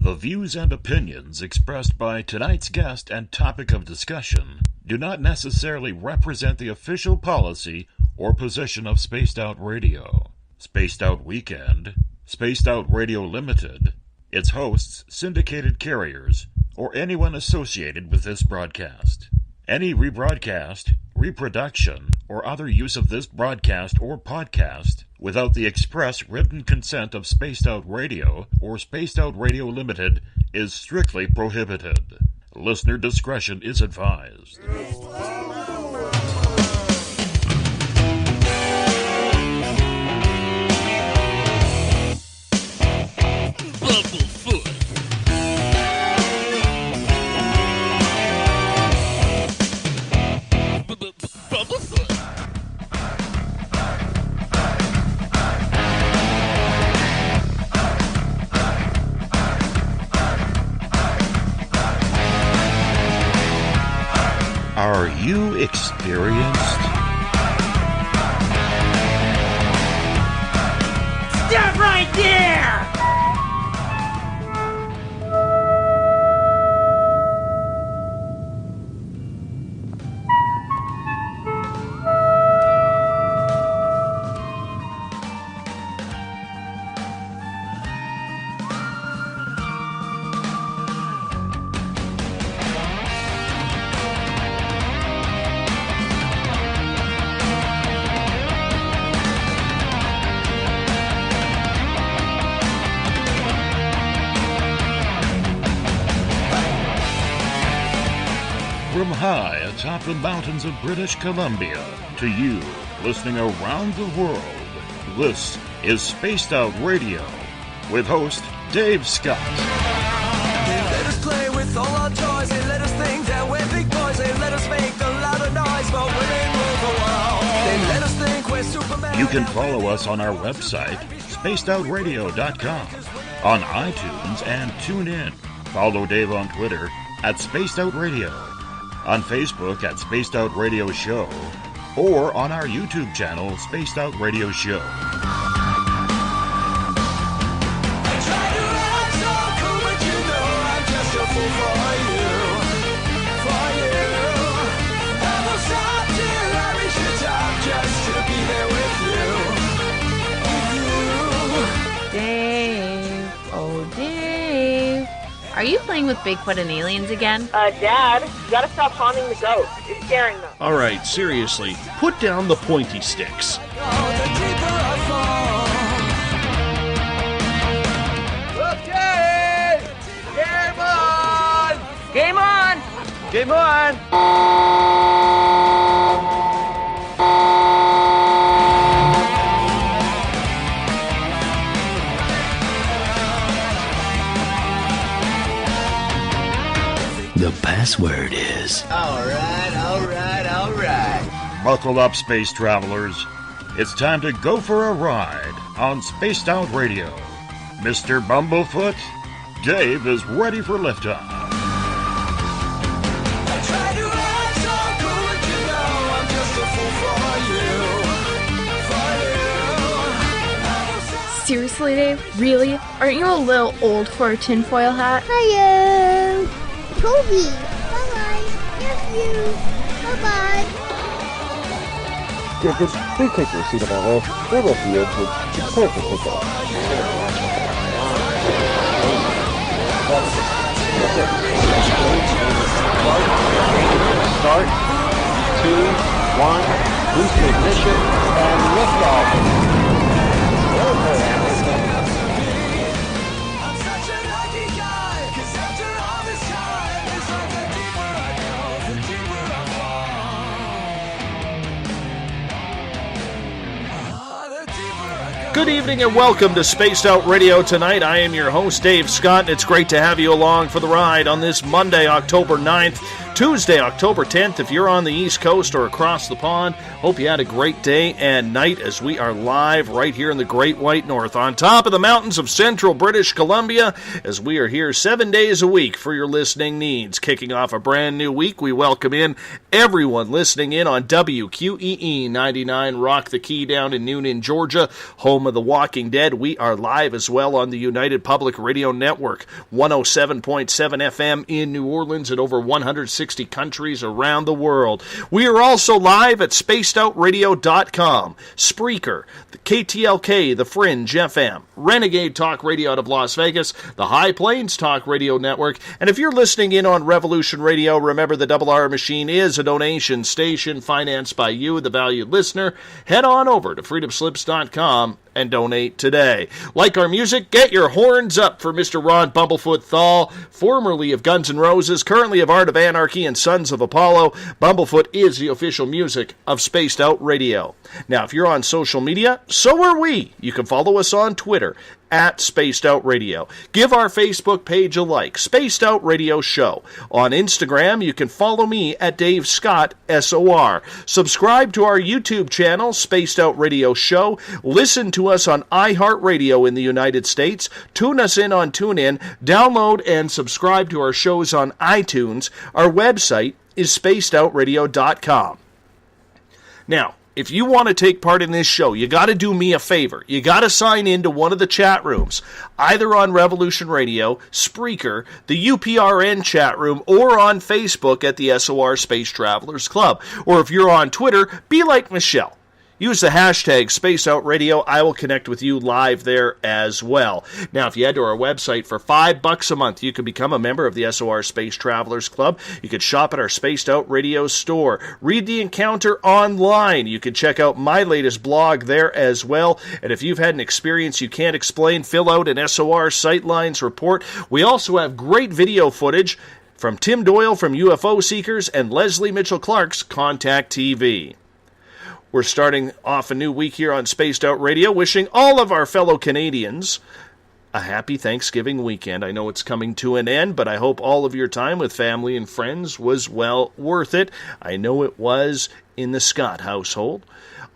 The views and opinions expressed by tonight's guest and topic of discussion do not necessarily represent the official policy or position of Spaced Out Radio, Spaced Out Weekend, Spaced Out Radio Limited, its hosts, syndicated carriers, or anyone associated with this broadcast. Any rebroadcast, reproduction, or other use of this broadcast or podcast without the express written consent of Spaced Out Radio or Spaced Out Radio Limited is strictly prohibited. Listener discretion is advised. Are you experienced? Stop right there! From high atop the mountains of British Columbia to you, listening around the world, this is Spaced Out Radio with host Dave Scott. They let us play with all our toys, they let us think that we're big boys, they let us make a lot of noise, but we ain't rule the world. They let us think we're Superman. You can follow us on our website, spacedoutradio.com, on iTunes and TuneIn. Follow Dave on Twitter at Spaced Out Radio, on Facebook at Spaced Out Radio Show, or on our YouTube channel, Spaced Out Radio Show. I try to act so cool, but you know I'm just a fool for you. I will stop till I reach the top just to be there with you. Dave, oh Dave, are you playing with Bigfoot and aliens again? Dad, you gotta stop haunting the ghost. You're scaring them. All right, seriously, put down the pointy sticks. Okay! Game on! Game on! Game on! The password is... All right. Buckle up, space travelers. It's time to go for a ride on Spaced Out Radio. Mr. Bumblefoot, Dave is ready for liftoff. I try to act so cool, but you know I'm just a fool for you. Seriously, Dave? Really? Aren't you a little old for a tinfoil hat? Hello, Toby. Bye-bye. Love you. Bye-bye. Yeah, just please take your seat on my left. We're left the edge with prepare for takeoff. Start. 2, 1. Boost ignition and lift off. I'm such a lucky guy, 'cause after all this time, it's like the deeper I go, the deeper I fall. The deeper I go. Good evening and welcome to Spaced Out Radio tonight. I am your host, Dave Scott, and it's great to have you along for the ride on this Monday, October 9th, Tuesday, October 10th. If you're on the East Coast or across the pond, hope you had a great day and night as we are live right here in the Great White North on top of the mountains of central British Columbia as we are here 7 days a week for your listening needs. Kicking off a brand new week, we welcome in everyone listening in on WQEE 99 Rock the Key down in Noonan, Georgia, home of The Walking Dead. We are live as well on the United Public Radio Network, 107.7 FM in New Orleans and over 160 countries around the world. We are also live at spacedoutradio.com, Spreaker, the KTLK, The Fringe FM, Renegade Talk Radio out of Las Vegas, the High Plains Talk Radio Network, and if you're listening in on Revolution Radio, remember the Double R Machine is a donation station financed by you, the valued listener. Head on over to freedomslips.com and donate today. Like our music, get your horns up for Mr. Ron Bumblefoot THAL, formerly of Guns N' Roses, currently of Art of Anarchy and Sons of Apollo. Bumblefoot is the official music of Spaced Out Radio. Now, if you're on social media, so are we. You can follow us on Twitter at Spaced Out Radio. Give our Facebook page a like, Spaced Out Radio Show. On Instagram, you can follow me at Dave Scott, SOR. Subscribe to our YouTube channel, Spaced Out Radio Show. Listen to us on iHeartRadio in the United States. Tune us in on TuneIn. Download and subscribe to our shows on iTunes. Our website is spacedoutradio.com. Now, if you want to take part in this show, you got to do me a favor. You got to sign into one of the chat rooms, either on Revolution Radio, Spreaker, the UPRN chat room, or on Facebook at the SOR Space Travelers Club. Or if you're on Twitter, be like Michelle. Use the hashtag SpaceOutRadio. I will connect with you live there as well. Now, if you head to our website for $5 a month, you can become a member of the SOR Space Travelers Club. You can shop at our Spaced Out Radio store. Read the encounter online. You can check out my latest blog there as well. And if you've had an experience you can't explain, fill out an SOR Sightlines report. We also have great video footage from Tim Doyle from UFO Seekers and Leslie Mitchell Clark's Contact TV. We're starting off a new week here on Spaced Out Radio, wishing all of our fellow Canadians a happy Thanksgiving weekend. I know it's coming to an end, but I hope all of your time with family and friends was well worth it. I know it was in the Scott household.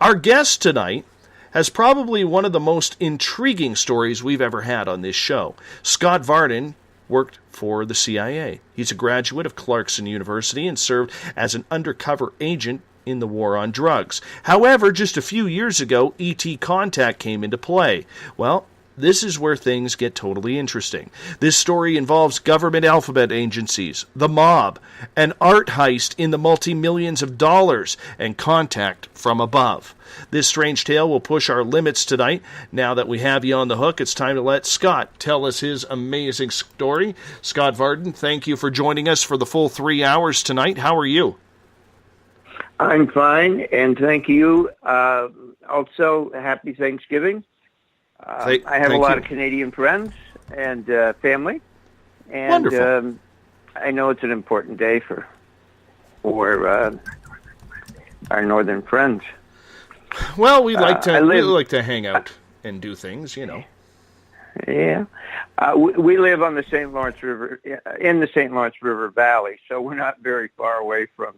Our guest tonight has probably one of the most intriguing stories we've ever had on this show. Scott Varden worked for the CIA. He's a graduate of Clarkson University and served as an undercover agent in the war on drugs. However, just a few years ago, ET contact came into play. Well, this is where things get totally interesting. This story involves government alphabet agencies, the mob, an art heist in the multi-millions of dollars, and contact from above. This strange tale will push our limits tonight. Now that we have you on the hook, it's time to let Scott tell us his amazing story. Scott Varden, thank you for joining us for the full 3 hours tonight. How are you? I'm fine, and thank you. Also, happy Thanksgiving. I have a lot of Canadian friends and family, and wonderful. I know it's an important day for our northern friends. Well, we like to hang out and do things, you know. Yeah, we live on the St. Lawrence River, in the St. Lawrence River Valley, so we're not very far away from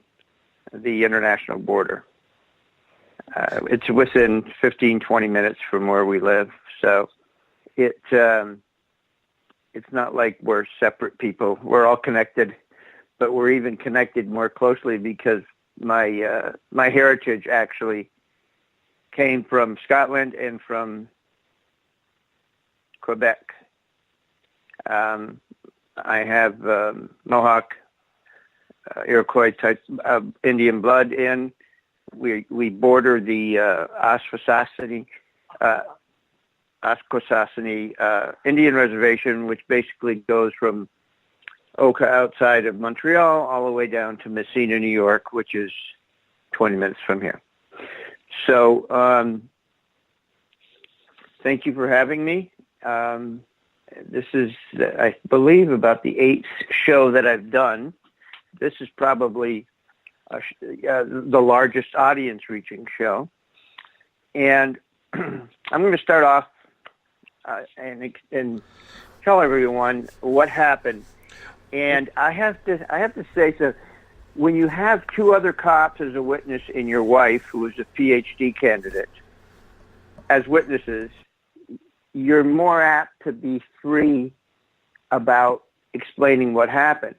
the international border. It's within 15, 20 minutes from where we live. So it's not like we're separate people. We're all connected, but we're even connected more closely because my heritage actually came from Scotland and from Quebec. I have Mohawk, Iroquois type Indian blood in. We border the Akwesasne Indian Reservation, which basically goes from Oka outside of Montreal all the way down to Messina, New York, which is 20 minutes from here. So thank you for having me. This is, I believe, about the 8th show that I've done. This is probably the largest audience-reaching show. And I'm going to start off and tell everyone what happened. And I have to say, so when you have two other cops as a witness and your wife, who is a PhD candidate, as witnesses, you're more apt to be free about explaining what happened.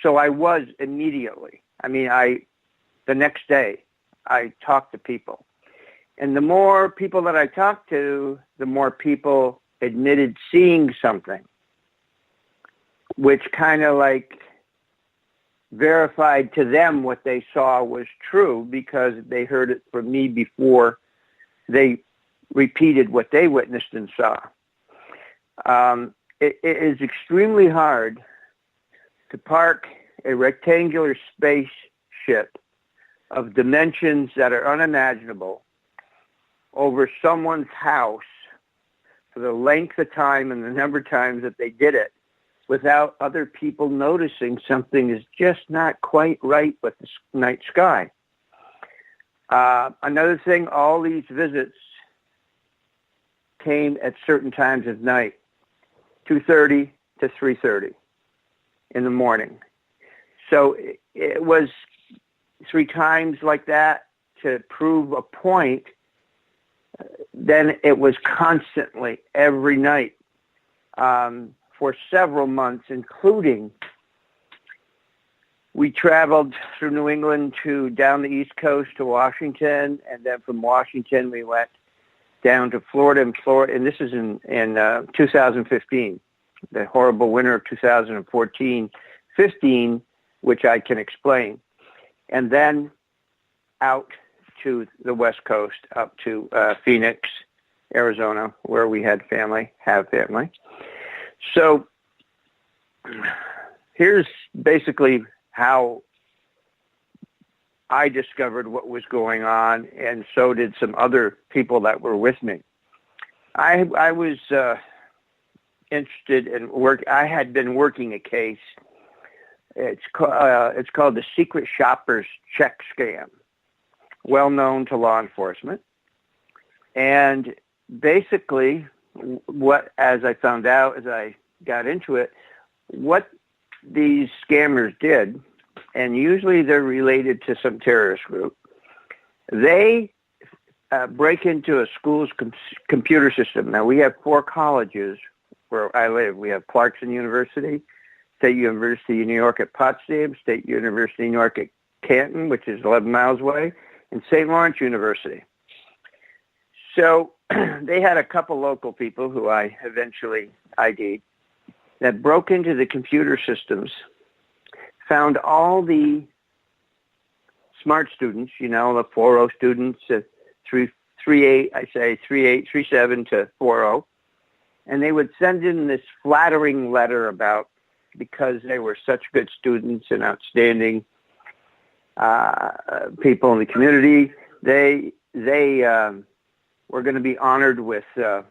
So I was immediately. I mean, the next day, I talked to people. And the more people that I talked to, the more people admitted seeing something, which kind of like verified to them what they saw was true because they heard it from me before they repeated what they witnessed and saw. It is extremely hard to park a rectangular spaceship of dimensions that are unimaginable over someone's house for the length of time and the number of times that they did it without other people noticing something is just not quite right with the night sky. Another thing, all these visits came at certain times of night, 2:30 to 3:30 in the morning. So it was 3 times like that to prove a point. Then it was constantly every night for several months, including we traveled through New England to down the East Coast to Washington, and then from Washington we went down to Florida, and this is in 2015, the horrible winter of 2014-15, which I can explain, and then out to the West Coast, up to Phoenix, Arizona, where we have family. So here's basically how I discovered what was going on, and so did some other people that were with me. I was interested in work. I had been working a case. It's called the Secret Shoppers Check Scam, well known to law enforcement. And basically, as I found out as I got into it, what these scammers did, and usually they're related to some terrorist group, they break into a school's computer system. Now, we have 4 colleges where I live. We have Clarkson University, State University of New York at Potsdam, State University of New York at Canton, which is 11 miles away, and St. Lawrence University. So they had a couple local people who I eventually ID'd that broke into the computer systems, found all the smart students, the 4.0 students, 3.8, I say 3.8, 3.7 to 4.0, and they would send in this flattering letter about because they were such good students and outstanding people in the community, they were going to be honored with a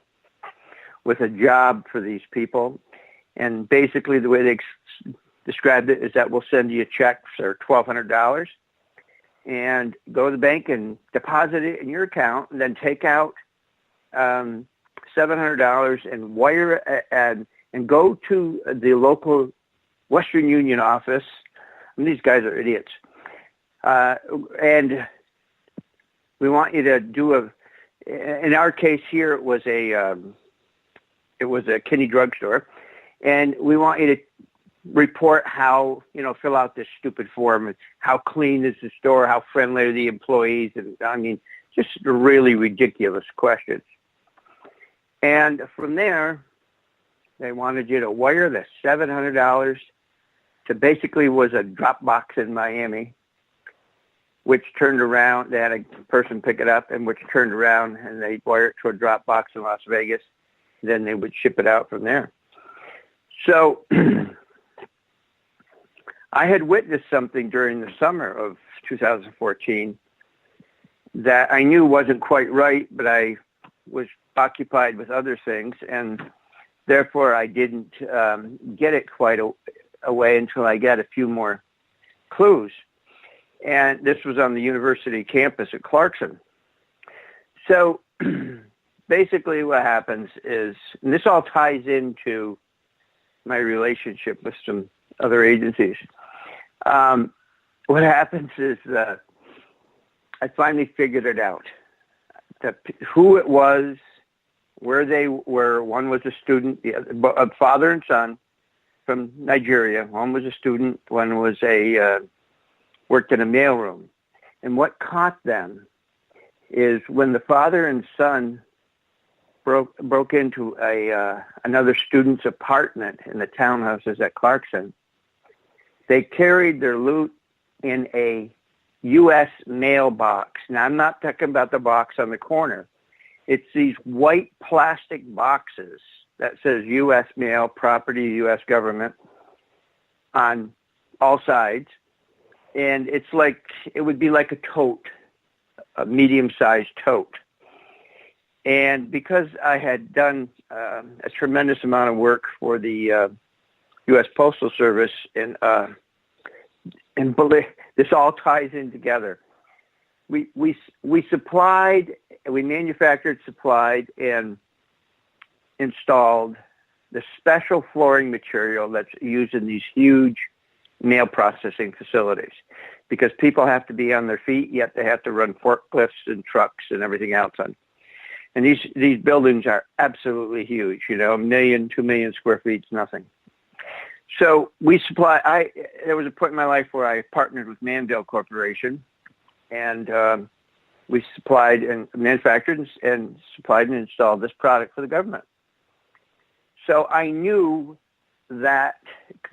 job for these people. And basically the way they described it is that we'll send you a check for $1,200 and go to the bank and deposit it in your account, and then take out $700 and wire it and go to the local Western Union office. I mean, these guys are idiots. And we want you to do in our case here, it was a Kinney drugstore, and we want you to report how, fill out this stupid form, and how clean is the store, how friendly are the employees, and I mean, just really ridiculous questions. And from there, they wanted you to wire the $700 to basically was a Dropbox in Miami, which turned around, they had a person pick it up, and which turned around and they wire it to a Dropbox in Las Vegas. Then they would ship it out from there. So I had witnessed something during the summer of 2014 that I knew wasn't quite right, but I was occupied with other things, and therefore I didn't get it quite away until I got a few more clues. And this was on the university campus at Clarkson. So basically what happens is, and this all ties into my relationship with some other agencies. what happens is I finally figured it out. Who it was, where they were. One was a student, a father and son from Nigeria. One was a student. One was worked in a mailroom. And what caught them is when the father and son broke into another student's apartment in the townhouses at Clarkson, they carried their loot in a U.S. mailbox. Now, I'm not talking about the box on the corner. It's these white plastic boxes that says U.S. mail, property, U.S. government on all sides. And it would be like a tote, a medium-sized tote. And because I had done a tremendous amount of work for the U.S. Postal Service, and this all ties in together. We manufactured, supplied, and installed the special flooring material that's used in these huge mail processing facilities, because people have to be on their feet, yet they have to run forklifts and trucks and everything else on. And these buildings are absolutely huge, 1 million, 2 million square feet is nothing. So there was a point in my life where I partnered with Manville Corporation, and we supplied and manufactured and supplied and installed this product for the government. So I knew that,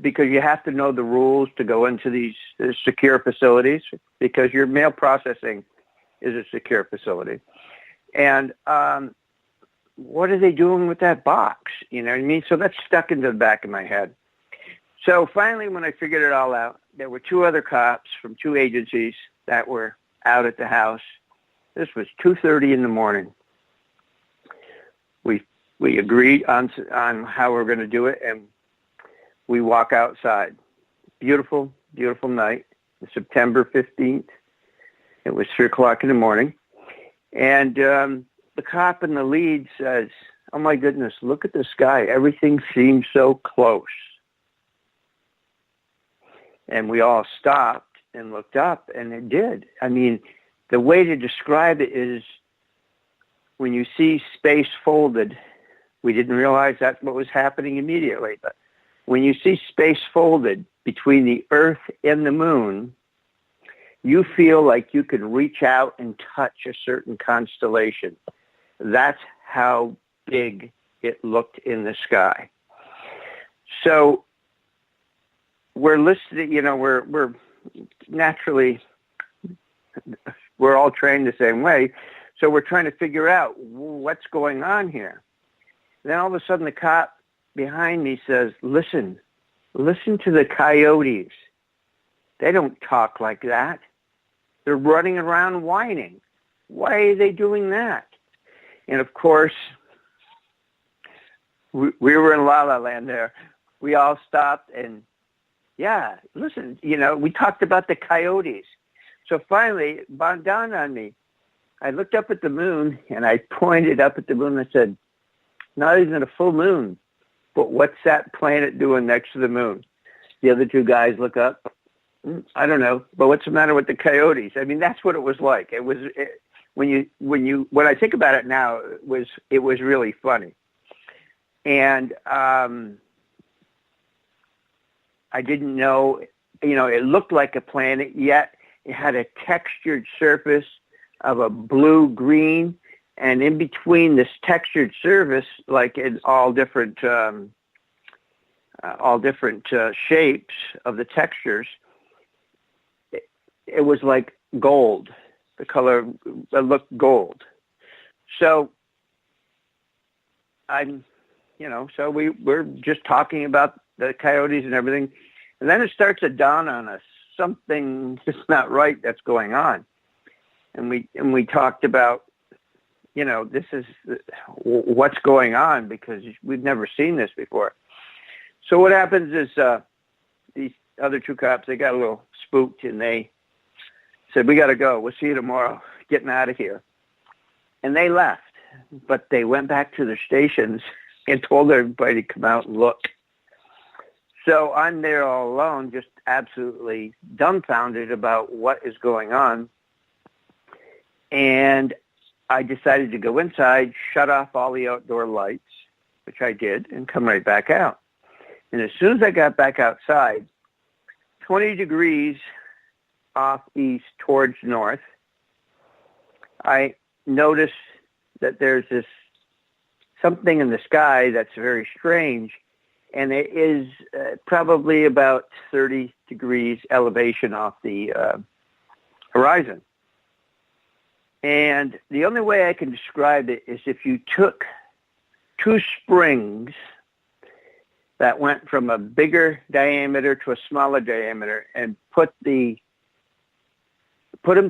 because you have to know the rules to go into these secure facilities, because your mail processing is a secure facility. And what are they doing with that box? You know what I mean? So that's stuck into the back of my head. So finally, when I figured it all out, there were 2 other cops from 2 agencies that were out at the house. This was 2:30 in the morning. We agreed on how we're going to do it, and we walk outside. Beautiful, beautiful night, September 15th. It was 3 o'clock in the morning. And the cop in the lead says, "Oh, my goodness, look at the sky. Everything seems so close." And we all stopped and looked up, and it did. I mean, the way to describe it is, when you see space folded, we didn't realize that's what was happening immediately, but when you see space folded between the Earth and the moon, you feel like you can reach out and touch a certain constellation. That's how big it looked in the sky. So we're listening, we're naturally, we're all trained the same way. So we're trying to figure out what's going on here. Then all of a sudden the cop behind me says, listen to the coyotes. They don't talk like that. They're running around whining. Why are they doing that? And of course, we were in La La Land there. We all stopped and, yeah, listen, we talked about the coyotes. So finally, it dawned on me. I looked up at the moon, and I pointed up at the moon and I said, not even a full moon, but what's that planet doing next to the moon? The other 2 guys look up. I don't know, but what's the matter with the coyotes? I mean, that's what it was like. When I think about it now, it was really funny. And I didn't know, it looked like a planet, yet it had a textured surface of a blue-green, and in between this textured surface, like in all different shapes of the textures, it was like gold. The color looked gold. So so we're just talking about the coyotes and everything, and then it starts to dawn on us, something is not right that's going on. And we talked about, this is what's going on, because we've never seen this before. So what happens is these other 2 cops, they got a little spooked, and they said, we got to go. We'll see you tomorrow. Getting out of here. And they left, but they went back to their stations and told everybody to come out and look. So I'm there all alone, just absolutely dumbfounded about what is going on. And I decided to go inside, shut off all the outdoor lights, which I did, and come right back out. And as soon as I got back outside, 20 degrees off east towards north, I noticed that there's this something in the sky that's very strange, and it is probably about 30 degrees elevation off the horizon. And the only way I can describe it is if you took two springs that went from a bigger diameter to a smaller diameter and put them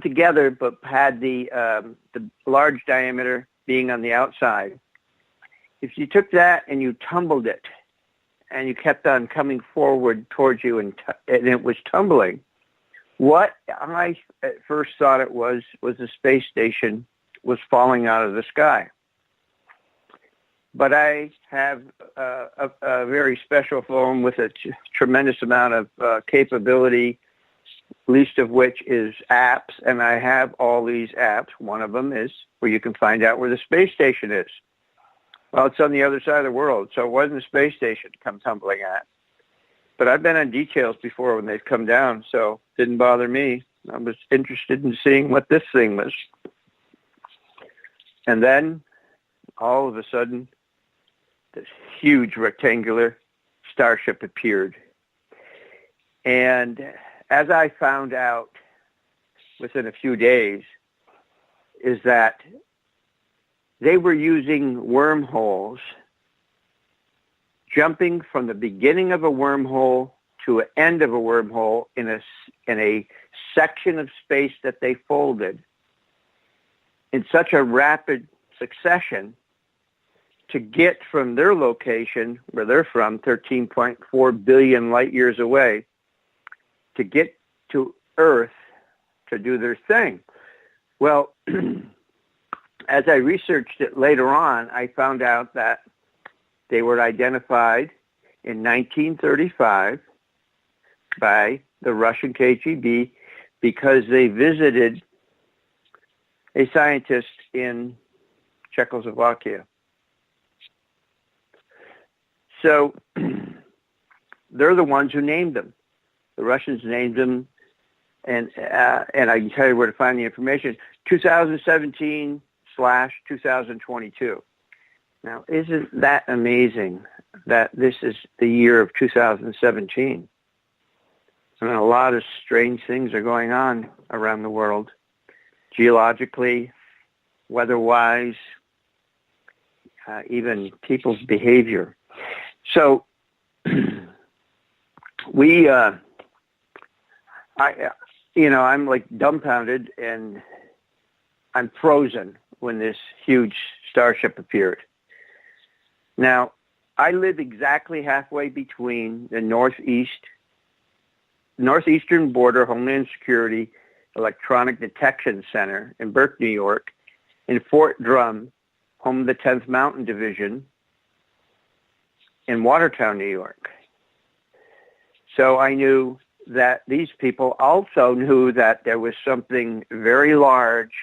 together, but had the large diameter being on the outside. If you took that and you tumbled it, and you kept on coming forward towards you, and it was tumbling, what I at first thought it was the space station was falling out of the sky. But I have a very special phone with a tremendous amount of capability, least of which is apps, and I have all these apps. One of them is where you can find out where the space station is. Well, it's on the other side of the world, so it wasn't a space station to come tumbling at. But I've been on details before when they've come down, so it didn't bother me. I was interested in seeing what this thing was. And then, all of a sudden, this huge rectangular starship appeared. And as I found out within a few days, is that they were using wormholes, jumping from the beginning of a wormhole to an end of a wormhole in a section of space that they folded in such a rapid succession to get from their location, where they're from, 13.4 billion light years away, to get to Earth to do their thing. Well, as I researched it later on, I found out that they were identified in 1935 by the Russian KGB because they visited a scientist in Czechoslovakia. So they're the ones who named them. The Russians named them, and I can tell you where to find the information. 2017/2022. Now, isn't that amazing that this is the year of 2017? I mean, a lot of strange things are going on around the world, geologically, weather-wise, even people's behavior. So I'm like dumbfounded, and I'm frozen when this huge starship appeared. Now, I live exactly halfway between the Northeastern Border Homeland Security Electronic Detection Center in Burke, New York, and Fort Drum, home of the 10th Mountain Division, in Watertown, New York. So I knew that these people also knew that there was something very large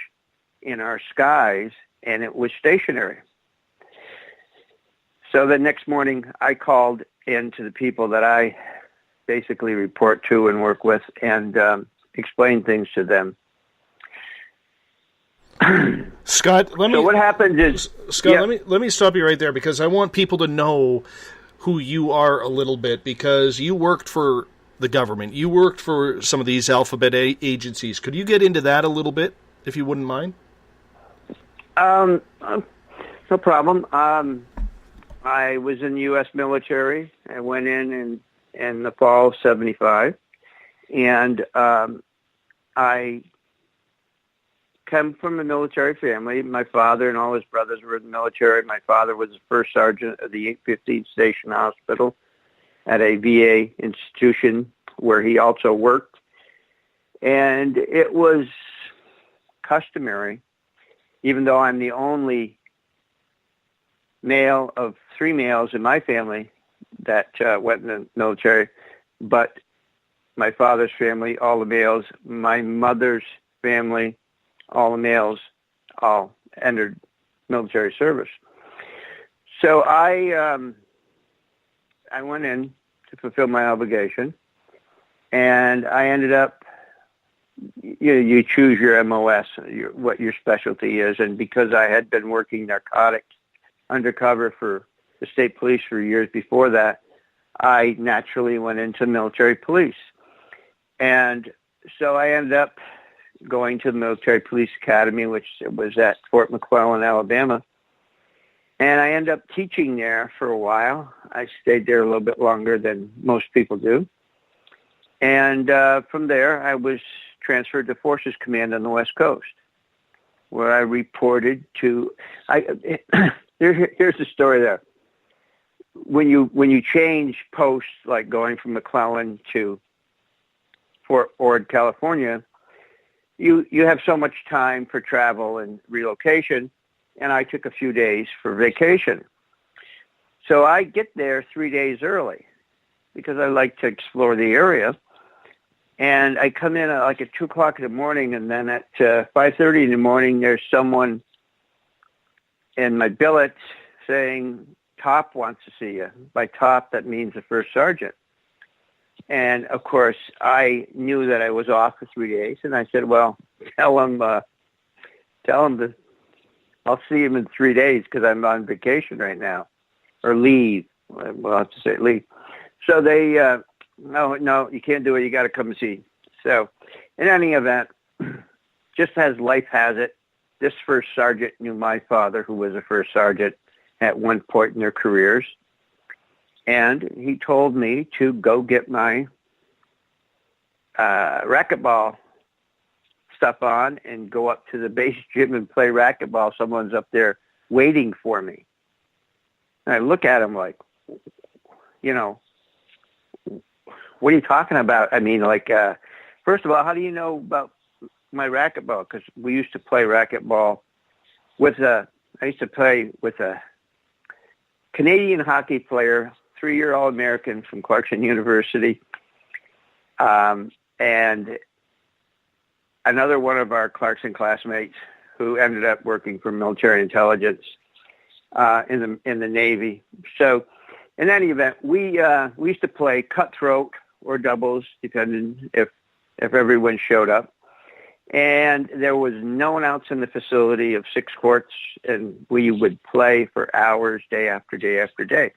in our skies, and it was stationary. So the next morning, I called in to the people that I basically report to and work with, and explained things to them. Scott, what happened is... Scott, yeah. let me stop you right there, because I want people to know who you are a little bit, because you worked for the government. You worked for some of these alphabet agencies. Could you get into that a little bit, if you wouldn't mind? No problem. I was in the U.S. military. I went in the fall of 75, and I come from a military family. My father and all his brothers were in the military. My father was the first sergeant of the 815th Station Hospital at a VA institution where he also worked. And it was customary, even though I'm the only male of three males in my family, that went in the military, but my father's family, all the males, my mother's family, all the males, all entered military service. So I went in to fulfill my obligation, and I ended up, you choose your MOS, what your specialty is, and because I had been working narcotics undercover for the state police for years before that, I naturally went into military police. And so I ended up going to the Military Police Academy, which was at Fort McClellan, Alabama. And I ended up teaching there for a while. I stayed there a little bit longer than most people do. And from there, I was transferred to Forces Command on the West Coast, where I reported to... Here's the story there. When you change posts, like going from McClellan to Fort Ord, California, you have so much time for travel and relocation, and I took a few days for vacation. So I get there 3 days early because I like to explore the area. And I come in at 2 o'clock in the morning, and then at 5:30 in the morning, there's someone in my billet saying, "Top wants to see you." By top, that means the first sergeant. And, of course, I knew that I was off for 3 days, and I said, well, tell him that I'll see him in 3 days because I'm on vacation right now, or leave. Well, I have to say leave. So they, no, you can't do it. You got to come and see. So in any event, just as life has it, this first sergeant knew my father, who was a first sergeant at one point in their careers. And he told me to go get my racquetball stuff on and go up to the base gym and play racquetball. Someone's up there waiting for me. And I look at him like, what are you talking about? I mean, first of all, how do you know about my racquetball? Because we used to play racquetball I used to play with a Canadian hockey player, 3-year All-American from Clarkson University, and another one of our Clarkson classmates who ended up working for military intelligence in the Navy. So in any event, we used to play cutthroat or doubles, depending if everyone showed up. And there was no one else in the facility of 6 courts, and we would play for hours, day after day after day.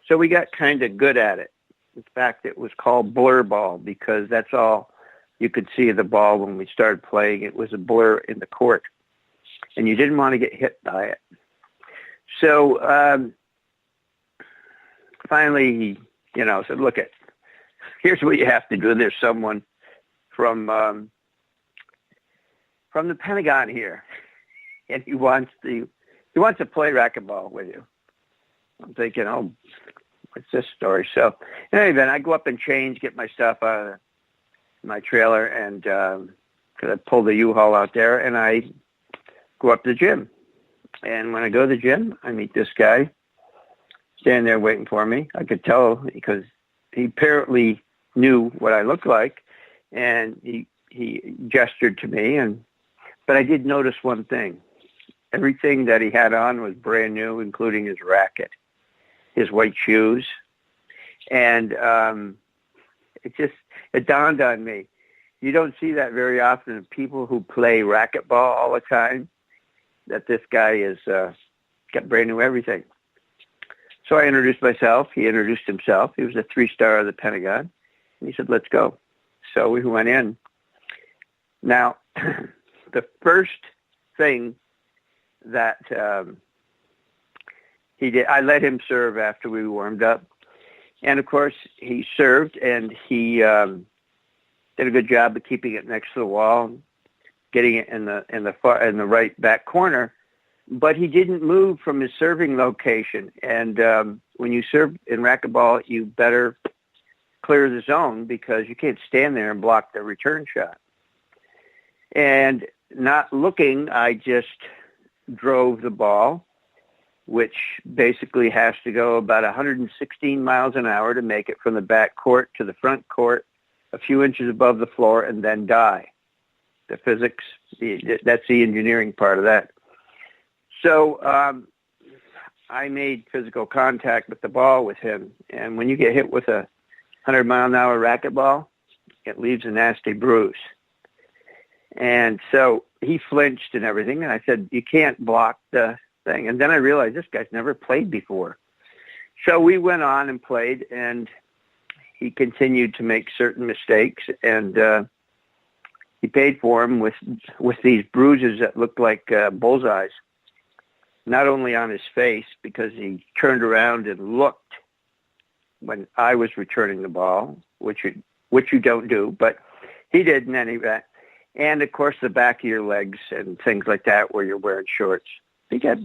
So we got kind of good at it. In fact, it was called blur ball because that's all you could see of the ball when we started playing. It was a blur in the court, and you didn't want to get hit by it. So finally, he, said, look, here's what you have to do. There's someone from the Pentagon here, and he wants to play racquetball with you. I'm thinking, oh, what's this story? So, in any event, I go up and change, get my stuff out of my trailer, and because I pulled the U-Haul out there, and I go up to the gym. And when I go to the gym, I meet this guy standing there waiting for me. I could tell because he apparently knew what I looked like, and he gestured to me, but I did notice one thing. Everything that he had on was brand new, including his racket, his white shoes. And it dawned on me. You don't see that very often in people who play racquetball all the time, that this guy is got brand new everything. So I introduced myself. He introduced himself. He was a 3-star of the Pentagon. And he said, let's go. So we went in. Now, the first thing that he did, I let him serve after we warmed up. And, of course, he served, and he did a good job of keeping it next to the wall, getting it in the right back corner. But he didn't move from his serving location. And when you serve in racquetball, you better clear the zone because you can't stand there and block the return shot. And not looking, I just drove the ball which basically has to go about 116 miles an hour to make it from the back court to the front court, a few inches above the floor, and then die. The physics, that's the engineering part of that. So I made physical contact with the ball with him, and when you get hit with a 100-mile-an-hour racquetball, it leaves a nasty bruise. And so he flinched and everything, and I said, you can't block the thing. And then I realized this guy's never played before. So we went on and played, and he continued to make certain mistakes, and he paid for them with these bruises that looked like bullseyes, not only on his face, because he turned around and looked when I was returning the ball, which you don't do, but he did in any event. And, of course, the back of your legs and things like that where you're wearing shorts. He got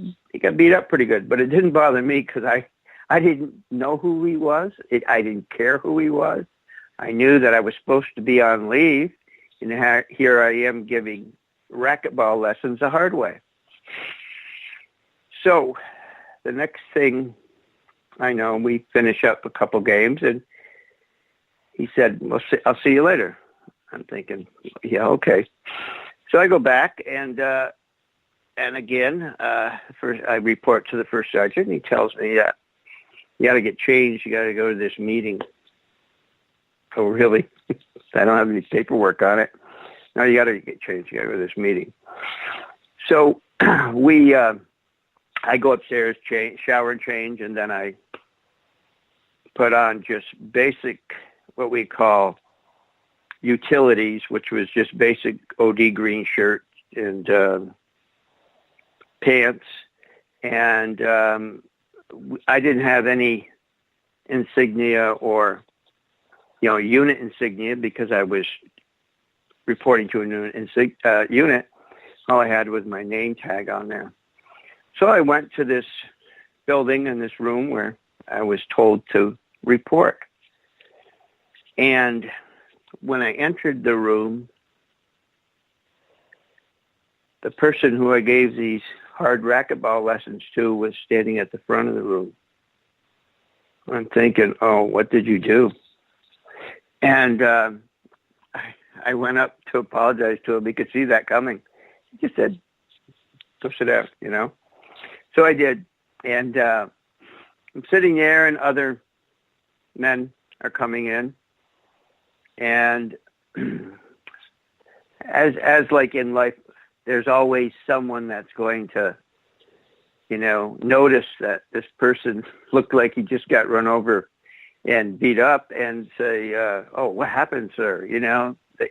beat up pretty good, but it didn't bother me because I didn't know who he was. I didn't care who he was. I knew that I was supposed to be on leave, and here I am giving racquetball lessons the hard way. So the next thing I know, we finish up a couple games, and he said, well, I'll see you later. I'm thinking, yeah, okay. So I go back, and again, first I report to the first sergeant, and he tells me that you got to get changed. You got to go to this meeting. Oh, really? I don't have any paperwork on it. No, you got to get changed. You got to go to this meeting. So I go upstairs, shower and change, and then I put on just basic, what we call utilities, which was just basic OD green shirt and pants. And I didn't have any insignia or, unit insignia because I was reporting to a new unit. All I had was my name tag on there. So I went to this building in this room where I was told to report. And when I entered the room, the person who I gave these hard racquetball lessons to was standing at the front of the room. I'm thinking, oh, what did you do? And I went up to apologize to him. He could see that coming. He just said, go sit down, So I did. And I'm sitting there, and other men are coming in. And as like in life, there's always someone that's going to, notice that this person looked like he just got run over and beat up and say, oh, what happened, sir?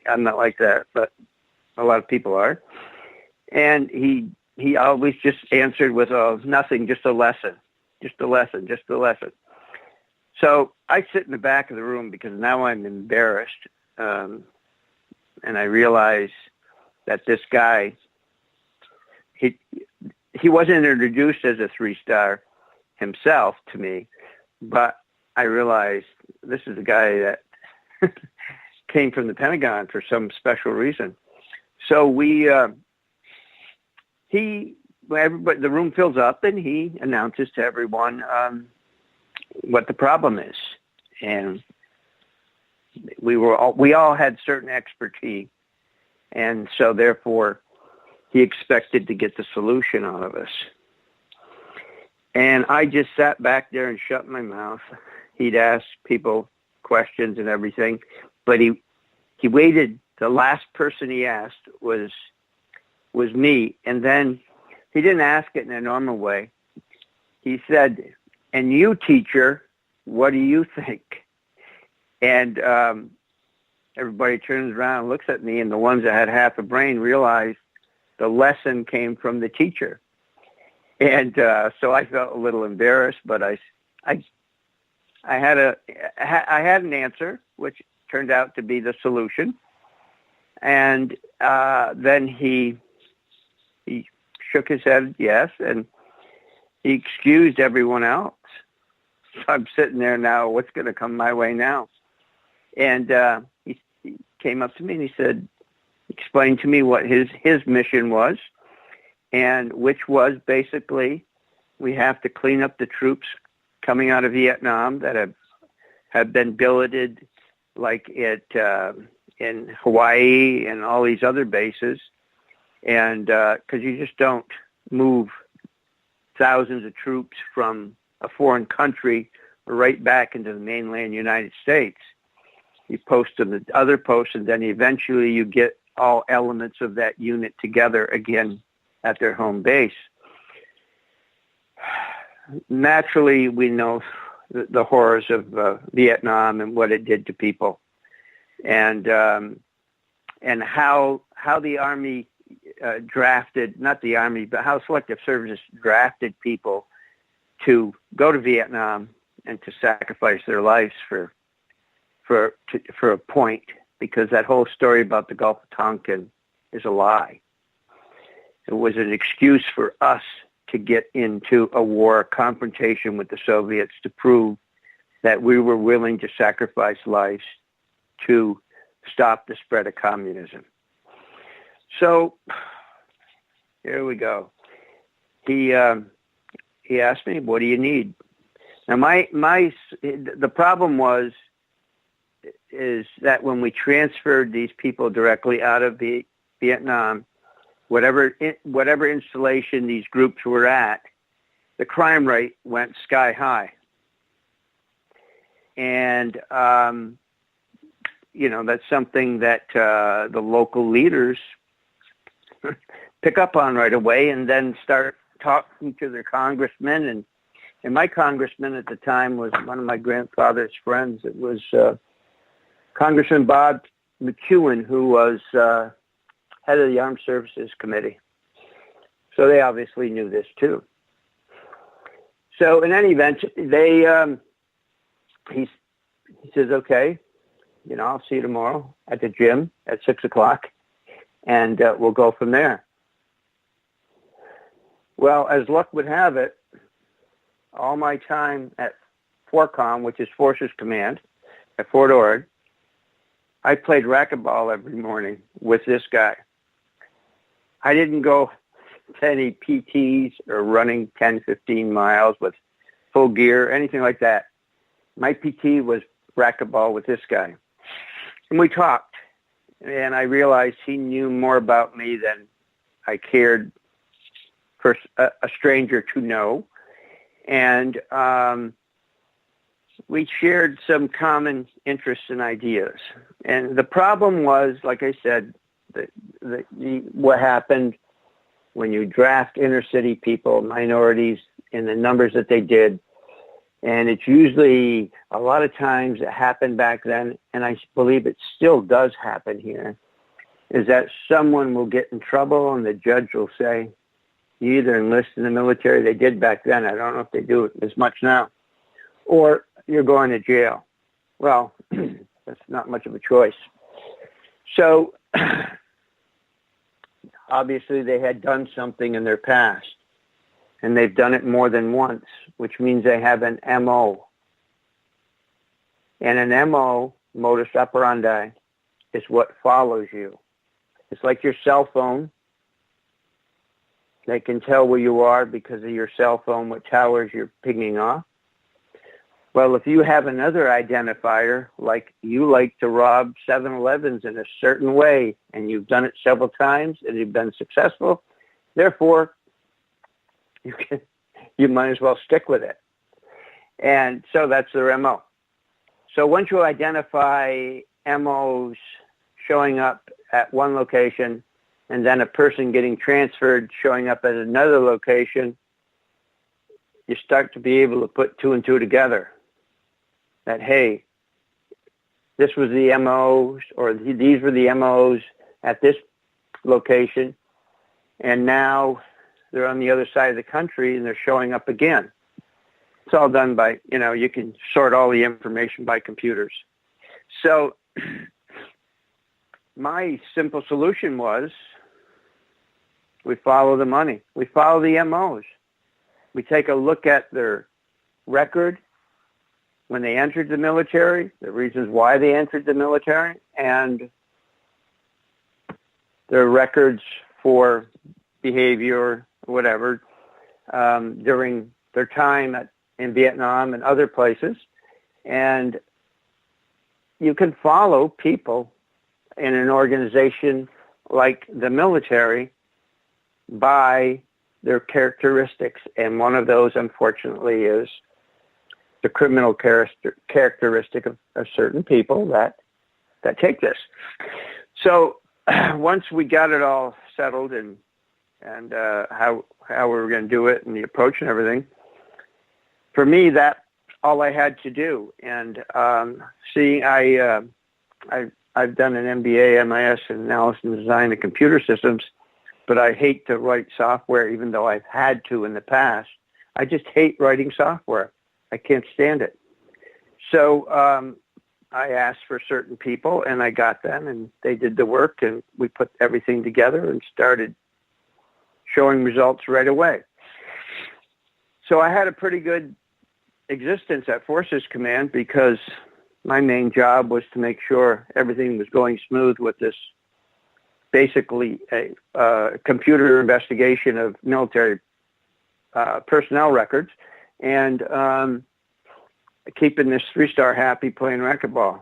I'm not like that, but a lot of people are. And he always just answered with, oh, nothing, just a lesson, just a lesson, just a lesson. So I sit in the back of the room because now I'm embarrassed. And I realize that this guy, he wasn't introduced as a 3-star himself to me, but I realized this is a guy that came from the Pentagon for some special reason. So everybody, the room fills up, and he announces to everyone what the problem is. And we all had certain expertise, and so therefore he expected to get the solution out of us. And I just sat back there and shut my mouth. He'd ask people questions and everything, but he waited. The last person he asked was me, and then he didn't ask it in a normal way. He said, and you, teacher, what do you think? And everybody turns around and looks at me, and the ones that had half a brain realized the lesson came from the teacher. And so I felt a little embarrassed, but I had an answer, which turned out to be the solution. And then he shook his head yes, and he excused everyone else. So I'm sitting there now, what's going to come my way now? And he came up to me and he said, explained to me what his mission was, and which was basically We have to clean up the troops coming out of Vietnam that have been billeted like in Hawaii and all these other bases. And because you just don't move thousands of troops from a foreign country right back into the mainland United States. You post them at other posts, and then eventually you get all elements of that unit together again at their home base. Naturally, we know the horrors of Vietnam and what it did to people, and how the Army drafted, not the Army, but how Selective Services drafted people to go to Vietnam and to sacrifice their lives for a point, because that whole story about the Gulf of Tonkin is a lie. It was an excuse for us to get into a war, a confrontation with the Soviets to prove that we were willing to sacrifice lives to stop the spread of communism. So here we go. He asked me, "What do you need?" Now the problem is that when we transferred these people directly out of Vietnam, whatever installation these groups were at, the crime rate went sky high. And, that's something that the local leaders pick up on right away and then start talking to their congressmen. And my congressman at the time was one of my grandfather's friends. It was Congressman Bob McEwen, who was head of the Armed Services Committee. So they obviously knew this too. So in any event, he says, "Okay, I'll see you tomorrow at the gym at 6:00, and we'll go from there." Well, as luck would have it, all my time at FORCOM, which is Forces Command at Fort Ord, I played racquetball every morning with this guy. I didn't go to any PTs or running 10, 15 miles with full gear, anything like that. My PT was racquetball with this guy. And we talked, and I realized he knew more about me than I cared for a stranger to know. And we shared some common interests and ideas. And the problem was, like I said, what happened when you draft inner city people, minorities, in the numbers that they did. And it's usually, a lot of times it happened back then, and I believe it still does happen here, is that someone will get in trouble and the judge will say, "You either enlist in the military," they did back then, I don't know if they do it as much now, "or you're going to jail." Well, that's not much of a choice. So obviously they had done something in their past, and they've done it more than once, which means they have an MO. And an MO, modus operandi, is what follows you. It's like your cell phone. They can tell where you are because of your cell phone, what towers you're pinging off. Well, if you have another identifier, like you like to rob 7-Elevens in a certain way, and you've done it several times and you've been successful, therefore, you might as well stick with it. And so that's their MO. So once you identify MOs showing up at one location and then a person getting transferred showing up at another location, you start to be able to put two and two together. That, hey, this was the MOs, or these were the MOs at this location, and now they're on the other side of the country and they're showing up again. It's all done by, you can sort all the information by computers. So my simple solution was, we follow the money. We follow the MOs. We take a look at their record when they entered the military, the reasons why they entered the military, and their records for behavior, whatever, during their time in Vietnam and other places. And you can follow people in an organization like the military by their characteristics. And one of those, unfortunately, is the criminal characteristic of certain people that take this. So once we got it all settled and how we were going to do it and the approach and everything, for me, that's all I had to do. And I've done an MBA, MIS in analysis and design of computer systems, but I hate to write software, even though I've had to in the past. I just hate writing software. I can't stand it. So I asked for certain people, and I got them, and they did the work, and we put everything together and started showing results right away. So I had a pretty good existence at Forces Command because my main job was to make sure everything was going smooth with this, basically a computer investigation of military personnel records, and keeping this 3-star happy playing racquetball.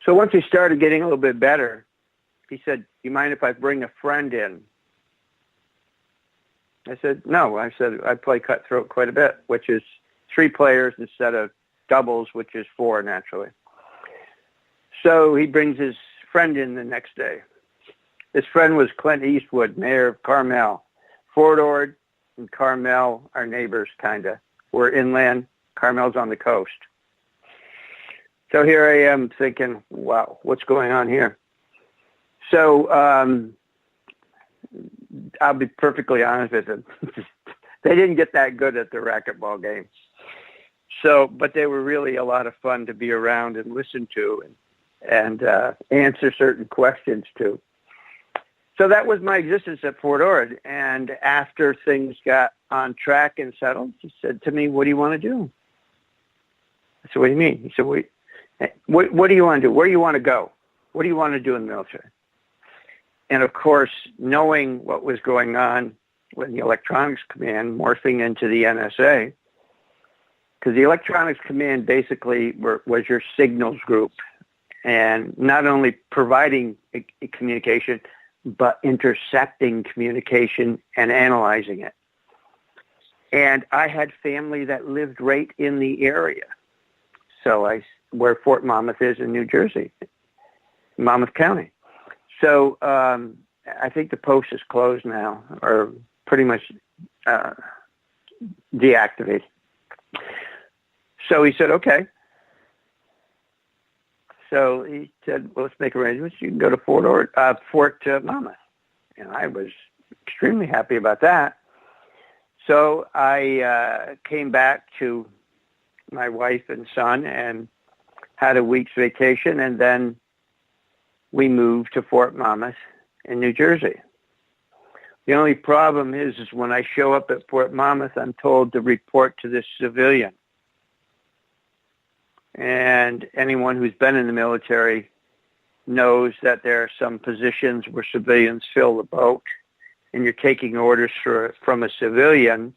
So once he started getting a little bit better, he said, "You mind if I bring a friend in?" I said, "No." I said, "I play cutthroat quite a bit," which is 3 players instead of doubles, which is 4 naturally. So he brings his friend in the next day. His friend was Clint Eastwood, mayor of Carmel. Fort Ord and Carmel are neighbors, kind of. We're inland. Carmel's on the coast. So here I am thinking, wow, what's going on here? So I'll be perfectly honest with you. They didn't get that good at the racquetball game. So, but they were really a lot of fun to be around and listen to and answer certain questions to. So that was my existence at Fort Ord. And after things got on track and settled, he said to me, "What do you want to do?" I said, "What do you mean?" He said, what do you want to do? Where do you want to go? What do you want to do in the military? And of course, knowing what was going on with the Electronics Command morphing into the NSA, because the Electronics Command basically was your signals group, and not only providing a communication, but intercepting communication and analyzing it. And I had family that lived right in the area. So where Fort Monmouth is in New Jersey, Monmouth County. So I think the post is closed now, or pretty much deactivated. So he said, okay. So he said, well, let's make arrangements. You can go to Fort Monmouth. And I was extremely happy about that. So I came back to my wife and son and had a week's vacation, and then we moved to Fort Monmouth in New Jersey. The only problem is when I show up at Fort Monmouth, I'm told to report to this civilian. And anyone who's been in the military knows that there are some positions where civilians fill the boat, and you're taking orders from a civilian,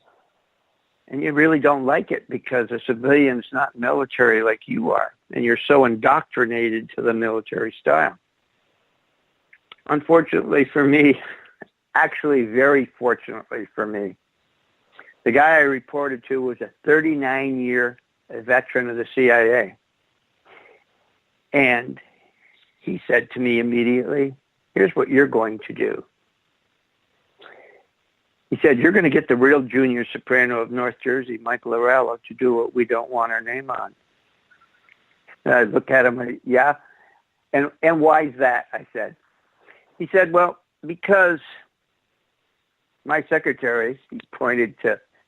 and you really don't like it because a civilian's not military like you are, and you're so indoctrinated to the military style. Unfortunately for me, actually very fortunately for me, the guy I reported to was a 39-year veteran of the CIA. And he said to me immediately, here's what you're going to do. He said, you're going to get the real junior soprano of North Jersey, Mike Lorello, to do what we don't want our name on. And I look at him, yeah. And why is that? I said. He said, well, because my secretary, he pointed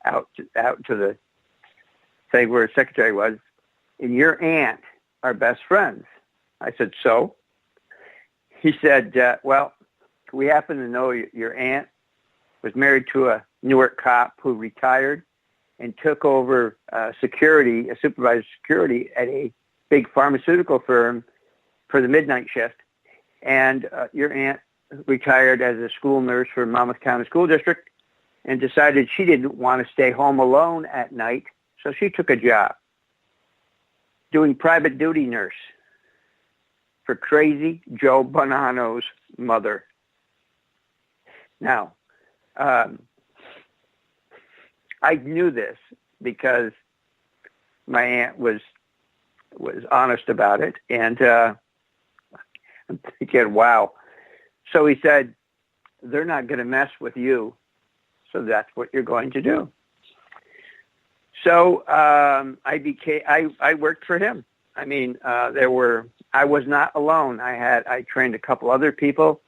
out to the thing where his secretary was, and your aunt are best friends. I said, so? He said, well, we happen to know your aunt was married to a Newark cop who retired and took over security, a supervisor security at a big pharmaceutical firm for the midnight shift. And your aunt retired as a school nurse for Monmouth County School District, and decided she didn't want to stay home alone at night, so she took a job doing private duty nurse for crazy Joe Bonanno's mother. Now, I knew this because my aunt was honest about it, and I'm thinking, wow. So he said, they're not going to mess with you, so that's what you're going to do. So I worked for him. I mean, I was not alone. I trained a couple other people,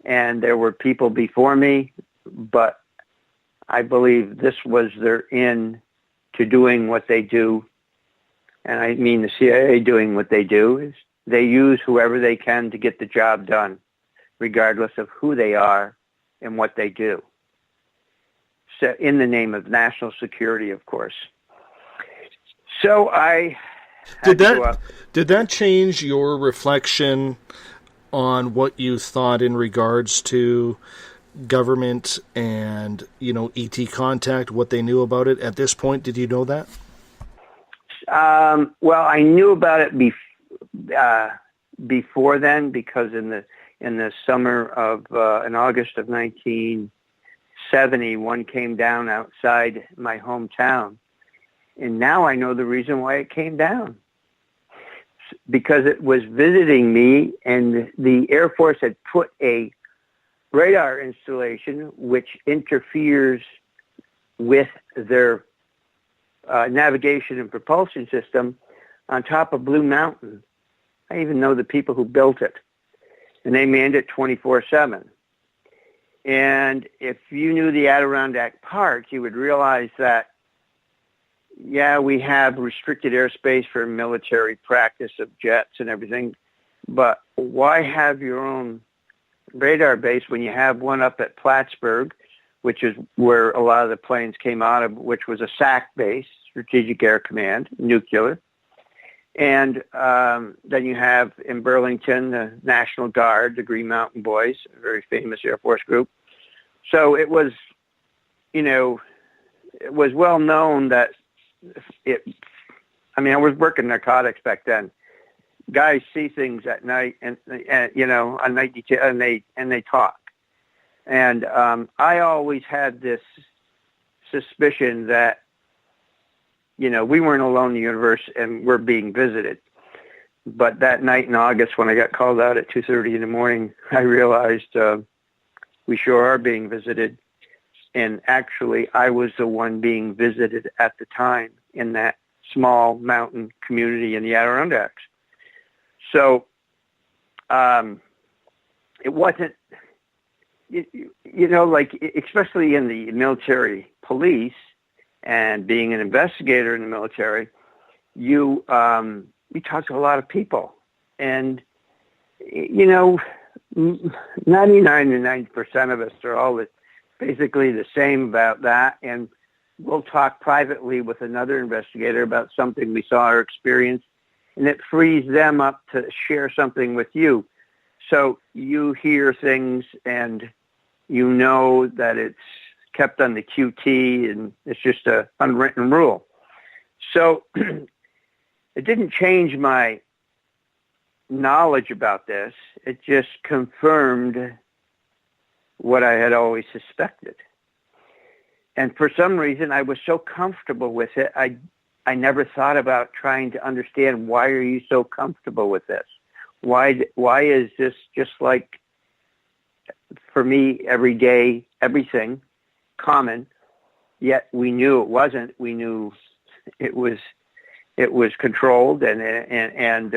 and there were people before me, but I believe this was their in to doing what they do. And I mean the CIA doing what they do is they use whoever they can to get the job done, regardless of who they are and what they do. So in the name of national security, of course. So I did that change your reflection on what you thought in regards to government and, ET contact, what they knew about it at this point? Did you know that? Well, I knew about it before then, because in the summer of in August of 1970, one came down outside my hometown, and now I know the reason why it came down, because it was visiting me, and the Air Force had put a radar installation which interferes with their navigation and propulsion system on top of Blue Mountain. I even know the people who built it, and they manned it 24/7. And if you knew the Adirondack Park, you would realize that, yeah, we have restricted airspace for military practice of jets and everything, but why have your own radar base when you have one up at Plattsburgh, which is where a lot of the planes came out of, which was a SAC base, Strategic Air Command, nuclear. And then you have in Burlington, the National Guard, the Green Mountain Boys, a very famous Air Force group. So it was, it was well known that I was working narcotics back then. Guys see things at night and on night detail, and they talk. And I always had this suspicion that, we weren't alone in the universe and we're being visited. But that night in August, when I got called out at 2:30 in the morning, I realized we sure are being visited. And actually, I was the one being visited at the time in that small mountain community in the Adirondacks. So it wasn't, especially in the military police and being an investigator in the military, you talk to a lot of people. And, 99 to 90% of us are all basically the same about that. And we'll talk privately with another investigator about something we saw or experienced, and it frees them up to share something with you. So you hear things and you know that it's kept on the QT, and it's just an unwritten rule. So it didn't change my knowledge about this. It just confirmed what I had always suspected. And for some reason, I was so comfortable with it, I never thought about trying to understand, why are you so comfortable with this? Why is this just like, for me, every day, everything common, yet we knew it wasn't. We knew it was controlled, and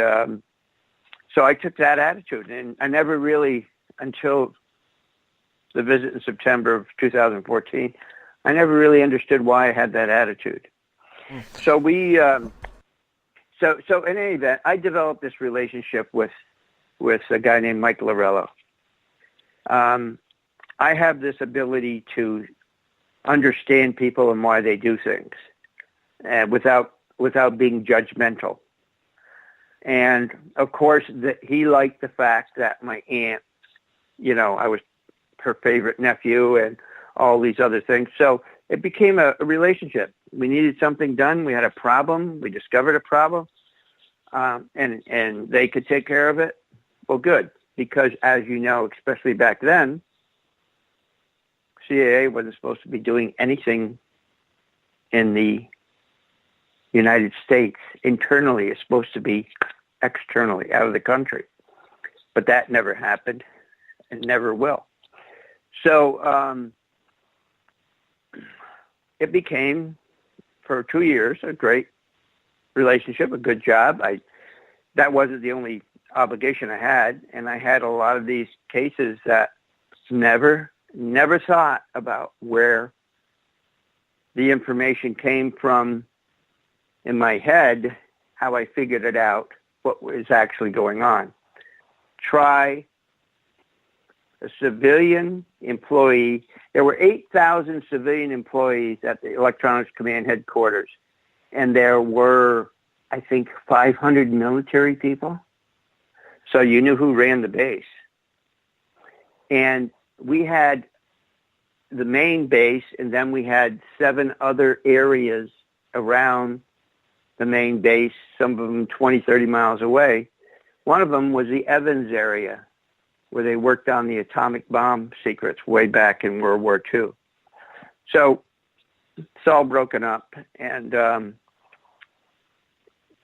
so I took that attitude, and I never really, until the visit in September of 2014, I never really understood why I had that attitude. So so in any event, I developed this relationship with a guy named Mike Lorello. I have this ability to understand people and why they do things, without being judgmental. And of course, he liked the fact that my aunt, I was her favorite nephew, and all these other things. So it became a relationship. We needed something done. We had a problem. We discovered a problem, and they could take care of it. Well, good, because as you know, especially back then, CIA wasn't supposed to be doing anything in the United States internally. It's supposed to be externally, out of the country. But that never happened and never will. So it became, for 2 years, a great relationship, a good job. That wasn't the only obligation I had, and I had a lot of these cases that never thought about where the information came from in my head, how I figured it out, what was actually going on. Try a civilian employee. There were 8,000 civilian employees at the Electronics Command headquarters, and there were, I think, 500 military people. So you knew who ran the base. And we had the main base, and then we had 7 other areas around the main base, some of them 20, 30 miles away. One of them was the Evans area, where they worked on the atomic bomb secrets way back in World War II. So it's all broken up, and a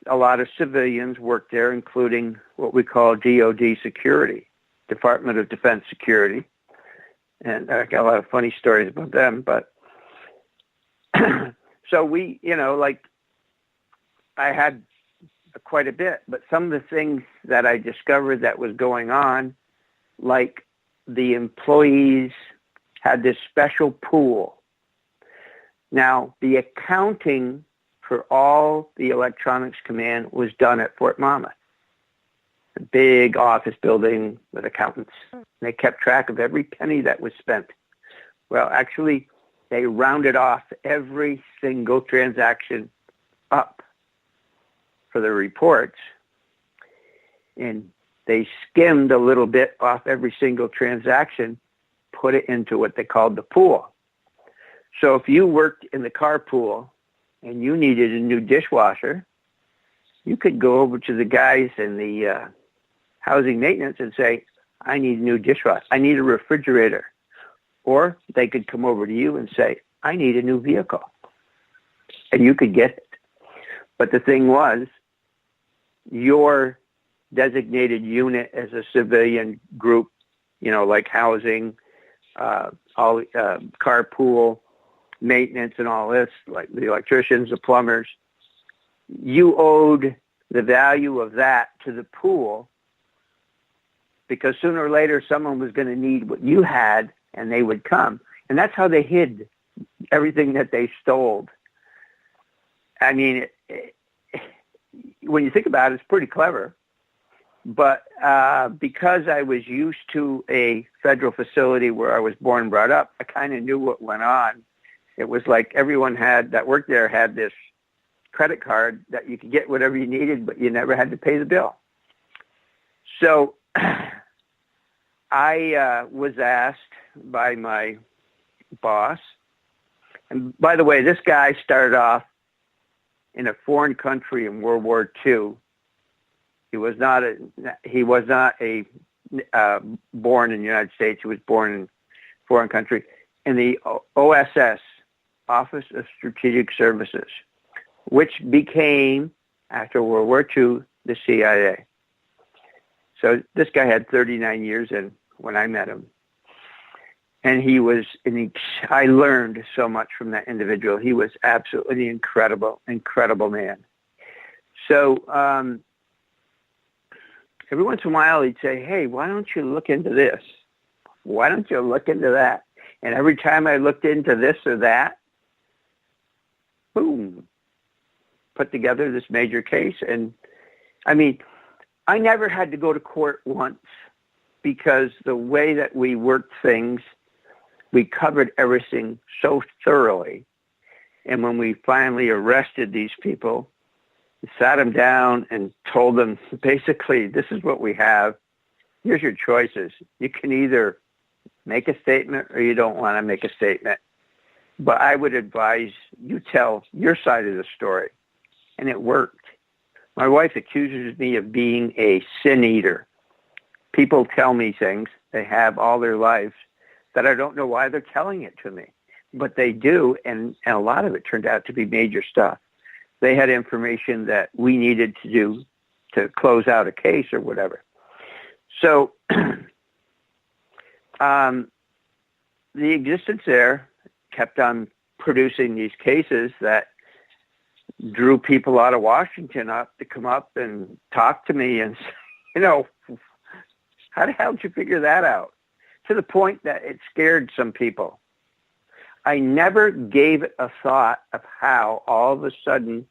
lot of civilians worked there, including what we call DOD security, Department of Defense Security. And I got a lot of funny stories about them, but so we, I had quite a bit, but some of the things that I discovered that was going on, like the employees had this special pool. Now, the accounting for all the Electronics Command was done at Fort Monmouth, a big office building with accountants. They kept track of every penny that was spent. Well, actually, they rounded off every single transaction up for the reports, and they skimmed a little bit off every single transaction, put it into what they called the pool. So if you worked in the car pool and you needed a new dishwasher, you could go over to the guys in the housing maintenance and say, I need a new dishwasher. I need a refrigerator. Or they could come over to you and say, I need a new vehicle. And you could get it. But the thing was, your designated unit as a civilian group, like housing, carpool, maintenance and all this, like the electricians, the plumbers, you owed the value of that to the pool, because sooner or later someone was going to need what you had and they would come. And that's how they hid everything that they stole. I mean, when you think about it, it's pretty clever. But because I was used to a federal facility where I was born and brought up, I kind of knew what went on. It was like everyone that worked there had this credit card that you could get whatever you needed, but you never had to pay the bill. So I was asked by my boss, and by the way, this guy started off in a foreign country in World War II. He was not born in the United States. He was born in a foreign country, in the OSS, Office of Strategic Services, which became, after World War II, the CIA. So this guy had 39 years in when I met him. And I learned so much from that individual. He was absolutely incredible man. So every once in a while he'd say, hey, why don't you look into this? Why don't you look into that? And every time I looked into this or that, boom, put together this major case. And I mean, I never had to go to court once, because the way that we worked things, we covered everything so thoroughly. And when we finally arrested these people, we sat them down and told them, basically, this is what we have. Here's your choices. You can either make a statement or you don't want to make a statement. But I would advise you tell your side of the story. And it worked. My wife accuses me of being a sin eater. People tell me things they have all their lives that I don't know why they're telling it to me. But they do, and a lot of it turned out to be major stuff. They had information that we needed to do to close out a case or whatever. So the existence there kept on producing these cases that drew people out of Washington up to come up and talk to me and, how the hell did you figure that out? To the point that it scared some people. I never gave it a thought of how all of a sudden,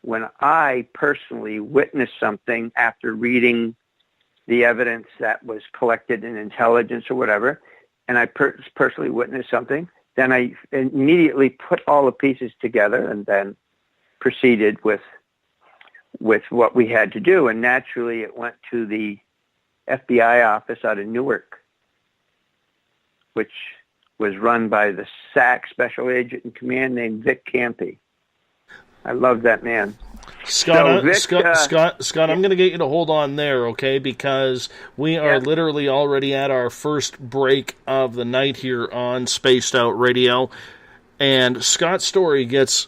when I personally witnessed something after reading the evidence that was collected in intelligence or whatever, and I personally witnessed something, then I immediately put all the pieces together and then proceeded with what we had to do. And naturally, it went to the FBI office out of Newark, which was run by the SAC special agent in command named Vic Campy. I love that man. Scott, I'm going to get you to hold on there, okay? Because we are literally already at our first break of the night here on Spaced Out Radio. And Scott's story gets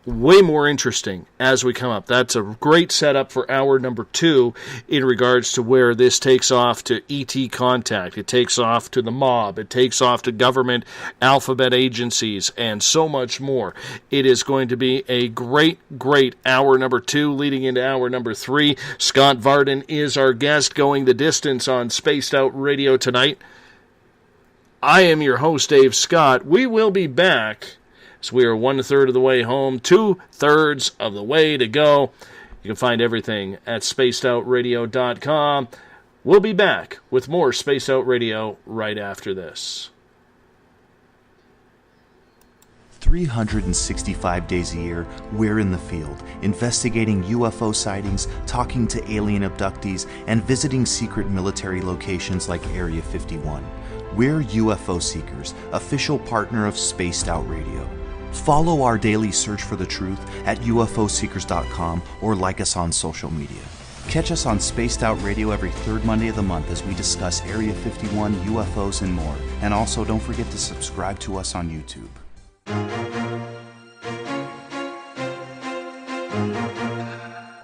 way more interesting as we come up. That's a great setup for hour number 2 in regards to where this takes off to ET contact. It takes off to the mob. It takes off to government alphabet agencies and so much more. It is going to be a great, great hour number 2 leading into hour number 3. Scott Varden is our guest going the distance on Spaced Out Radio tonight. I am your host, Dave Scott. We will be back. So we are 1/3 of the way home, 2/3 of the way to go. You can find everything at spacedoutradio.com. We'll be back with more Spaced Out Radio right after this. 365 days a year, we're in the field, investigating UFO sightings, talking to alien abductees, and visiting secret military locations like Area 51. We're UFO Seekers, official partner of Spaced Out Radio. Follow our daily search for the truth at ufoseekers.com or like us on social media. Catch us on Spaced Out Radio every third Monday of the month as we discuss Area 51, UFOs, and more. And also, don't forget to subscribe to us on YouTube.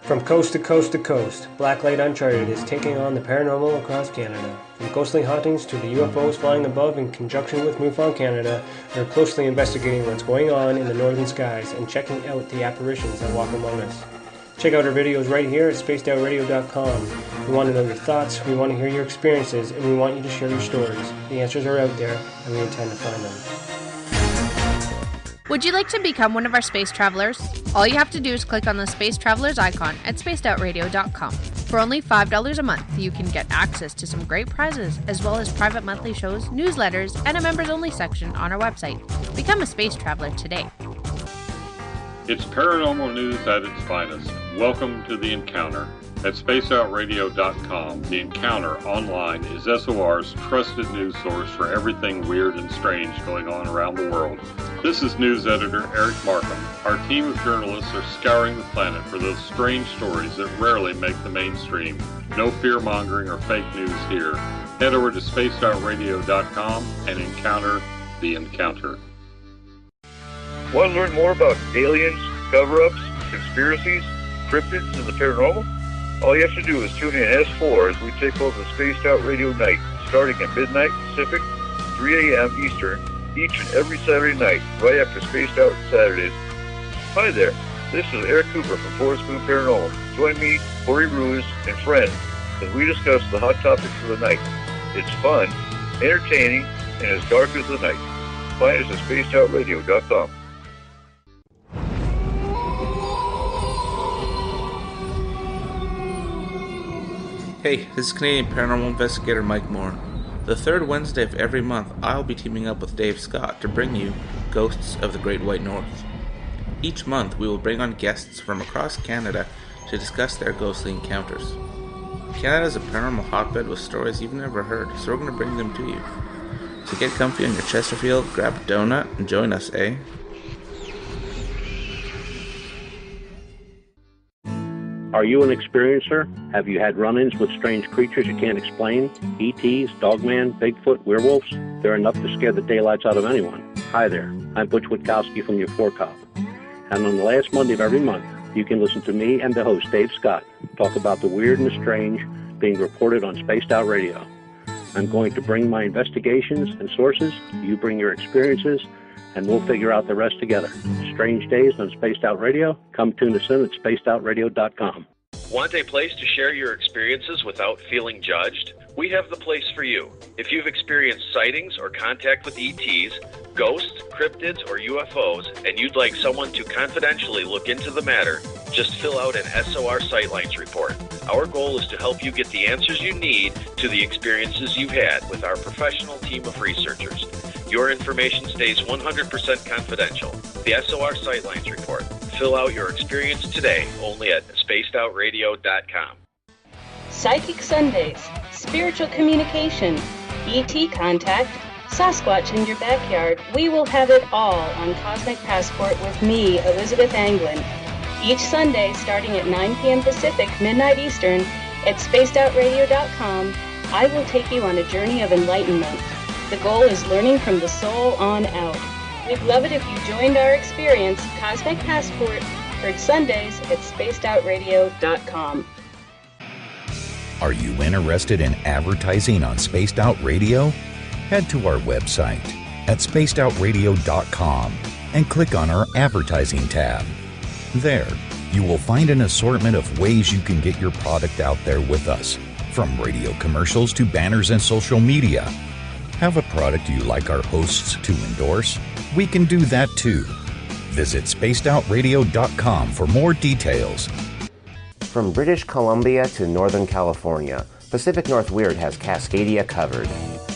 From coast to coast to coast, Blacklight Uncharted is taking on the paranormal across Canada. From ghostly hauntings to the UFOs flying above in conjunction with MUFON Canada, we're closely investigating what's going on in the northern skies and checking out the apparitions that walk among us. Check out our videos right here at spacedoutradio.com. We want to know your thoughts, we want to hear your experiences, and we want you to share your stories. The answers are out there, and we intend to find them. Would you like to become one of our space travelers? All you have to do is click on the Space Travelers icon at spacedoutradio.com. For only $5 a month, you can get access to some great prizes, as well as private monthly shows, newsletters, and a members-only section on our website. Become a space traveler today. It's paranormal news at its finest. Welcome to The Encounter. At spacedoutradio.com, The Encounter online is SOR's trusted news source for everything weird and strange going on around the world. This is news editor Eric Markham. Our team of journalists are scouring the planet for those strange stories that rarely make the mainstream. No fear-mongering or fake news here. Head over to spacedoutradio.com and encounter The Encounter. Want to learn more about aliens, cover-ups, conspiracies, cryptids, and the paranormal? All you have to do is tune in S4 as we take over Spaced Out Radio Night, starting at midnight Pacific, 3 a.m. Eastern, each and every Saturday night, right after Spaced Out Saturdays. Hi there, this is Eric Cooper from Forest Moon Paranormal. Join me, Corey Ruiz, and friends as we discuss the hot topics of the night. It's fun, entertaining, and as dark as the night. Find us at spacedoutradio.com. Hey, this is Canadian Paranormal Investigator Mike Moore. The third Wednesday of every month, I'll be teaming up with Dave Scott to bring you Ghosts of the Great White North. Each month, we will bring on guests from across Canada to discuss their ghostly encounters. Canada is a paranormal hotbed with stories you've never heard, so we're going to bring them to you. So get comfy on your Chesterfield, grab a donut, and join us, eh? Are you an experiencer? Have you had run-ins with strange creatures you can't explain? ETs, Dogman, Bigfoot, werewolves? They're enough to scare the daylights out of anyone. Hi there, I'm Butch Witkowski from your Four Cop. And on the last Monday of every month, you can listen to me and the host, Dave Scott, talk about the weird and the strange being reported on Spaced Out Radio. I'm going to bring my investigations and sources, you bring your experiences, and we'll figure out the rest together. Strange Days on Spaced Out Radio. Come tune us in at spacedoutradio.com. Want a place to share your experiences without feeling judged? We have the place for you. If you've experienced sightings or contact with ETs, ghosts, cryptids, or UFOs, and you'd like someone to confidentially look into the matter, just fill out an SOR Sightlines report. Our goal is to help you get the answers you need to the experiences you've had with our professional team of researchers. Your information stays 100% confidential. The SOR Sightlines report. Fill out your experience today only at spacedoutradio.com. Psychic Sundays, spiritual communication, ET contact, Sasquatch in your backyard. We will have it all on Cosmic Passport with me, Elizabeth Anglin. Each Sunday, starting at 9 p.m. Pacific, midnight Eastern, at spacedoutradio.com, I will take you on a journey of enlightenment. The goal is learning from the soul on out. We'd love it if you joined our experience, Cosmic Passport, heard Sundays at spacedoutradio.com. Are you interested in advertising on Spaced Out Radio? Head to our website at spacedoutradio.com and click on our advertising tab. There, you will find an assortment of ways you can get your product out there with us, from radio commercials to banners and social media. Have a product you like our hosts to endorse? We can do that too. Visit spacedoutradio.com for more details. From British Columbia to Northern California, Pacific North Weird has Cascadia covered.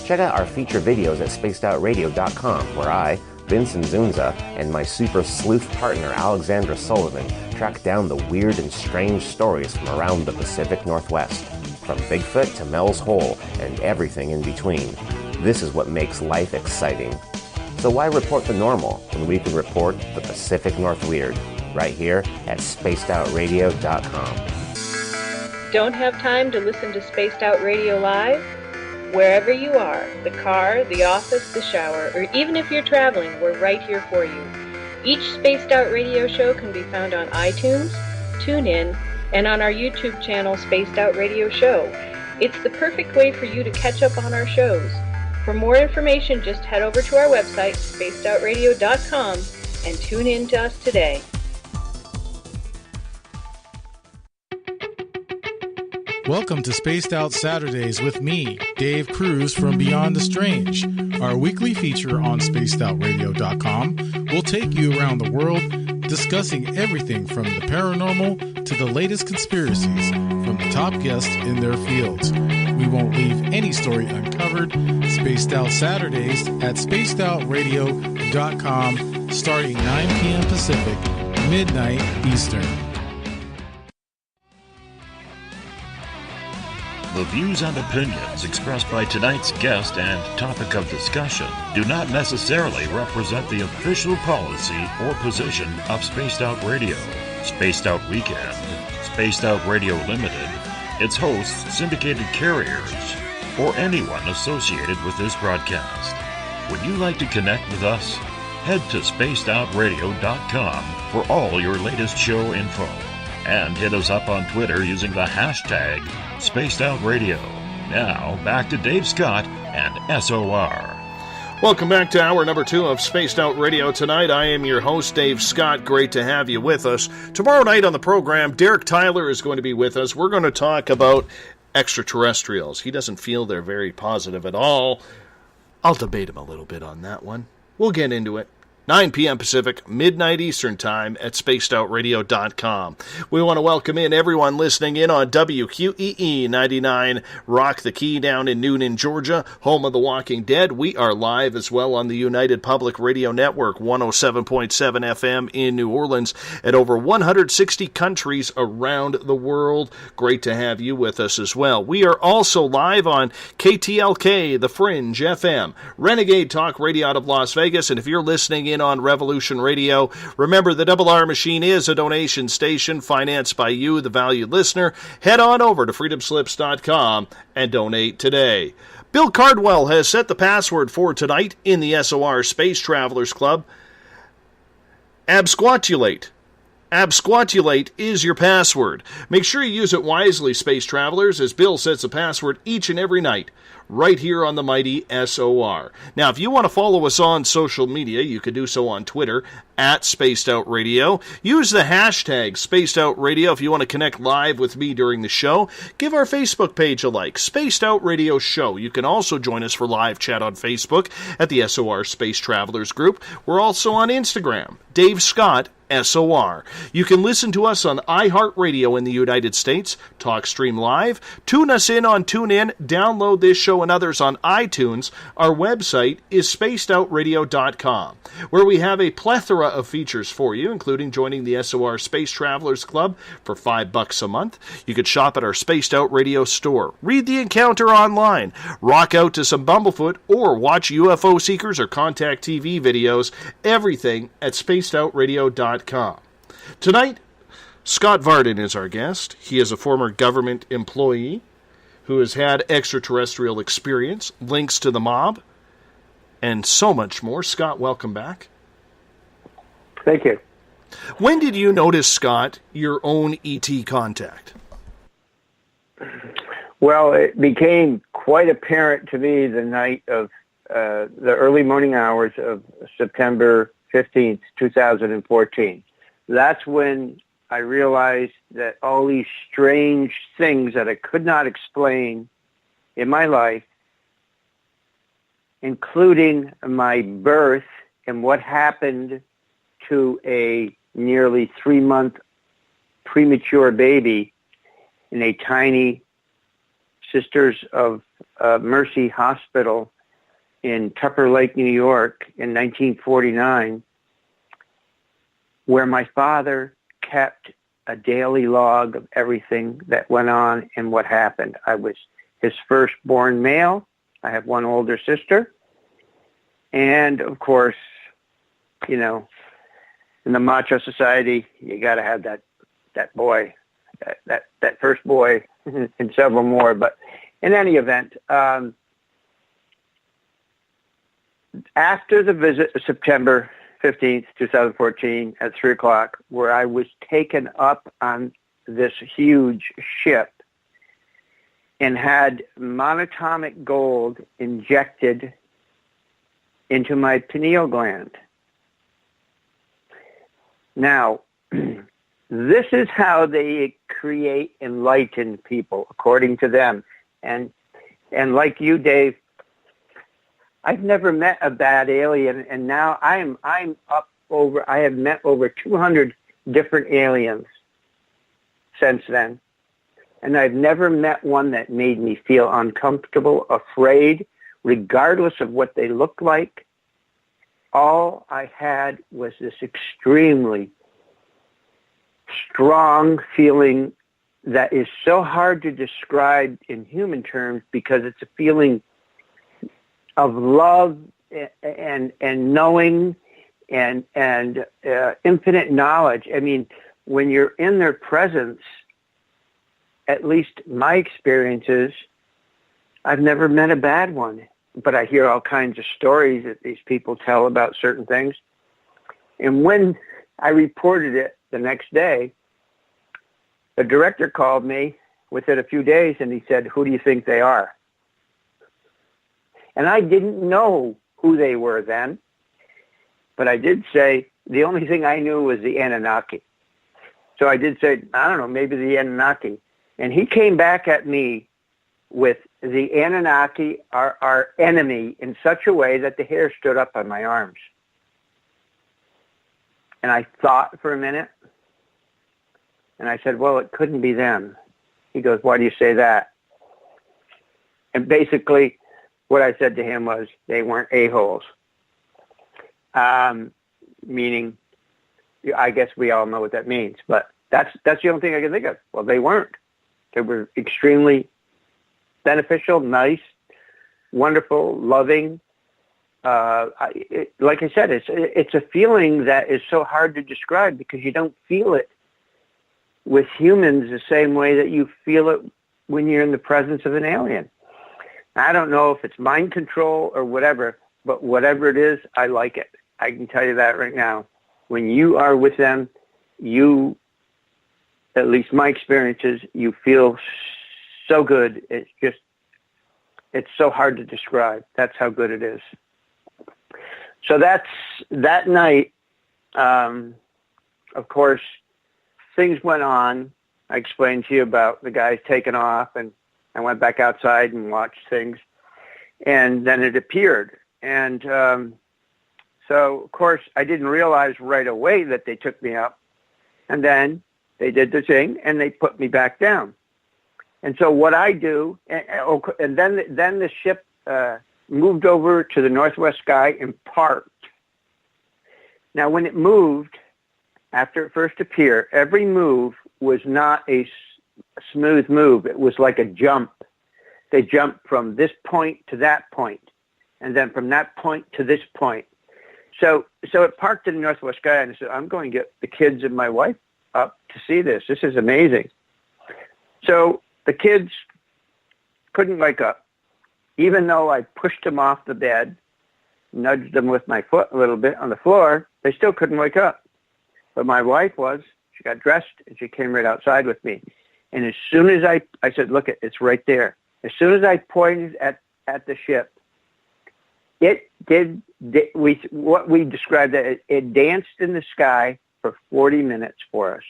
Check out our feature videos at spacedoutradio.com, where I, Vincent Zunza, and my super sleuth partner Alexandra Sullivan track down the weird and strange stories from around the Pacific Northwest, from Bigfoot to Mel's Hole and everything in between. This is what makes life exciting. So why report the normal when we can report the Pacific North Weird right here at spacedoutradio.com. Don't have time to listen to Spaced Out Radio live? Wherever you are, the car, the office, the shower, or even if you're traveling, we're right here for you. Each Spaced Out Radio show can be found on iTunes, TuneIn, and on our YouTube channel, Spaced Out Radio Show. It's the perfect way for you to catch up on our shows. For more information, just head over to our website, spacedoutradio.com, and tune in to us today. Welcome to Spaced Out Saturdays with me, Dave Cruz from Beyond the Strange. Our weekly feature on spacedoutradio.com will take you around the world discussing everything from the paranormal to the latest conspiracies from the top guests in their fields. We won't leave any story uncovered. Spaced Out Saturdays at spacedoutradio.com starting 9 p.m. Pacific, midnight Eastern. The views and opinions expressed by tonight's guest and topic of discussion do not necessarily represent the official policy or position of Spaced Out Radio, Spaced Out Weekend, Spaced Out Radio Limited, its hosts, syndicated carriers, or anyone associated with this broadcast. Would you like to connect with us? Head to spacedoutradio.com for all your latest show info. And hit us up on Twitter using the hashtag SpacedOutRadio. Now, back to Dave Scott and SOR. Welcome back to hour number 2 of Spaced Out Radio tonight. I am your host, Dave Scott. Great to have you with us. Tomorrow night on the program, Derek Tyler is going to be with us. We're going to talk about extraterrestrials. He doesn't feel they're very positive at all. I'll debate him a little bit on that one. We'll get into it. 9 p.m. Pacific, midnight Eastern Time at spacedoutradio.com. We want to welcome in everyone listening in on WQEE 99 Rock the Key down in Noonan, Georgia, home of The Walking Dead. We are live as well on the United Public Radio Network, 107.7 FM in New Orleans, at over 160 countries around the world. Great to have you with us as well. We are also live on KTLK, The Fringe FM, Renegade Talk Radio out of Las Vegas, and if you're listening in on Revolution Radio, remember the Double R Machine is a donation station financed by you, the valued listener. Head on over to freedomslips.com and donate today. Bill Cardwell has set the password for tonight in the SOR Space Travelers Club. Absquatulate. Absquatulate is your password. Make sure you use it wisely, Space Travelers, as Bill sets a password each and every night, right here on the mighty SOR. Now, if you want to follow us on social media, you can do so on Twitter, at Spaced Out Radio. Use the hashtag Spaced Out Radio if you want to connect live with me during the show. Give our Facebook page a like, Spaced Out Radio Show. You can also join us for live chat on Facebook at the SOR Space Travelers Group. We're also on Instagram, Dave Scott SOR. You can listen to us on iHeartRadio in the United States, TalkStream Live, tune us in on TuneIn, download this show and others on iTunes. Our website is spacedoutradio.com, where we have a plethora of features for you, including joining the SOR Space Travelers Club for $5 a month. You could shop at our Spaced Out Radio store, read The Encounter online, rock out to some Bumblefoot, or watch UFO Seekers or Contact TV videos, everything at spacedoutradio.com. Tonight, Scott Varden is our guest. He is a former government employee who has had extraterrestrial experience, links to the mob, and so much more. Scott, welcome back. Thank you. When did you notice, Scott, your own ET contact? Well, it became quite apparent to me the night of the early morning hours of September 15th, 2014. That's when I realized that all these strange things that I could not explain in my life, including my birth and what happened to a nearly 3-month premature baby in a tiny Sisters of Mercy hospital in Tupper Lake, New York in 1949, where my father kept a daily log of everything that went on and what happened. I was his firstborn male. I have one older sister. And, of course, you know, in the macho society, you got to have that boy, that first boy and several more. But in any event, after the visit of September 15th, 2014 at 3 o'clock, where I was taken up on this huge ship and had monatomic gold injected into my pineal gland. Now, this is how they create enlightened people, according to them. And like you, Dave, I've never met a bad alien, and now I'm up over. I have met over 200 different aliens since then, and I've never met one that made me feel uncomfortable, afraid, regardless of what they look like. All I had was this extremely strong feeling that is so hard to describe in human terms because it's a feeling of love and knowing and infinite knowledge. I mean, when you're in their presence, at least my experiences, I've never met a bad one, but I hear all kinds of stories that these people tell about certain things. And when I reported it the next day, the director called me within a few days and he said, "Who do you think they are?" And I didn't know who they were then, but I did say the only thing I knew was the Anunnaki. So I did say, I don't know, maybe the Anunnaki. And he came back at me with the Anunnaki are our enemy in such a way that the hair stood up on my arms. And I thought for a minute, and I said, well, it couldn't be them. He goes, why do you say that? And basically, what I said to him was, they weren't a-holes. Meaning, I guess we all know what that means, but that's the only thing I can think of. Well, they weren't. They were extremely beneficial, nice, wonderful, loving. Like I said, it's a feeling that is so hard to describe because you don't feel it with humans the same way that you feel it when you're in the presence of an alien. I don't know if it's mind control or whatever, but whatever it is, I like it. I can tell you that right now. When you are with them, you, at least my experiences, you feel so good. It's so hard to describe. That's how good it is. So that's that night. Of course, things went on. I explained to you about the guys taking off, and I went back outside and watched things, and then it appeared. And so, of course, I didn't realize right away that they took me up, and then they did the thing, and they put me back down. And so what I do, and then the ship moved over to the northwest sky and parked. Now, when it moved, after it first appeared, every move was not a smooth move. It was like a jump. They jumped from this point to that point, and then from that point to this point. So it parked in the northwest sky, and I said, I'm going to get the kids and my wife up to see this. This is amazing. So the kids couldn't wake up. Even though I pushed them off the bed, nudged them with my foot a little bit on the floor, they still couldn't wake up. But my wife she got dressed, and she came right outside with me. And as soon as I said, look, it's right there. As soon as I pointed at the ship, what we described that it danced in the sky for 40 minutes for us,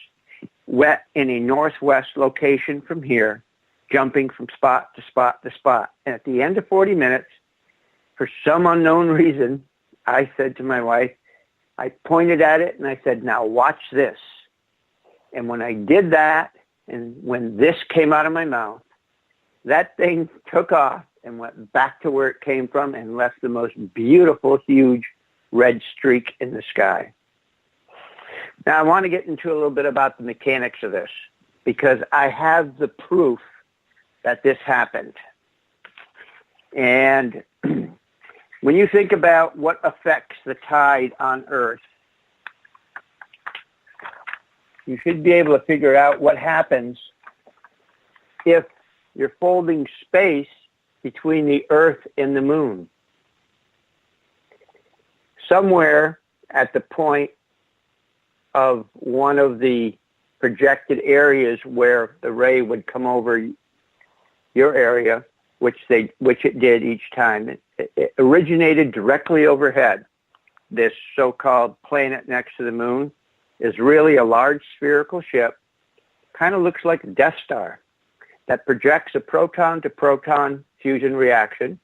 wet in a northwest location from here, jumping from spot to spot to spot. And at the end of 40 minutes, for some unknown reason, I said to my wife, I pointed at it and I said, now watch this. And when I did that, and when this came out of my mouth, that thing took off and went back to where it came from and left the most beautiful, huge red streak in the sky. Now, I want to get into a little bit about the mechanics of this, because I have the proof that this happened. And when you think about what affects the tide on Earth, you should be able to figure out what happens if you're folding space between the Earth and the Moon. Somewhere at the point of one of the projected areas where the ray would come over your area, which it did each time, it originated directly overhead. This so-called planet next to the Moon is really a large spherical ship, kind of looks like a Death Star, that projects a proton-to-proton fusion reaction,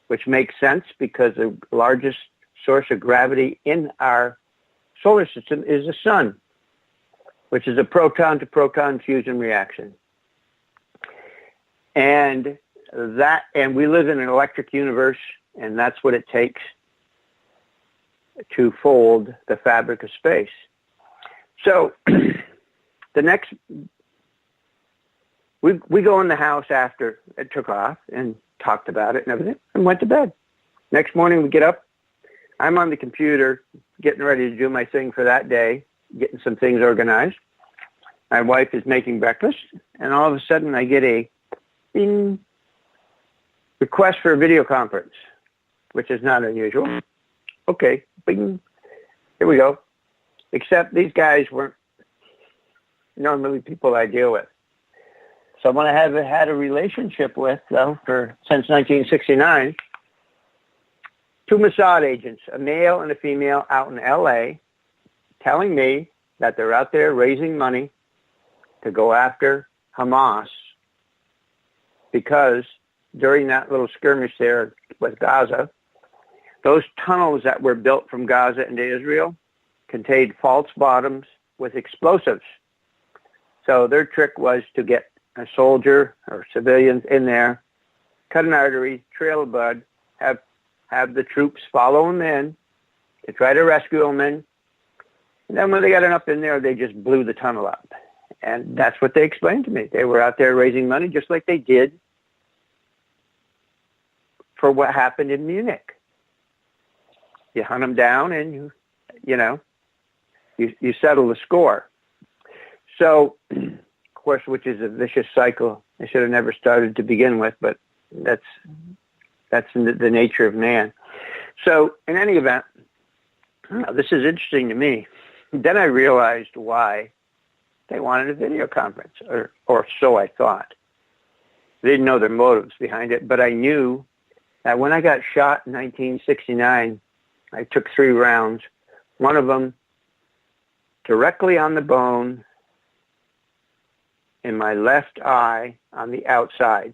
which makes sense because the largest source of gravity in our solar system is the sun, which is a proton-to-proton fusion reaction. And we live in an electric universe, and that's what it takes to fold the fabric of space. So we go in the house after it took off and talked about it and everything and went to bed. Next morning we get up. I'm on the computer getting ready to do my thing for that day, getting some things organized. My wife is making breakfast, and all of a sudden I get a bing request for a video conference, which is not unusual. Okay, bing, here we go. Except these guys weren't normally people I deal with. Someone I have had a relationship with, though, since 1969. Two Mossad agents, a male and a female, out in L.A., telling me that they're out there raising money to go after Hamas because during that little skirmish there with Gaza, those tunnels that were built from Gaza into Israel contained false bottoms with explosives. So their trick was to get a soldier or civilians in there, cut an artery, trail of blood, have the troops follow them in to try to rescue them in. And then when they got enough in there, they just blew the tunnel up. And that's what they explained to me. They were out there raising money just like they did for what happened in Munich. You hunt them down and you settle the score. So, of course, which is a vicious cycle. I should have never started to begin with, but that's the nature of man. So, in any event, this is interesting to me. Then I realized why they wanted a video conference, or so I thought. I didn't know their motives behind it, but I knew that when I got shot in 1969, I took 3 rounds, one of them directly on the bone in my left eye on the outside,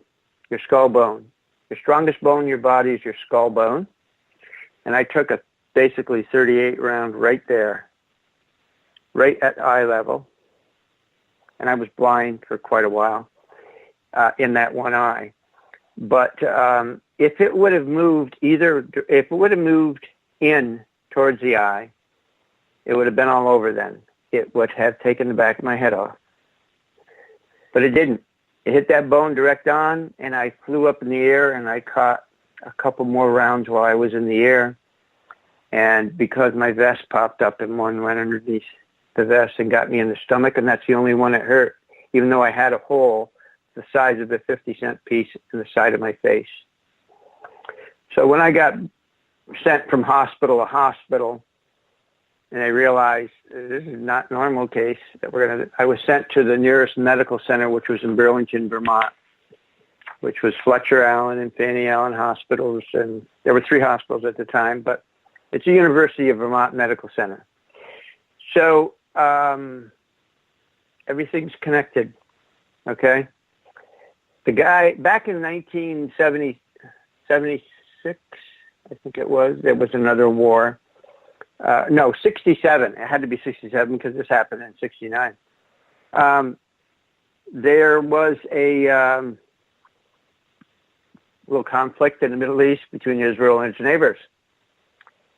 your skull bone. Your strongest bone in your body is your skull bone. And I took a basically 38 round right there, right at eye level. And I was blind for quite a while in that one eye. But if it would have moved in towards the eye, it would have been all over then. It would have taken the back of my head off. But it didn't. It hit that bone direct on, and I flew up in the air, and I caught a couple more rounds while I was in the air. And because my vest popped up and one went underneath the vest and got me in the stomach, and that's the only one that hurt, even though I had a hole the size of a 50-cent piece in the side of my face. So when I got sent from hospital to hospital, and I realized this is not normal case that I was sent to the nearest medical center, which was in Burlington, Vermont, which was Fletcher Allen and Fannie Allen hospitals, and there were 3 hospitals at the time, but it's a University of Vermont Medical Center. So everything's connected, okay? The guy, back in 1976, I think it was, there was another war. 67. It had to be 67 because this happened in 69. There was a little conflict in the Middle East between Israel and its neighbors.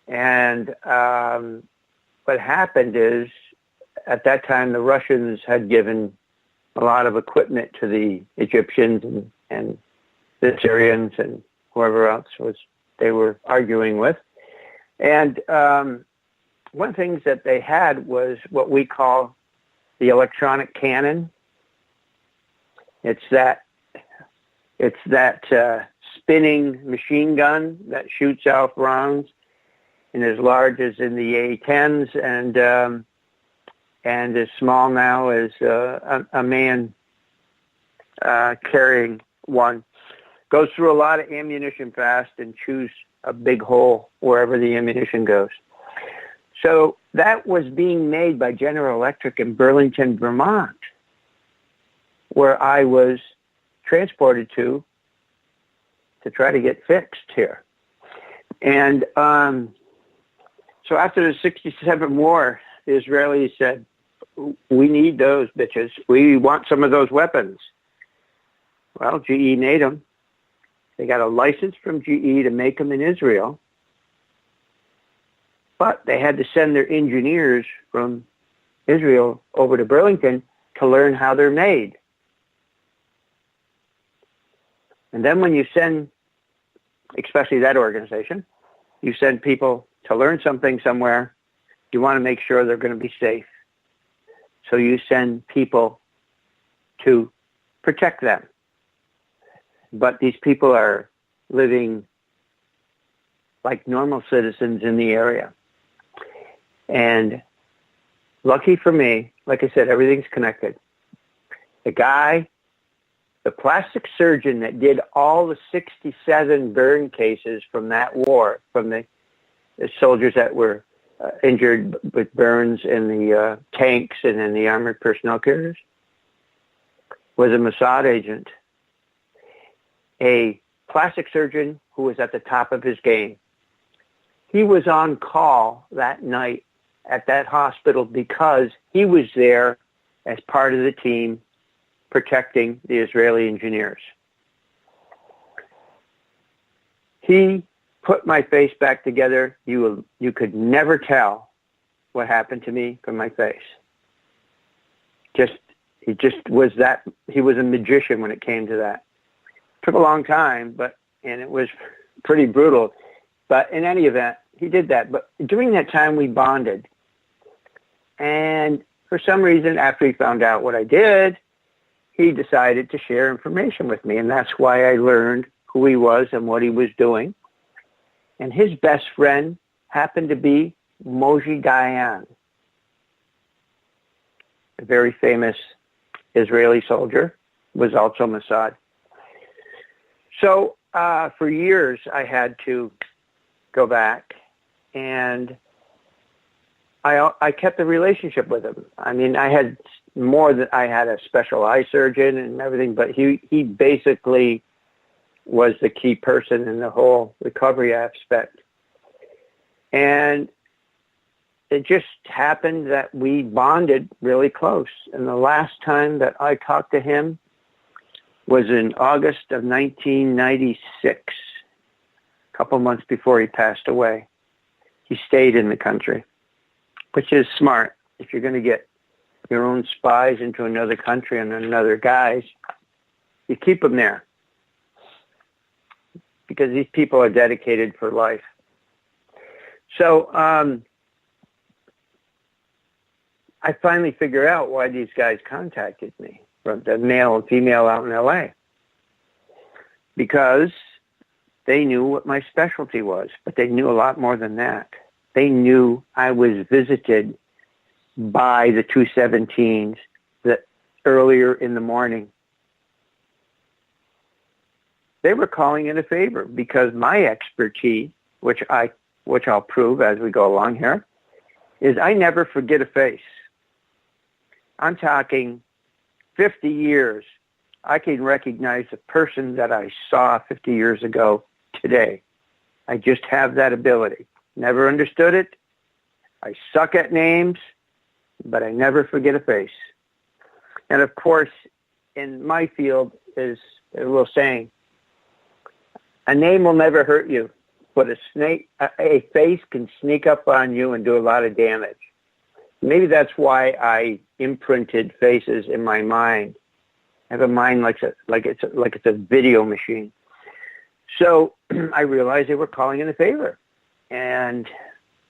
And what happened is, at that time, the Russians had given a lot of equipment to the Egyptians and the Syrians and whoever else they were arguing with. And one of the things that they had was what we call the electronic cannon. It's that spinning machine gun that shoots out rounds, and as large as in the A-10s, and as small now as a man carrying one. Goes through a lot of ammunition fast and chews a big hole wherever the ammunition goes. So that was being made by General Electric in Burlington, Vermont, where I was transported to try to get fixed here. And so after the 67 war, the Israelis said, we need those bitches. We want some of those weapons. Well, GE made them. They got a license from GE to make them in Israel. But they had to send their engineers from Israel over to Burlington to learn how they're made. And then when you send, especially that organization, you send people to learn something somewhere, you want to make sure they're going to be safe. So you send people to protect them. But these people are living like normal citizens in the area. And lucky for me, like I said, everything's connected. The plastic surgeon that did all the 67 burn cases from that war, from the soldiers that were injured with burns in the tanks and in the armored personnel carriers, was a Mossad agent, a plastic surgeon who was at the top of his game. He was on call that night at that hospital because he was there as part of the team protecting the Israeli engineers. He put my face back together. You could never tell what happened to me from my face. He was a magician when it came to that. Took a long time, and it was pretty brutal. But in any event, he did that. But during that time, we bonded. And for some reason, after he found out what I did, he decided to share information with me. And that's why I learned who he was and what he was doing. And his best friend happened to be Moshe Dayan, a very famous Israeli soldier, was also Mossad. So for years, I had to go back, and I kept a relationship with him. I mean, I had a special eye surgeon and everything, but he basically was the key person in the whole recovery aspect. And it just happened that we bonded really close. And the last time that I talked to him was in August of 1996, a couple months before he passed away. He stayed in the country, which is smart. If you're going to get your own spies into another country and another guys, you keep them there, because these people are dedicated for life. So I finally figured out why these guys contacted me, from the male and female out in L.A., because they knew what my specialty was, but they knew a lot more than that. They knew I was visited by the 217s earlier in the morning. They were calling in a favor because my expertise, which I'll prove as we go along here, is I never forget a face. I'm talking 50 years. I can recognize the person that I saw 50 years ago today. I just have that ability. Never understood it. I suck at names, but I never forget a face. And of course, in my field is a little saying, a name will never hurt you, but a face can sneak up on you and do a lot of damage. Maybe that's why I imprinted faces in my mind. I have a mind like it's a video machine. So I realized they were calling in a favor, and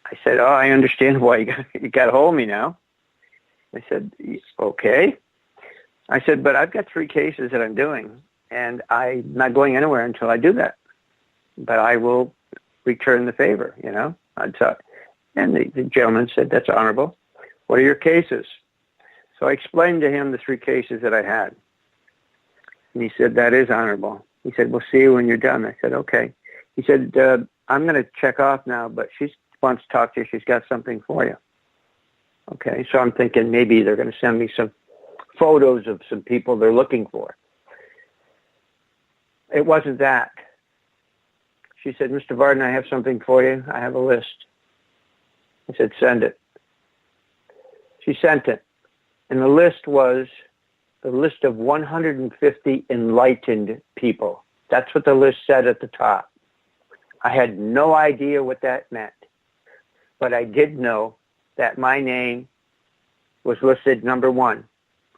I said, "Oh, I understand why you got a hold of me now." I said, "Okay." I said, "But I've got 3 cases that I'm doing, and I'm not going anywhere until I do that. But I will return the favor, you know." And the gentleman said, "That's honorable. What are your cases?" So I explained to him the 3 cases that I had. And he said, "That is honorable." He said, "We'll see you when you're done." I said, "Okay." He said, "I'm going to check off now, but she wants to talk to you. She's got something for you." Okay, so I'm thinking maybe they're going to send me some photos of some people they're looking for. It wasn't that. She said, "Mr. Varden, I have something for you. I have a list." I said, "Send it." She sent it. And the list was the list of 150 enlightened people. That's what the list said at the top. I had no idea what that meant. But I did know that my name was listed number 1.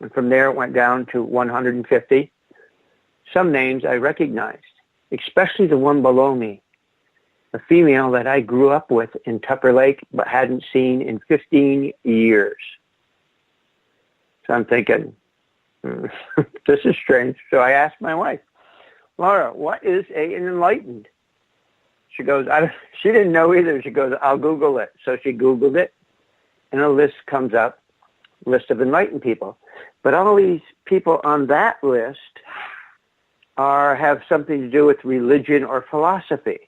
And from there it went down to 150. Some names I recognized, especially the one below me, a female that I grew up with in Tupper Lake but hadn't seen in 15 years. So I'm thinking, this is strange. So I asked my wife, "Laura, what is an enlightened?" She goes, she didn't know either. She goes, "I'll Google it." So she Googled it, and a list comes up, list of enlightened people. But all these people on that list have something to do with religion or philosophy.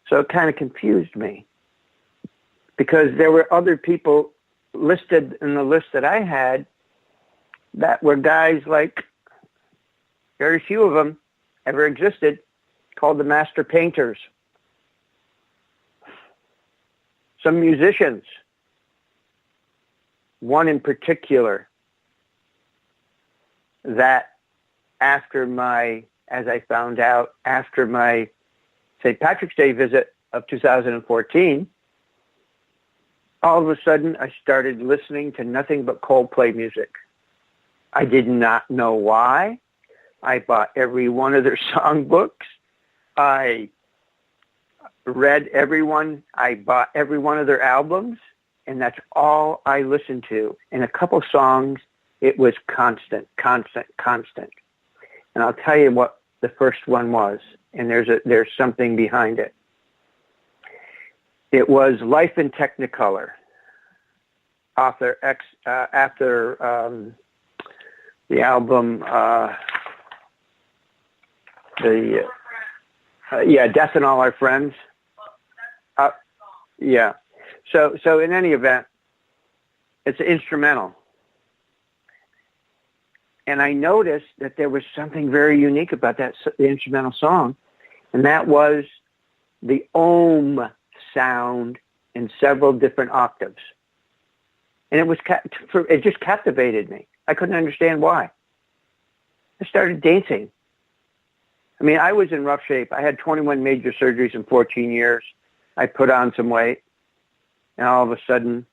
So it kind of confused me, because there were other people listed in the list that I had that were guys like, very few of them ever existed, called the master painters. some musicians. One in particular that after my St. Patrick's Day visit of 2014, all of a sudden I started listening to nothing but Coldplay music. I did not know why. I bought every one of their songbooks. I read everyone. I bought every one of their albums, and that's all I listened to. And a couple songs, it was constant. And I'll tell you what the first one was, and there's something behind it. It was Life in Technicolor, after the album, Death and All Our Friends. Yeah. So in any event, it's instrumental. And I noticed that there was something very unique about the instrumental song, and that was the ohm sound in several different octaves. And it just captivated me. I couldn't understand why. I started dancing. I mean, I was in rough shape. I had 21 major surgeries in 14 years. I put on some weight, and all of a sudden,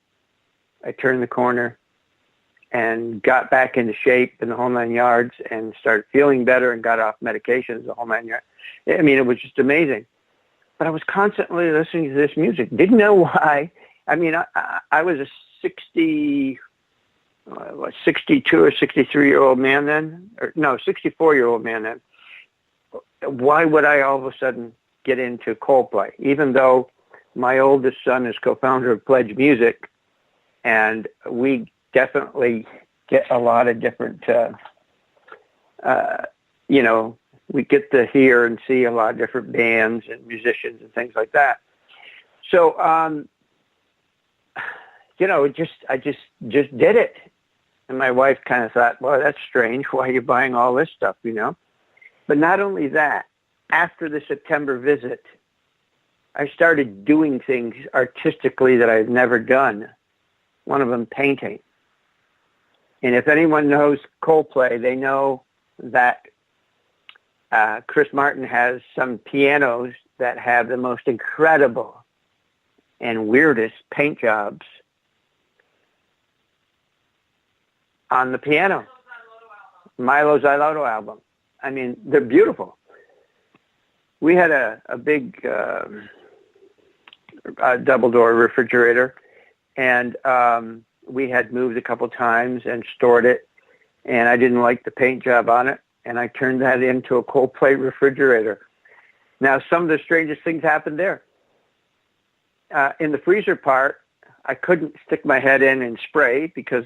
I turned the corner and got back into shape in the whole 9 yards and started feeling better and got off medications the whole 9 yards. I mean, it was just amazing. But I was constantly listening to this music. Didn't know why. I mean, I was a 62 or 63-year-old man then. 64-year-old man then. Why would I all of a sudden get into Coldplay? Even though my oldest son is co-founder of Pledge Music, and we definitely get a lot of different, we get to hear and see a lot of different bands and musicians and things like that. So, I just did it. And my wife kind of thought, well, that's strange. Why are you buying all this stuff, But not only that, after the September visit, I started doing things artistically that I've never done. One of them, painting. And if anyone knows Coldplay, they know that Chris Martin has some pianos that have the most incredible and weirdest paint jobs on the piano. Milo Zilotto album. I mean, they're beautiful. We had a big double-door refrigerator, and we had moved a couple times and stored it, and I didn't like the paint job on it, and I turned that into a Coldplay refrigerator. Now, some of the strangest things happened there. In the freezer part, I couldn't stick my head in and spray because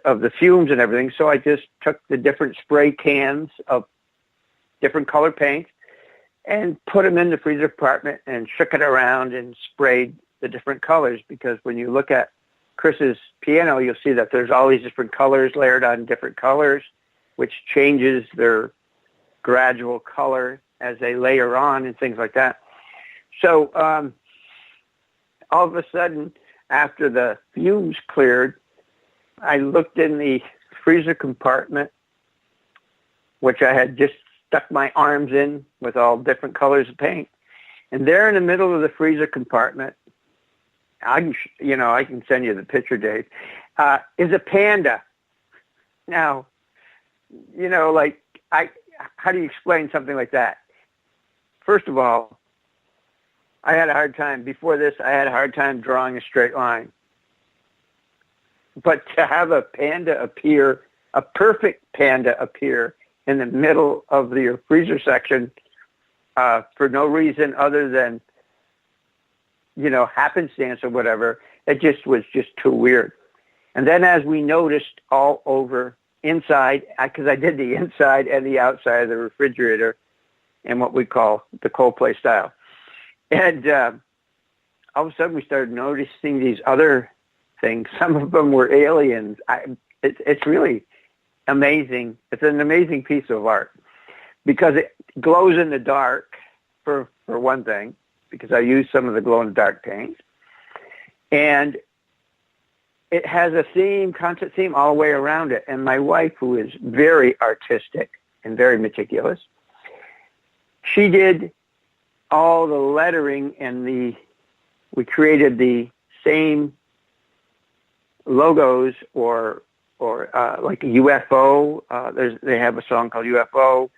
of the fumes and everything, so I just took the different spray cans of different color paint and put them in the freezer compartment and shook it around and sprayed the different colors, because when you look at Chris's piano, you'll see that there's all these different colors layered on different colors, which changes their gradual color as they layer on and things like that. So all of a sudden, after the fumes cleared, I looked in the freezer compartment, which I had just stuck my arms in with all different colors of paint. And there in the middle of the freezer compartment, I can send you the picture, Dave, is a panda. Now, how do you explain something like that? First of all, I had a hard time drawing a straight line. But to have a perfect panda appear in the middle of your freezer section for no reason other than, happenstance or whatever, it was too weird. And then as we noticed all over inside, because I did the inside and the outside of the refrigerator in what we call the Coldplay style. And all of a sudden we started noticing these other things. Some of them were aliens. It's really amazing. It's an amazing piece of art because it glows in the dark, for one thing, because I use some of the glow-in-the-dark paint. And it has a theme, concert theme all the way around it. And my wife, who is very artistic and very meticulous, she did all the lettering and we created the same logos or like a UFO. They have a song called UFO.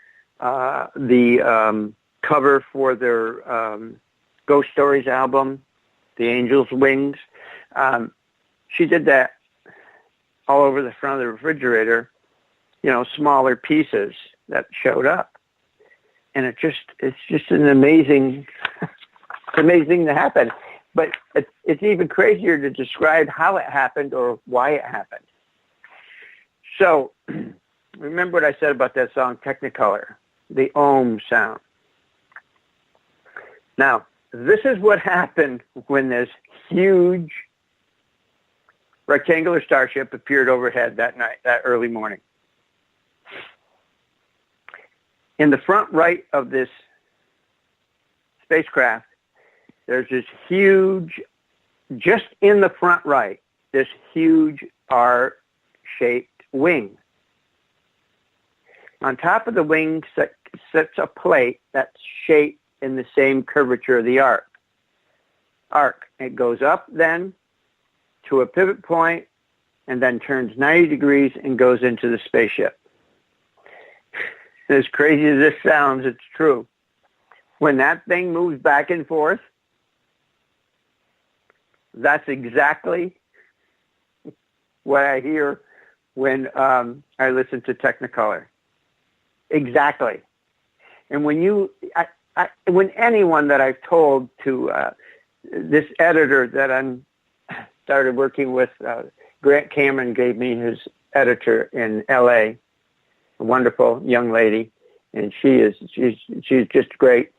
The cover for their Ghost Stories album, The Angel's Wings. She did that all over the front of the refrigerator, smaller pieces that showed up. And it's just an amazing thing to happen. But it's even crazier to describe how it happened or why it happened. So remember what I said about that song, Technicolor, the Ohm sound. Now, this is what happened when this huge rectangular starship appeared overhead that early morning. In the front right of this spacecraft, there's this huge, just in the front right, this huge R-shaped wing. On top of the wing sits a plate that's shaped in the same curvature of the arc. It goes up then to a pivot point and then turns 90 degrees and goes into the spaceship. As crazy as this sounds, it's true. When that thing moves back and forth, that's exactly what I hear when I listen to Technicolor. Exactly. And when anyone that I've told to this editor that I'm started working with, Grant Cameron gave me his editor in L.A., a wonderful young lady, and she's just great.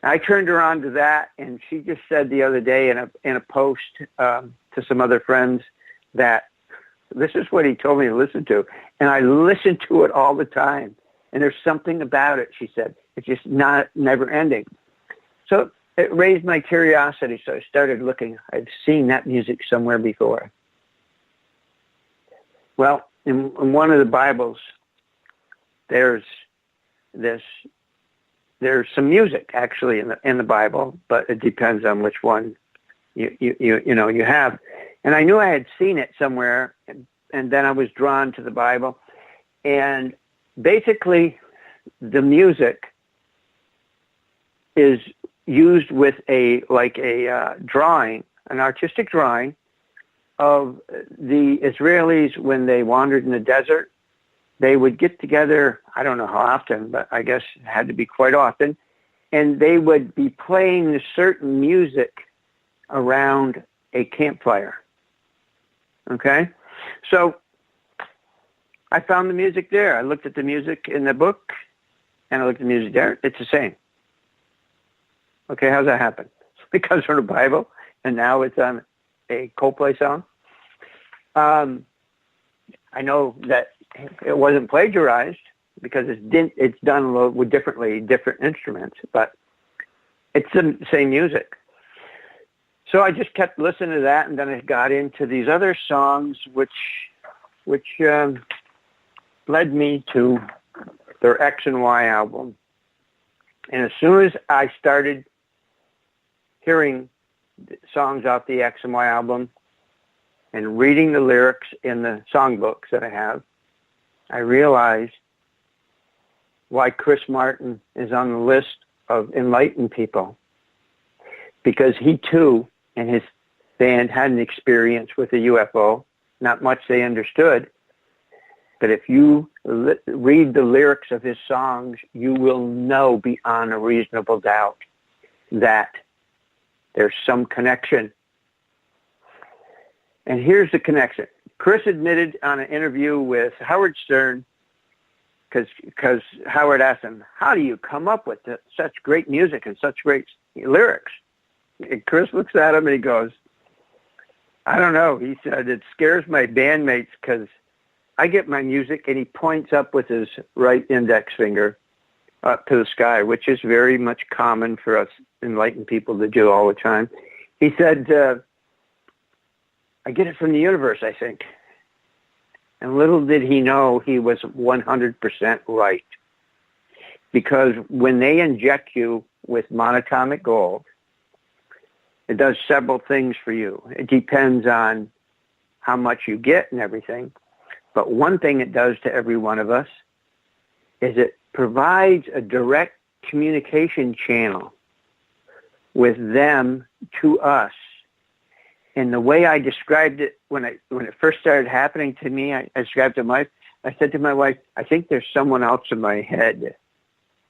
I turned her on to that, and she just said the other day in a post to some other friends that this is what he told me to listen to, and I listen to it all the time. And there's something about it, she said. It's just never ending. So it raised my curiosity, so I started looking. I'd seen that music somewhere before. Well, in one of the Bibles, there's some music actually in the Bible, but it depends on which one you have. And I knew I had seen it somewhere, and then I was drawn to the Bible. And basically, the music is used with a drawing, an artistic drawing of the Israelis when they wandered in the desert. They would get together, I don't know how often, but I guess it had to be quite often, and they would be playing a certain music around a campfire. Okay? So I found the music there. I looked at the music in the book, and I looked at the music there. It's the same. Okay, how's that happen? It comes from the Bible, and now it's on a Coldplay song. I know that it wasn't plagiarized because it's done with different instruments, but it's the same music. So I just kept listening to that, and then I got into these other songs, which led me to their X and Y album. And as soon as I started hearing songs off the X and Y album and reading the lyrics in the songbooks that I have, I realized why Chris Martin is on the list of enlightened people. Because he too and his band had an experience with a UFO. Not much they understood. But if you read the lyrics of his songs, you will know beyond a reasonable doubt that there's some connection. And here's the connection. Chris admitted on an interview with Howard Stern, because Howard asked him, how do you come up with such great music and such great lyrics? And Chris looks at him and he goes, I don't know. He said, it scares my bandmates because I get my music, and he points up with his right index finger up to the sky, which is very much common for us enlightened people to do all the time. He said, I get it from the universe, I think. And little did he know he was 100% right. Because when they inject you with monatomic gold, it does several things for you. It depends on how much you get and everything. But one thing it does to every one of us is it provides a direct communication channel with them to us. And the way I described it when it first started happening to me, I described to my wife, I said to my wife, I think there's someone else in my head,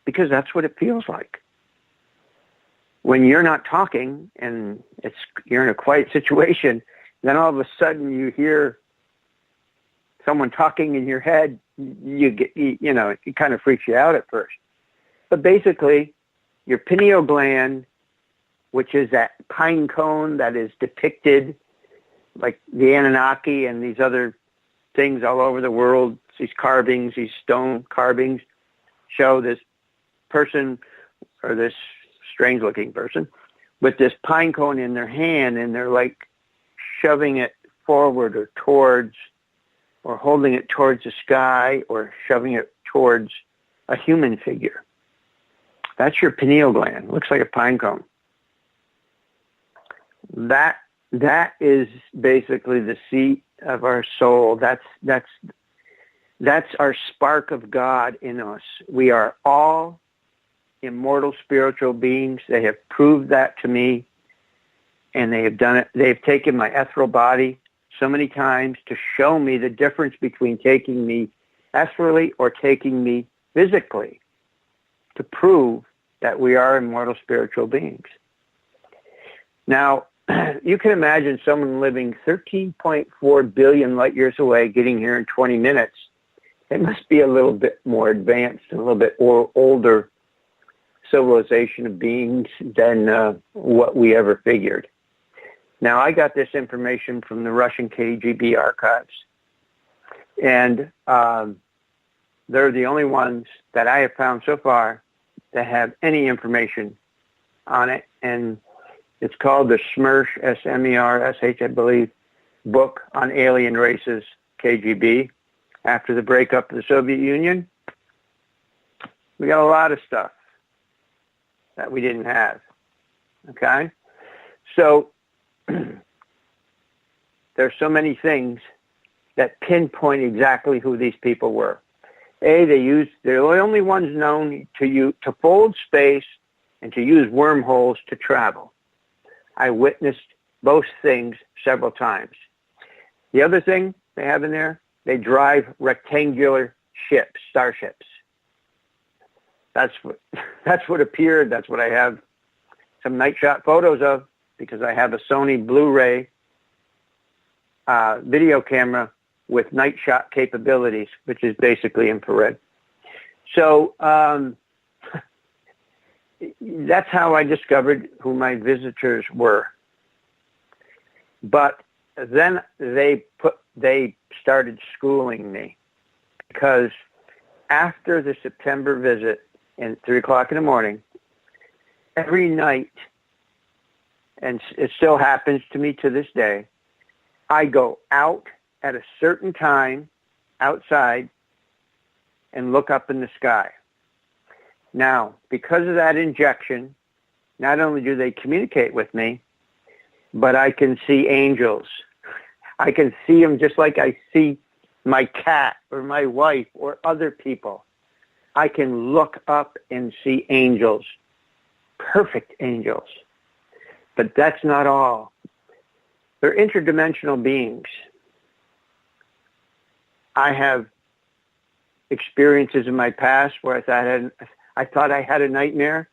because that's what it feels like. When you're not talking and you're in a quiet situation, then all of a sudden you hear someone talking in your head, it kind of freaks you out at first. But basically, your pineal gland, which is that pine cone that is depicted, like the Anunnaki and these other things all over the world, these carvings, these stone carvings, show this person or this strange-looking person with this pine cone in their hand, and they're like shoving it forward or towards, or holding it towards the sky, or shoving it towards a human figure. That's your pineal gland. It looks like a pine cone. That is basically the seat of our soul. That's our spark of God in us. We are all immortal spiritual beings. They have proved that to me, and they have done it. They've taken my ethereal body so many times to show me the difference between taking me ethereally or taking me physically, to prove that we are immortal spiritual beings. Now, you can imagine someone living 13.4 billion light years away getting here in 20 minutes. It must be a little bit more advanced, a little bit older civilization of beings than what we ever figured. Now, I got this information from the Russian KGB archives, and they're the only ones that I have found so far that have any information on it, and it's called the SMERSH, S-M-E-R-S-H, I believe, book on alien races, KGB. After the breakup of the Soviet Union, we got a lot of stuff that we didn't have, okay? So there's so many things that pinpoint exactly who these people were. They're the only ones known to fold space and to use wormholes to travel. I witnessed both things several times. The other thing they have in there, they drive rectangular ships, starships. That's what appeared. That's what I have some night shot photos of, because I have a Sony Blu-ray video camera with night shot capabilities, which is basically infrared. So that's how I discovered who my visitors were. But then they started schooling me, because after the September visit at 3 o'clock in the morning, every night, and it still happens to me to this day, I go out at a certain time outside and look up in the sky. Now, because of that injection, not only do they communicate with me, but I can see angels. I can see them just like I see my cat or my wife or other people. I can look up and see angels, perfect angels. But that's not all. They're interdimensional beings. I have experiences in my past where I thought I had a nightmare.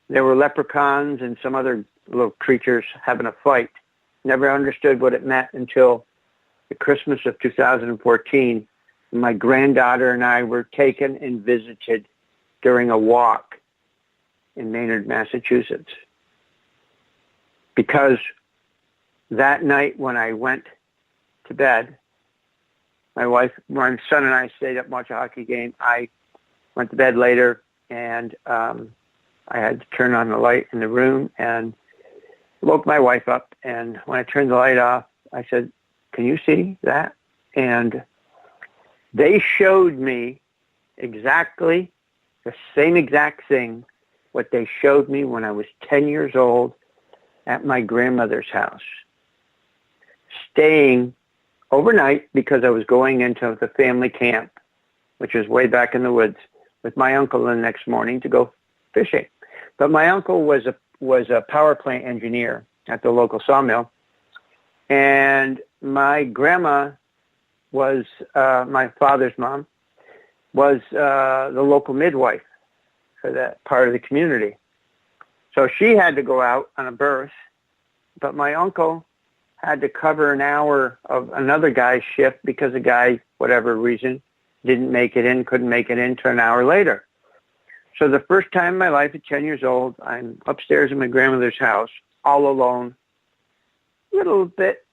There were leprechauns and some other little creatures having a fight. Never understood what it meant until the Christmas of 2014. My granddaughter and I were taken and visited during a walk in Maynard, Massachusetts. Because that night when I went to bed, my son and I stayed up and watched a hockey game. I went to bed later, and I had to turn on the light in the room, and woke my wife up, and when I turned the light off, I said, "Can you see that?" And they showed me exactly the same exact thing what they showed me when I was 10 years old at my grandmother's house, staying overnight because I was going into the family camp, which was way back in the woods, with my uncle the next morning to go fishing. But my uncle was a power plant engineer at the local sawmill, and my grandma was, my father's mom, was the local midwife for that part of the community. So she had to go out on a berth, but my uncle had to cover an hour of another guy's shift because a guy, whatever reason, couldn't make it in to an hour later. So the first time in my life at 10 years old, I'm upstairs in my grandmother's house, all alone, a little bit,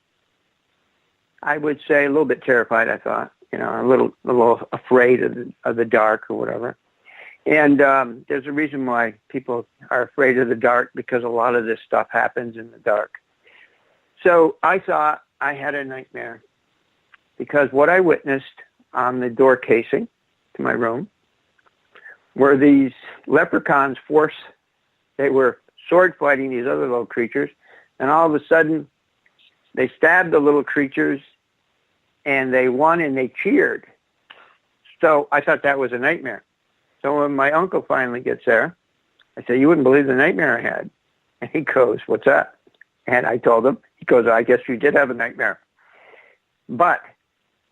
I would say, a little bit terrified, I thought, a little afraid of the dark or whatever. And there's a reason why people are afraid of the dark, because a lot of this stuff happens in the dark. So I thought I had a nightmare, because what I witnessed on the door casing to my room were these leprechauns they were sword fighting these other little creatures, and all of a sudden they stabbed the little creatures and they won and they cheered. So I thought that was a nightmare. So when my uncle finally gets there, I said, "You wouldn't believe the nightmare I had." And he goes, "What's that?" And I told him. He goes, "I guess you did have a nightmare." But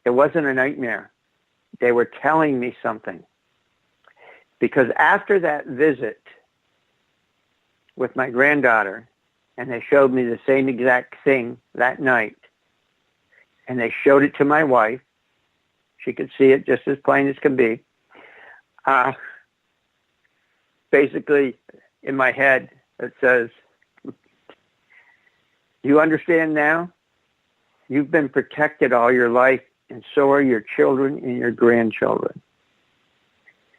it wasn't a nightmare. They were telling me something. Because after that visit with my granddaughter, and they showed me the same exact thing that night, and they showed it to my wife, she could see it just as plain as can be. Basically, in my head, it says, "You understand now? You've been protected all your life, and so are your children and your grandchildren."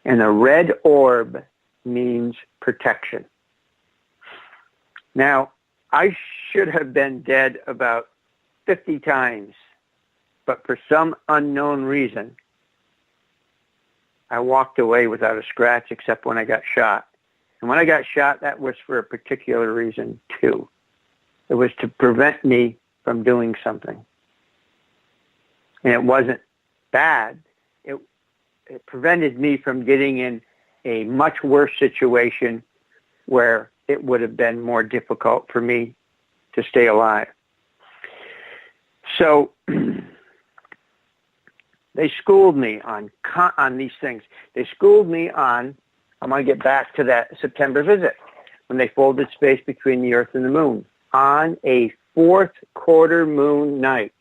And a red orb means protection. Now, I should have been dead about 50 times, but for some unknown reason, I walked away without a scratch except when I got shot. And when I got shot, that was for a particular reason, too. It was to prevent me from doing something. And it wasn't bad. It prevented me from getting in a much worse situation where it would have been more difficult for me to stay alive. So they schooled me on these things. They schooled me on, I'm going to get back to that September visit, when they folded space between the Earth and the Moon on a fourth quarter moon night.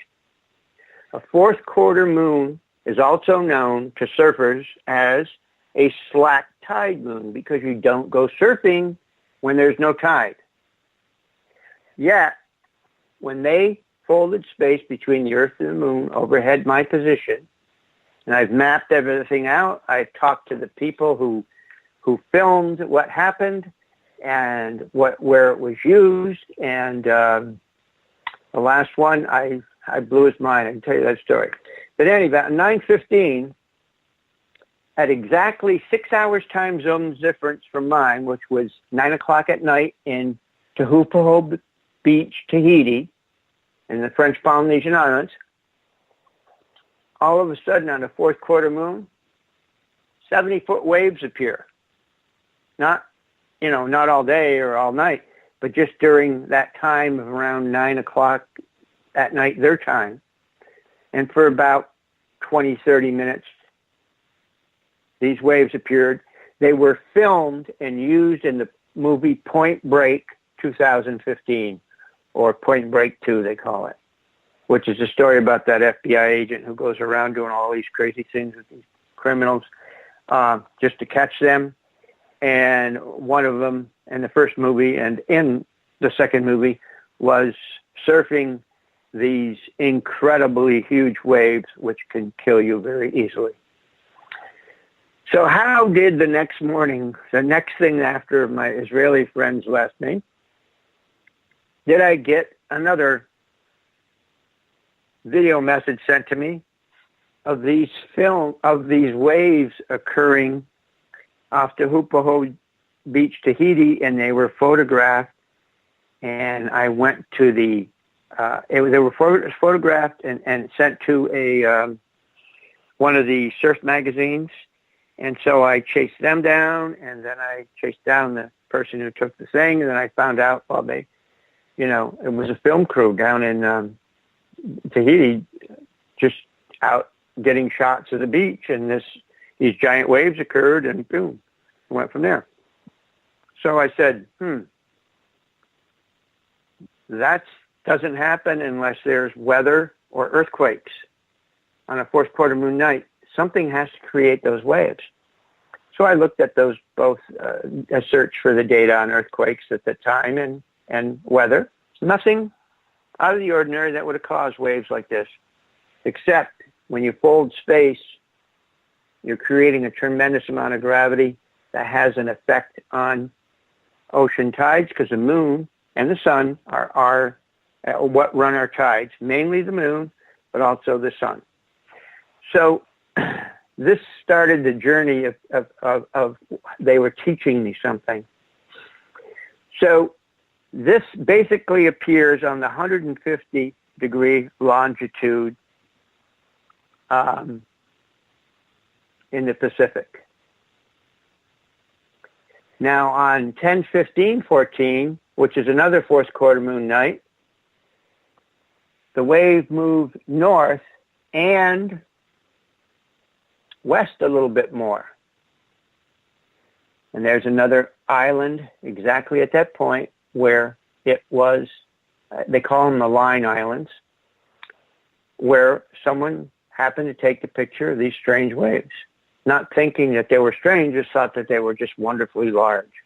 A fourth quarter moon is also known to surfers as a slack tide moon, because you don't go surfing when there's no tide. Yet, when they folded space between the Earth and the Moon overhead my position, and I've mapped everything out, I've talked to the people who filmed what happened and where it was used, and the last one, I blew his mind. I can tell you that story. But anyway, at 9:15, at exactly 6 hours time zone difference from mine, which was 9 o'clock at night in Tehupo'o Beach, Tahiti, in the French Polynesian Islands, all of a sudden on a fourth quarter moon, 70-foot waves appear. Not all day or all night, but just during that time of around 9 o'clock at night, their time. And for about 20, 30 minutes, these waves appeared. They were filmed and used in the movie Point Break 2015, or Point Break 2, they call it, which is a story about that FBI agent who goes around doing all these crazy things with these criminals just to catch them. And one of them in the first movie and in the second movie was surfing these incredibly huge waves, which can kill you very easily. So how did the next morning, the next thing after my Israeli friends left me, did I get another video message sent to me of these waves occurring off Tehupo'o Beach, Tahiti, and they were photographed. And I went to they were photographed and sent to a one of the surf magazines. And so I chased them down, and then I chased down the person who took the thing, and then I found out, well, it was a film crew down in Tahiti, just out getting shots of the beach, and these giant waves occurred, and boom, went from there. So I said, that doesn't happen unless there's weather or earthquakes on a fourth quarter moon night. Something has to create those waves. So I looked at those both, I searched for the data on earthquakes at the time and weather. Nothing out of the ordinary that would have caused waves like this, except when you fold space, you're creating a tremendous amount of gravity that has an effect on ocean tides, because the moon and the sun are what run our tides, mainly the moon, but also the sun. So this started the journey of they were teaching me something. So this basically appears on the 150-degree longitude in the Pacific. Now on 10/15/14, which is another fourth quarter moon night, the wave moved north and west a little bit more. And there's another island exactly at that point where it was, they call them the Line Islands, where someone happened to take the picture of these strange waves, not thinking that they were strange, just thought that they were just wonderfully large.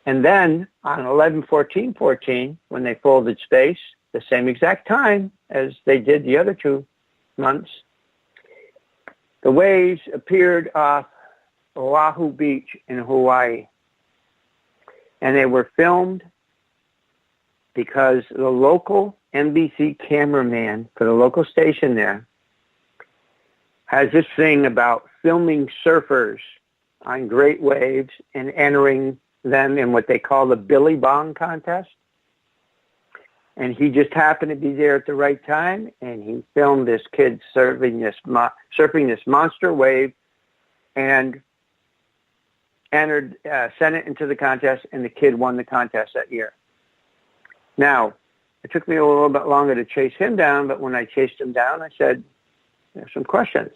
And then on 11/14/14, when they folded space, the same exact time as they did the other 2 months, the waves appeared off Oahu Beach in Hawaii. And they were filmed because the local NBC cameraman for the local station there has this thing about filming surfers on great waves and entering them in what they call the Billy Bong contest. And he just happened to be there at the right time, and he filmed this kid surfing this monster wave and sent it into the contest, and the kid won the contest that year. Now, it took me a little bit longer to chase him down, but when I chased him down, I said, there's some questions.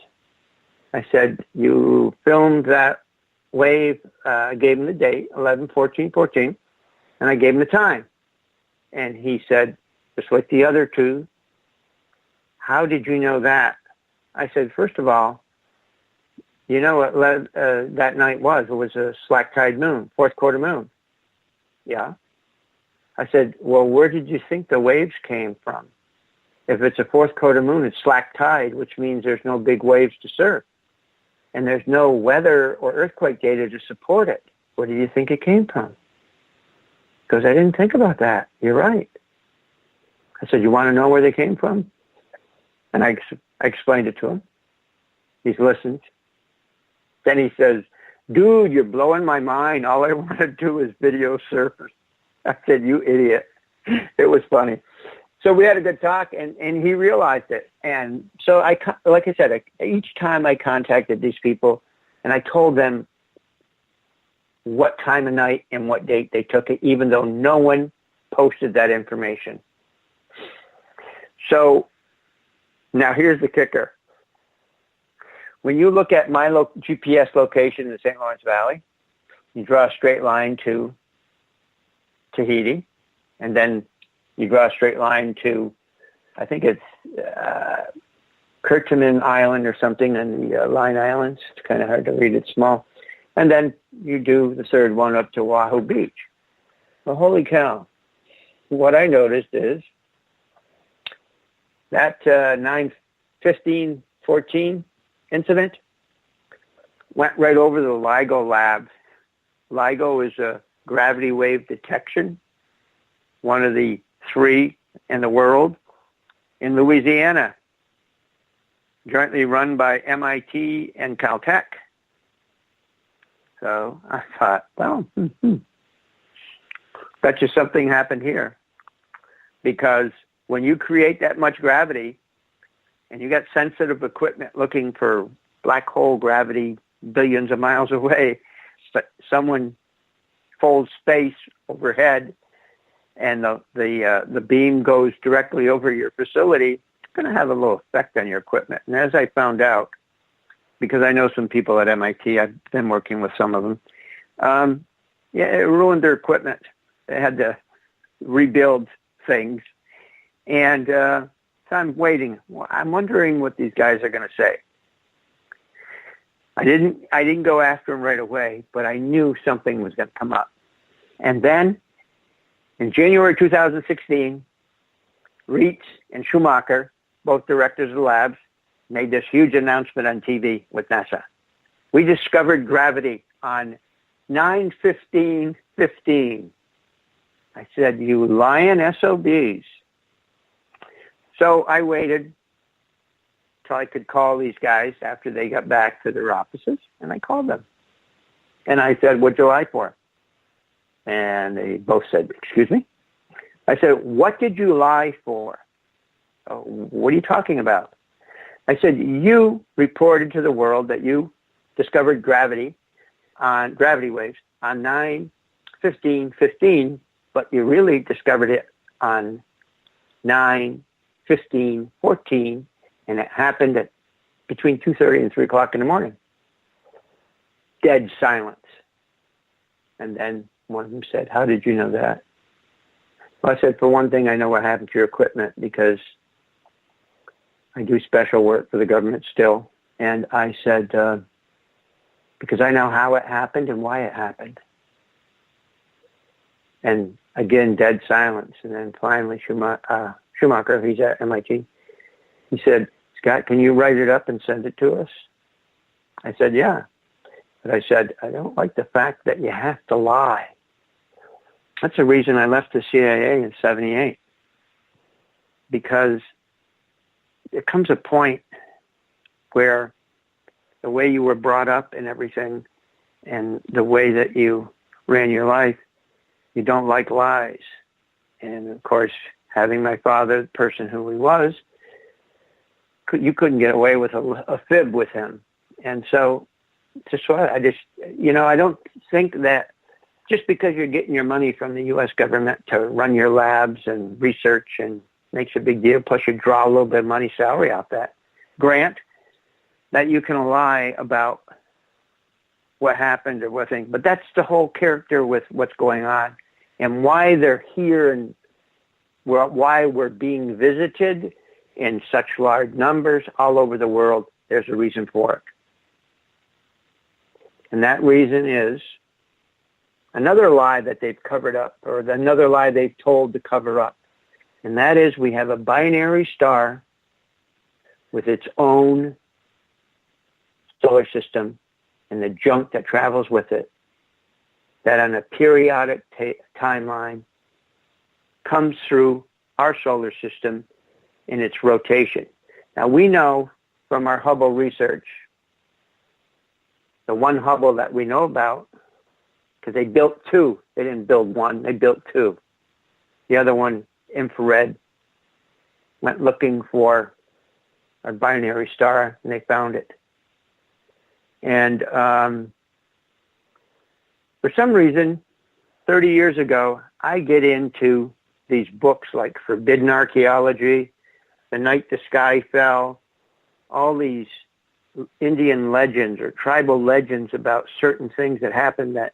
I said, you filmed that wave, I gave him the date, 11/14/14, and I gave him the time. And he said, just like the other two, how did you know that? I said, first of all, you know what that night was? It was a slack tide moon, fourth quarter moon. Yeah. I said, well, where did you think the waves came from? If it's a fourth quarter moon, it's slack tide, which means there's no big waves to surf. And there's no weather or earthquake data to support it. Where do you think it came from? Because I didn't think about that. You're right. I said, you want to know where they came from? And I explained it to him. He's listened. Then he says, dude, you're blowing my mind. All I want to do is video surfers. I said, you idiot. It was funny. So we had a good talk, and he realized it. And so, like I said, each time I contacted these people, and I told them what time of night and what date they took it, even though no one posted that information. So now here's the kicker. When you look at my GPS location in the St. Lawrence Valley, you draw a straight line to Tahiti, and then you draw a straight line to, I think it's Kerteman Island or something, and the Line Islands. It's kind of hard to read. It's small. And then you do the third one up to Oahu Beach. Well, holy cow. What I noticed is that 9/15/14 incident went right over the LIGO lab. LIGO is a gravity wave detection one of the 3 in the world in Louisiana, jointly run by MIT and Caltech. So I thought, well, bet you something happened here. Because when you create that much gravity and you got sensitive equipment looking for black hole gravity billions of miles away, but someone folds space overhead and the beam goes directly over your facility, it's going to have a little effect on your equipment. And as I found out, because I know some people at MIT, I've been working with some of them, it ruined their equipment. They had to rebuild things. And so I'm waiting. I'm wondering what these guys are going to say. I didn't go after them right away, but I knew something was going to come up. And then in January 2016, Reitz and Schumacher, both directors of the labs, made this huge announcement on TV with NASA. We discovered gravity on 9/15/15. I said, you lying SOBs. So I waited till I could call these guys after they got back to their offices, and I called them. And I said, what'd you lie for? And they both said, excuse me? I said, what did you lie for? Oh, what are you talking about? I said, you reported to the world that you discovered gravity waves on 9/15/15, but you really discovered it on 9/15/14, and it happened at between 2:30 and 3 o'clock in the morning. Dead silence. And then one of them said, how did you know that? Well, I said, for one thing, I know what happened to your equipment because I do special work for the government still. And I said, because I know how it happened and why it happened. And again, dead silence. And then finally, Schumacher, he's at MIT, he said, Scott, can you write it up and send it to us? I said, yeah. But I said, I don't like the fact that you have to lie. That's the reason I left the CIA in 78. Because there comes a point where the way you were brought up and everything and the way that you ran your life, you don't like lies. And, of course, having my father, the person who he was, you couldn't get away with a fib with him. And so just what I just, I don't think that just because you're getting your money from the U.S. government to run your labs and research and makes a big deal, plus you draw a little bit of money salary out that grant, that you can lie about what happened or what thing. But that's the whole character with what's going on and why they're here and why we're being visited in such large numbers all over the world. There's a reason for it. And that reason is another lie that they've covered up, or another lie they've told to cover up. And that is we have a binary star with its own solar system and the junk that travels with it, that on a periodic timeline comes through our solar system in its rotation. Now we know from our Hubble research, the one Hubble that we know about, because they built 2. They didn't build 1, they built 2. The other one, infrared, went looking for a binary star, and they found it. And for some reason, 30 years ago, I get into these books like Forbidden Archaeology, The Night the Sky Fell, all these Indian legends or tribal legends about certain things that happened that,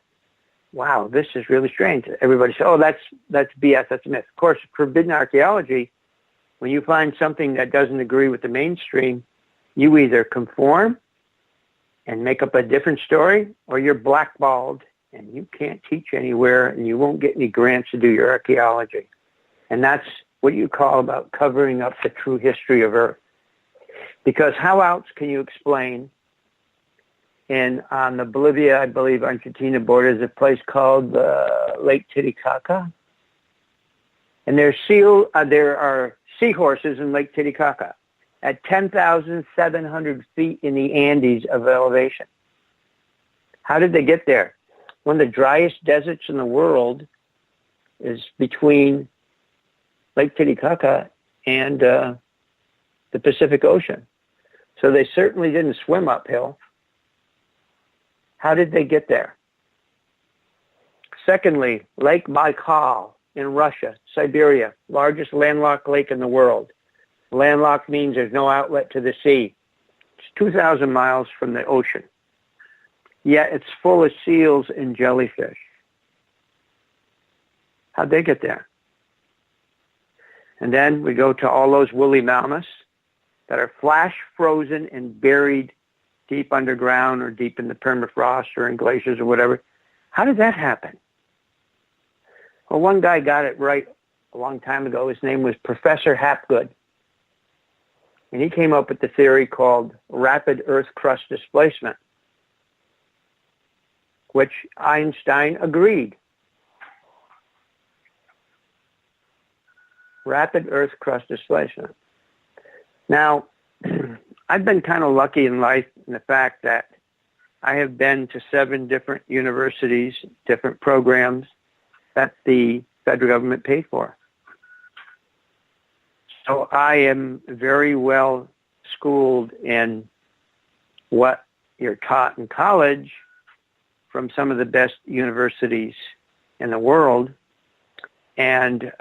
wow, this is really strange. Everybody says, oh, that's BS, that's a myth. Of course, Forbidden Archaeology, when you find something that doesn't agree with the mainstream, you either conform and make up a different story, or you're blackballed and you can't teach anywhere and you won't get any grants to do your archaeology. And that's what you call about covering up the true history of Earth. Because how else can you explain on the Bolivia, I believe, Argentina border is a place called Lake Titicaca. And there are seahorses in Lake Titicaca at 10,700 feet in the Andes of elevation. How did they get there? One of the driest deserts in the world is between Lake Titicaca and the Pacific Ocean. So they certainly didn't swim uphill. How did they get there? Secondly, Lake Baikal in Russia, Siberia, largest landlocked lake in the world. Landlocked means there's no outlet to the sea. It's 2,000 miles from the ocean. Yet it's full of seals and jellyfish. How'd they get there? And then we go to all those woolly mammoths that are flash frozen and buried deep underground or deep in the permafrost or in glaciers or whatever. How did that happen? Well, one guy got it right a long time ago. His name was Professor Hapgood. And he came up with the theory called rapid earth crust displacement, which Einstein agreed. Rapid earth crust displacement. Now, I've been kind of lucky in life in the fact that I have been to 7 different universities, different programs that the federal government paid for. So I am very well schooled in what you're taught in college from some of the best universities in the world, and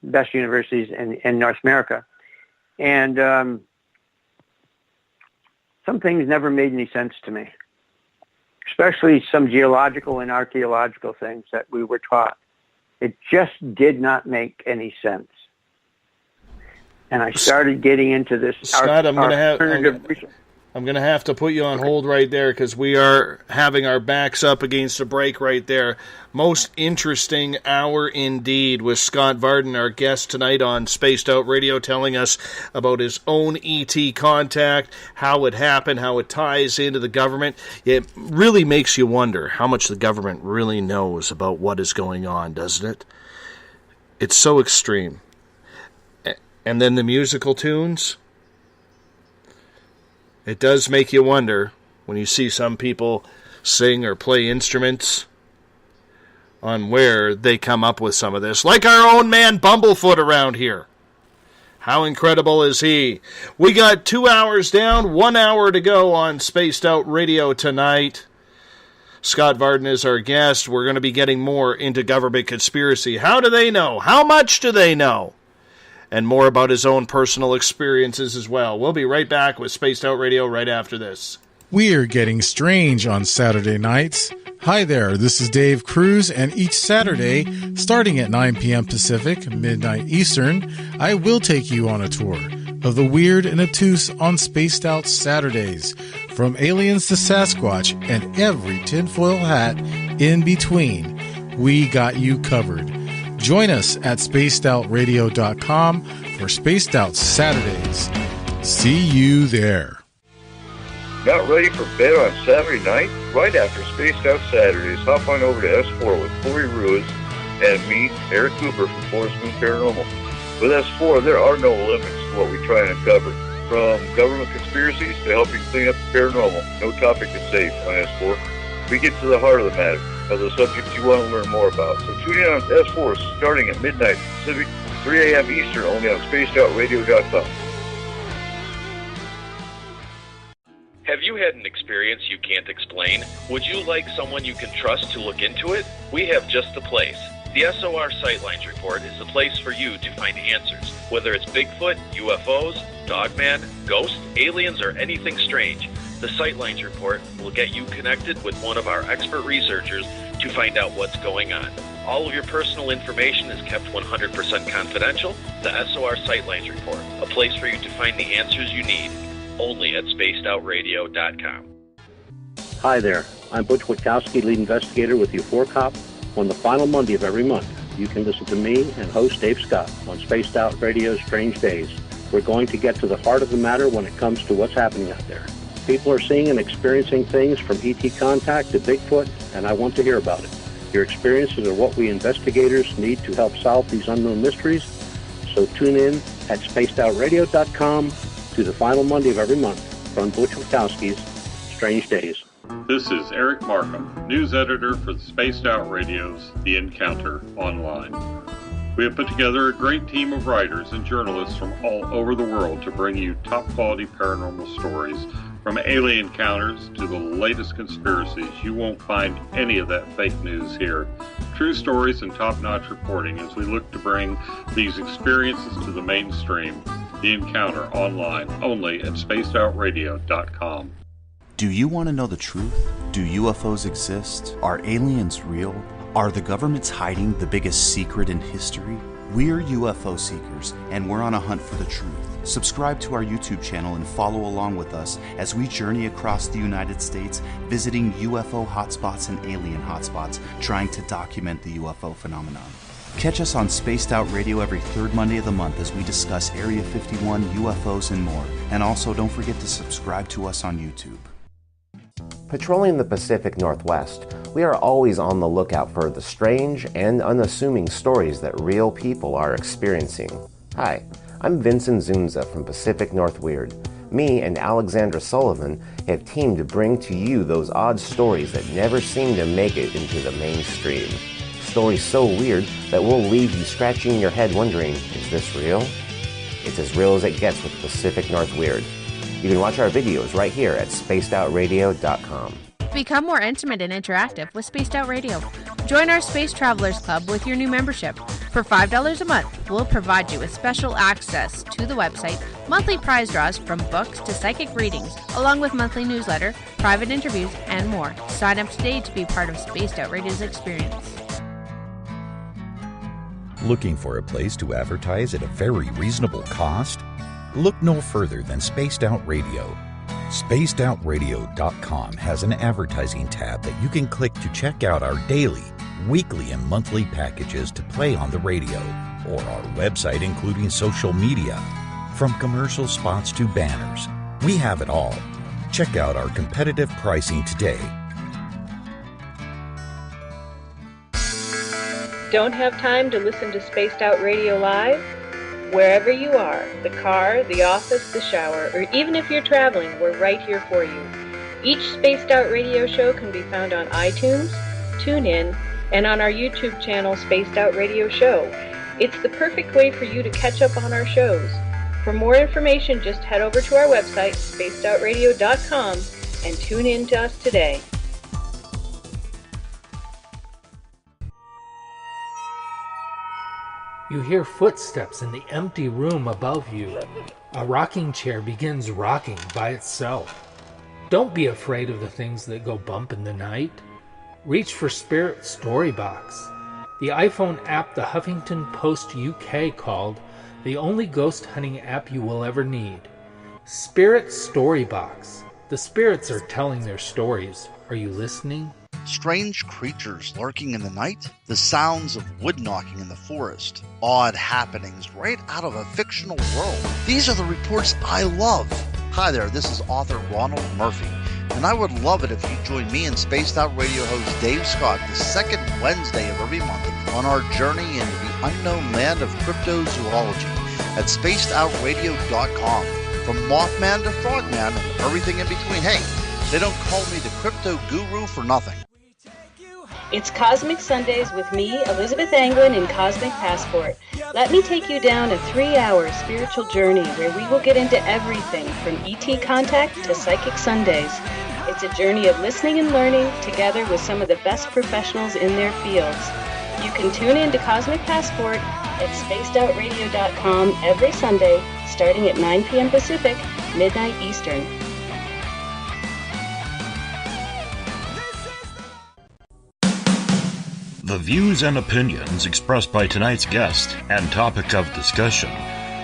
best universities in North America. And some things never made any sense to me, especially some geological and archaeological things that we were taught. It just did not make any sense. And I started getting into this Scott, I'm going alternative to have to put you on hold right there because we are having our backs up against a break right there. Most interesting hour indeed with Scott Varden, our guest tonight on Spaced Out Radio, telling us about his own ET contact, how it happened, how it ties into the government. It really makes you wonder how much the government really knows about what is going on, doesn't it? It's so extreme. And then the musical tunes. It does make you wonder when you see some people sing or play instruments on where they come up with some of this. Like our own man Bumblefoot around here. How incredible is he? We got 2 hours down, 1 hour to go on Spaced Out Radio tonight. Scott Varden is our guest. We're going to be getting more into government conspiracy. How do they know? How much do they know? And more about his own personal experiences as well. We'll be right back with Spaced Out Radio right after this. We're getting strange on Saturday nights. Hi there, this is Dave Cruz, and each Saturday, starting at 9 p.m. Pacific, midnight Eastern, I will take you on a tour of the weird and obtuse on Spaced Out Saturdays, from aliens to Sasquatch and every tinfoil hat in between. We got you covered. Join us at spacedoutradio.com for Spaced Out Saturdays. See you there. Not ready for bed on Saturday night? Right after Spaced Out Saturdays, hop on over to S4 with Corey Ruiz and me, Eric Cooper from Forest Moon Paranormal. With S4, there are no limits to what we try and uncover. From government conspiracies to helping clean up the paranormal, no topic is safe on S4. We get to the heart of the matter, of the subjects you want to learn more about. So tune in on S4 starting at midnight Pacific, 3 a.m. Eastern, only on spacedoutradio.com. Have you had an experience you can't explain? Would you like someone you can trust to look into it? We have just the place. The SOR Sightlines Report is the place for you to find answers. Whether it's Bigfoot, UFOs, Dogman, ghosts, aliens, or anything strange, the Sightlines Report will get you connected with one of our expert researchers to find out what's going on. All of your personal information is kept 100% confidential. The SOR Sightlines Report, a place for you to find the answers you need. Only at spacedoutradio.com. Hi there. I'm Butch Witkowski, lead investigator with U4Cop. On the final Monday of every month, you can listen to me and host Dave Scott on Spaced Out Radio's Strange Days. We're going to get to the heart of the matter when it comes to what's happening out there. People are seeing and experiencing things from ET contact to Bigfoot, and I want to hear about it. Your experiences are what we investigators need to help solve these unknown mysteries. So tune in at spacedoutradio.com to the final Monday of every month from Butch Wachowski's Strange Days. This is Eric Markham, news editor for the Spaced Out Radio's The Encounter Online. We have put together a great team of writers and journalists from all over the world to bring you top-quality paranormal stories, from alien encounters to the latest conspiracies. You won't find any of that fake news here. True stories and top-notch reporting as we look to bring these experiences to the mainstream. The Encounter Online, only at spacedoutradio.com. Do you want to know the truth? Do UFOs exist? Are aliens real? Are the governments hiding the biggest secret in history? We're UFO seekers, and we're on a hunt for the truth. Subscribe to our YouTube channel and follow along with us as we journey across the United States, visiting UFO hotspots and alien hotspots, trying to document the UFO phenomenon. Catch us on Spaced Out Radio every third Monday of the month as we discuss Area 51, UFOs, and more. And also, don't forget to subscribe to us on YouTube. Patrolling the Pacific Northwest, we are always on the lookout for the strange and unassuming stories that real people are experiencing. Hi, I'm Vincent Zunza from Pacific North Weird. Me and Alexandra Sullivan have teamed to bring to you those odd stories that never seem to make it into the mainstream. Stories so weird that will leave you scratching your head wondering, is this real? It's as real as it gets with Pacific North Weird. You can watch our videos right here at spacedoutradio.com. Become more intimate and interactive with Spaced Out Radio. Join our Space Travelers Club with your new membership. For $5 a month, we'll provide you with special access to the website, monthly prize draws from books to psychic readings, along with monthly newsletter, private interviews, and more. Sign up today to be part of Spaced Out Radio's experience. Looking for a place to advertise at a very reasonable cost? Look no further than Spaced Out Radio. SpacedOutRadio.com has an advertising tab that you can click to check out our daily, weekly, and monthly packages to play on the radio, or our website including social media. From commercial spots to banners, we have it all. Check out our competitive pricing today. Don't have time to listen to Spaced Out Radio live? Wherever you are, the car, the office, the shower, or even if you're traveling, we're right here for you. Each Spaced Out Radio show can be found on iTunes, TuneIn, and on our YouTube channel, Spaced Out Radio Show. It's the perfect way for you to catch up on our shows. For more information, just head over to our website, spacedoutradio.com, and tune in to us today. You hear footsteps in the empty room above you. A rocking chair begins rocking by itself. Don't be afraid of the things that go bump in the night. Reach for Spirit Storybox, the iPhone app the Huffington Post UK called the only ghost hunting app you will ever need. Spirit Storybox. The spirits are telling their stories. Are you listening? Strange creatures lurking in the night, the sounds of wood knocking in the forest, odd happenings right out of a fictional world. These are the reports I love. Hi there, this is author Ronald Murphy, and I would love it if you join me and Spaced Out Radio host Dave Scott the second Wednesday of every month on our journey into the unknown land of cryptozoology at spacedoutradio.com. From Mothman to Frogman and everything in between. Hey, they don't call me the crypto guru for nothing. It's Cosmic Sundays with me, Elizabeth Anglin, in Cosmic Passport. Let me take you down a 3-hour spiritual journey where we will get into everything from ET contact to Psychic Sundays. It's a journey of listening and learning together with some of the best professionals in their fields. You can tune in to Cosmic Passport at spacedoutradio.com every Sunday, starting at 9 p.m. Pacific, midnight Eastern. The views and opinions expressed by tonight's guest and topic of discussion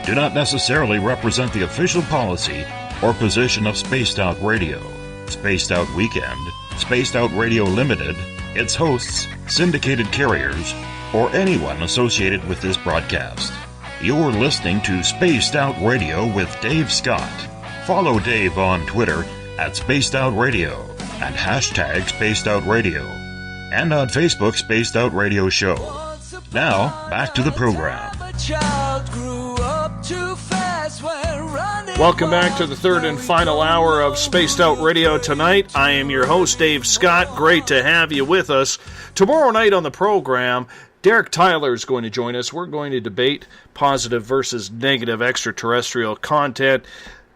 do not necessarily represent the official policy or position of Spaced Out Radio, Spaced Out Weekend, Spaced Out Radio Limited, its hosts, syndicated carriers, or anyone associated with this broadcast. You're listening to Spaced Out Radio with Dave Scott. Follow Dave on Twitter at Spaced Out Radio and hashtag Spaced Out Radio. and on Facebook, Spaced Out Radio Show. Now, back to the program. Welcome back to the third and final hour of Spaced Out Radio tonight. I am your host, Dave Scott. Great to have you with us. Tomorrow night on the program, Derek Tyler is going to join us. We're going to debate positive versus negative extraterrestrial content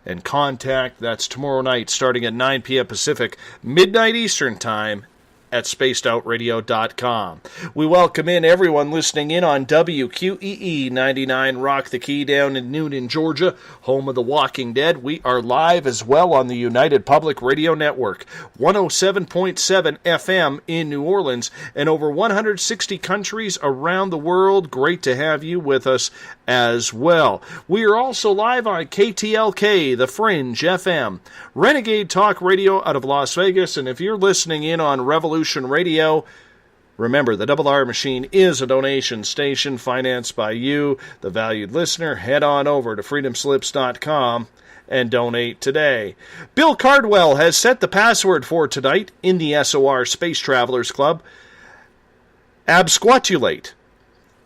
and contact. That's tomorrow night starting at 9 p.m. Pacific, midnight Eastern Time at spacedoutradio.com. We welcome in everyone listening in on WQEE 99 Rock the Key down in Newnan, Georgia, home of The Walking Dead. We are live as well on the United Public Radio Network, 107.7 FM in New Orleans, and over 160 countries around the world. Great to have you with us as well. We are also live on KTLK, The Fringe FM, Renegade Talk Radio out of Las Vegas, and if you're listening in on Revolution Radio, remember, the Double R Machine is a donation station financed by you, the valued listener. Head on over to freedomslips.com and donate today. Bill Cardwell has set the password for tonight in the SOR Space Travelers Club. Absquatulate.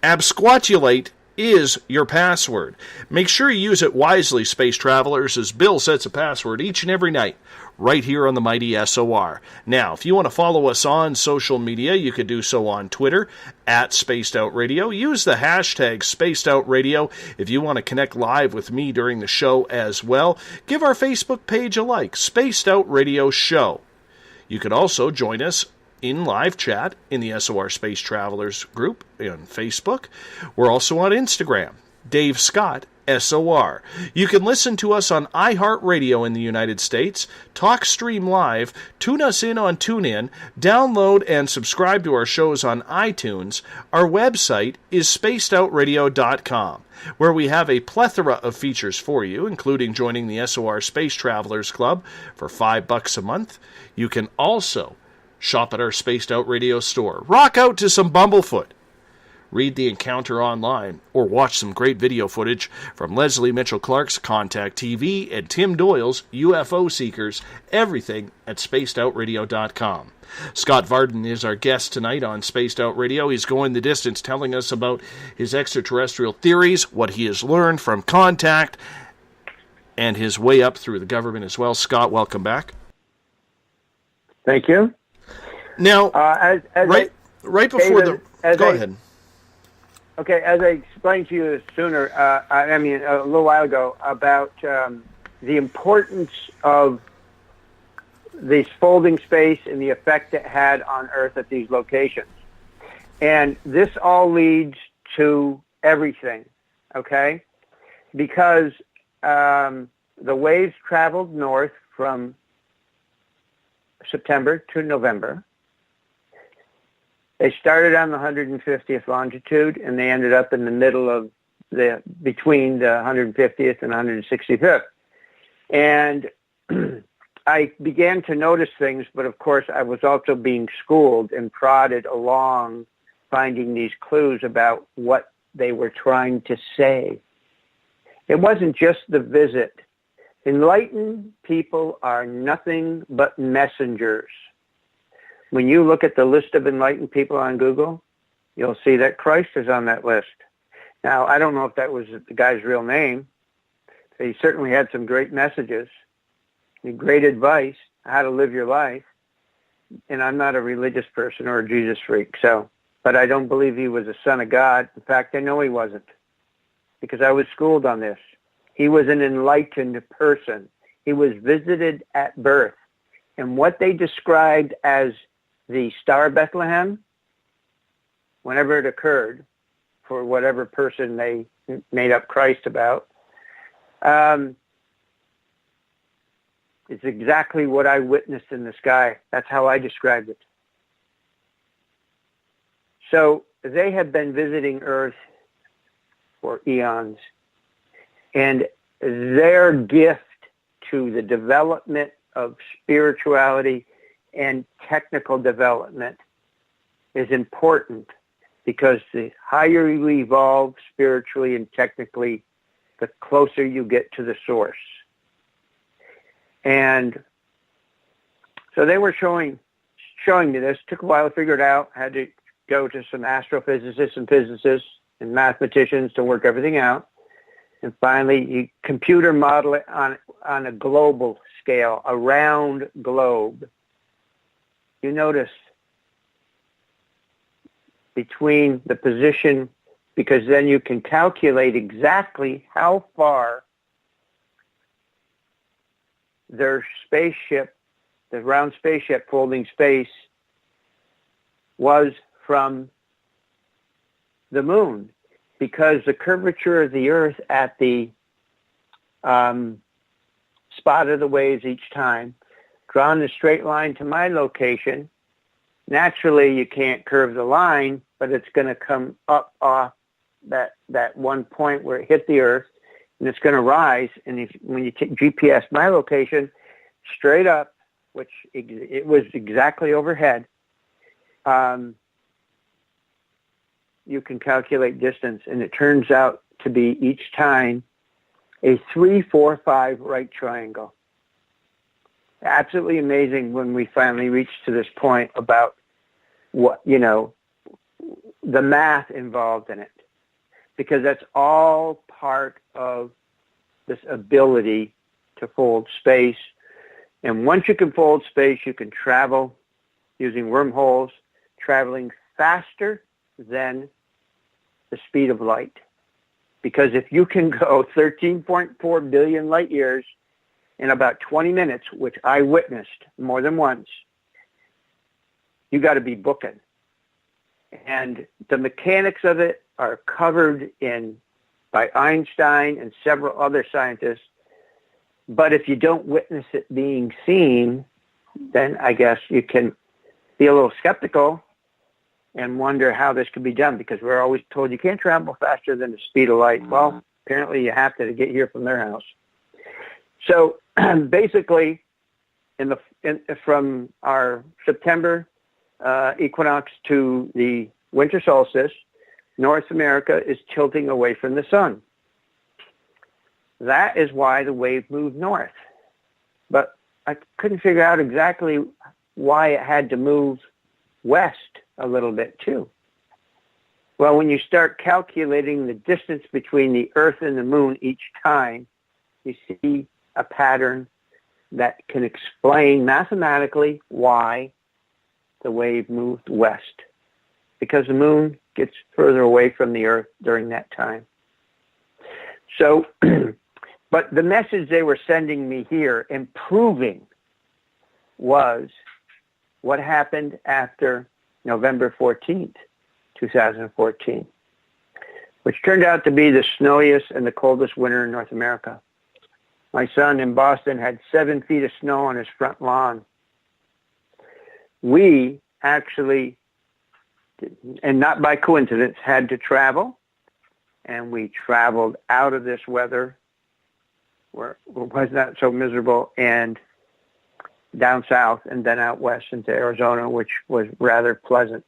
Absquatulate is your password. Make sure you use it wisely, Space Travelers, as Bill sets a password each and every night right here on the mighty SOR. Now, if you want to follow us on social media, you could do so on Twitter, at Spaced Out Radio. Use the hashtag Spaced Out Radio if you want to connect live with me during the show as well. Give our Facebook page a like, Spaced Out Radio Show. You can also join us in live chat in the SOR Space Travelers group on Facebook. We're also on Instagram, Dave Scott SOR. You can listen to us on iHeartRadio in the United States, TalkStream Live, tune us in on TuneIn, download and subscribe to our shows on iTunes. Our website is spacedoutradio.com, where we have a plethora of features for you, including joining the SOR Space Travelers Club for $5 a month. You can also shop at our Spaced Out Radio store. Rock out to some Bumblefoot. Read The Encounter online, or watch some great video footage from Leslie Mitchell Clark's Contact TV and Tim Doyle's UFO Seekers. Everything at spacedoutradio.com. Scott Varden is our guest tonight on Spaced Out Radio. He's going the distance telling us about his extraterrestrial theories, what he has learned from Contact, and his way up through the government as well. Scott, welcome back. Thank you. Now, right before David, go ahead. Okay, as I explained to you sooner, a little while ago, about the importance of this folding space and the effect it had on Earth at these locations. And this all leads to everything, okay? Because the waves traveled north from September to November. They started on the 150th longitude, and they ended up in the middle of between the 150th and 165th. And I began to notice things, but of course I was also being schooled and prodded along, finding these clues about what they were trying to say. It wasn't just the visit. Enlightened people are nothing but messengers. When you look at the list of enlightened people on Google, you'll see that Christ is on that list. Now, I don't know if that was the guy's real name. He certainly had some great messages, great advice, how to live your life. And I'm not a religious person or a Jesus freak, but I don't believe he was a son of God. In fact, I know he wasn't, because I was schooled on this. He was an enlightened person. He was visited at birth. And what they described as the Star of Bethlehem, whenever it occurred, for whatever person they made up Christ about, it's exactly what I witnessed in the sky. That's how I described it. So they have been visiting Earth for eons, and their gift to the development of spirituality and technical development is important, because the higher you evolve spiritually and technically, the closer you get to the source. And so they were showing showing me this. Took a while to figure it out. Had to go to some astrophysicists and physicists and mathematicians to work everything out. And finally, you computer model it on a global scale, a round globe. You notice between the position, because then you can calculate exactly how far their spaceship, the round spaceship folding space, was from the moon, because the curvature of the Earth at the spot of the waves each time, drawn a straight line to my location. Naturally, you can't curve the line, but it's going to come up off that one point where it hit the Earth, and it's going to rise. And when you take GPS my location straight up, which it was exactly overhead, you can calculate distance, and it turns out to be each time a 3, 4, 5 right triangle. Absolutely amazing when we finally reached to this point about what, the math involved in it, because that's all part of this ability to fold space. And once you can fold space, you can travel using wormholes, traveling faster than the speed of light. Because if you can go 13.4 billion light years in about 20 minutes, which I witnessed more than once, you got to be booking. And the mechanics of it are covered by Einstein and several other scientists. But if you don't witness it being seen, then I guess you can be a little skeptical and wonder how this could be done, because we're always told you can't travel faster than the speed of light. Well, apparently you have to get here from their house. So basically, from our September equinox to the winter solstice, North America is tilting away from the sun. That is why the wave moved north. But I couldn't figure out exactly why it had to move west a little bit too. Well, when you start calculating the distance between the Earth and the moon each time, you see a pattern that can explain mathematically why the wave moved west, because the moon gets further away from the Earth during that time. So, but the message they were sending me here and proving was what happened after November 14th, 2014, which turned out to be the snowiest and the coldest winter in North America. My son in Boston had 7 feet of snow on his front lawn. We actually, and not by coincidence, had to travel, and we traveled out of this weather where it was not so miserable, and down south and then out west into Arizona, which was rather pleasant.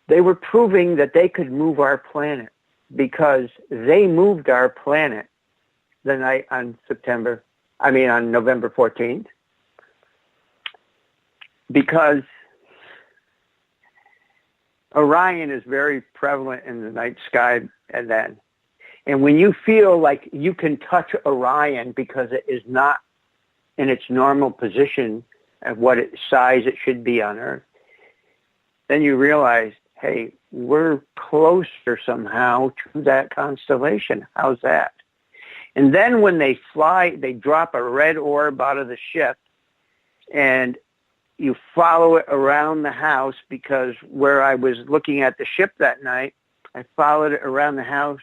They were proving that they could move our planet, because they moved our planet the night on November 14th, because Orion is very prevalent in the night sky and then. And when you feel like you can touch Orion because it is not in its normal position at what size it should be on Earth, then you realize, hey, we're closer somehow to that constellation. How's that? And then when they fly, they drop a red orb out of the ship, and you follow it around the house, because where I was looking at the ship that night, I followed it around the house.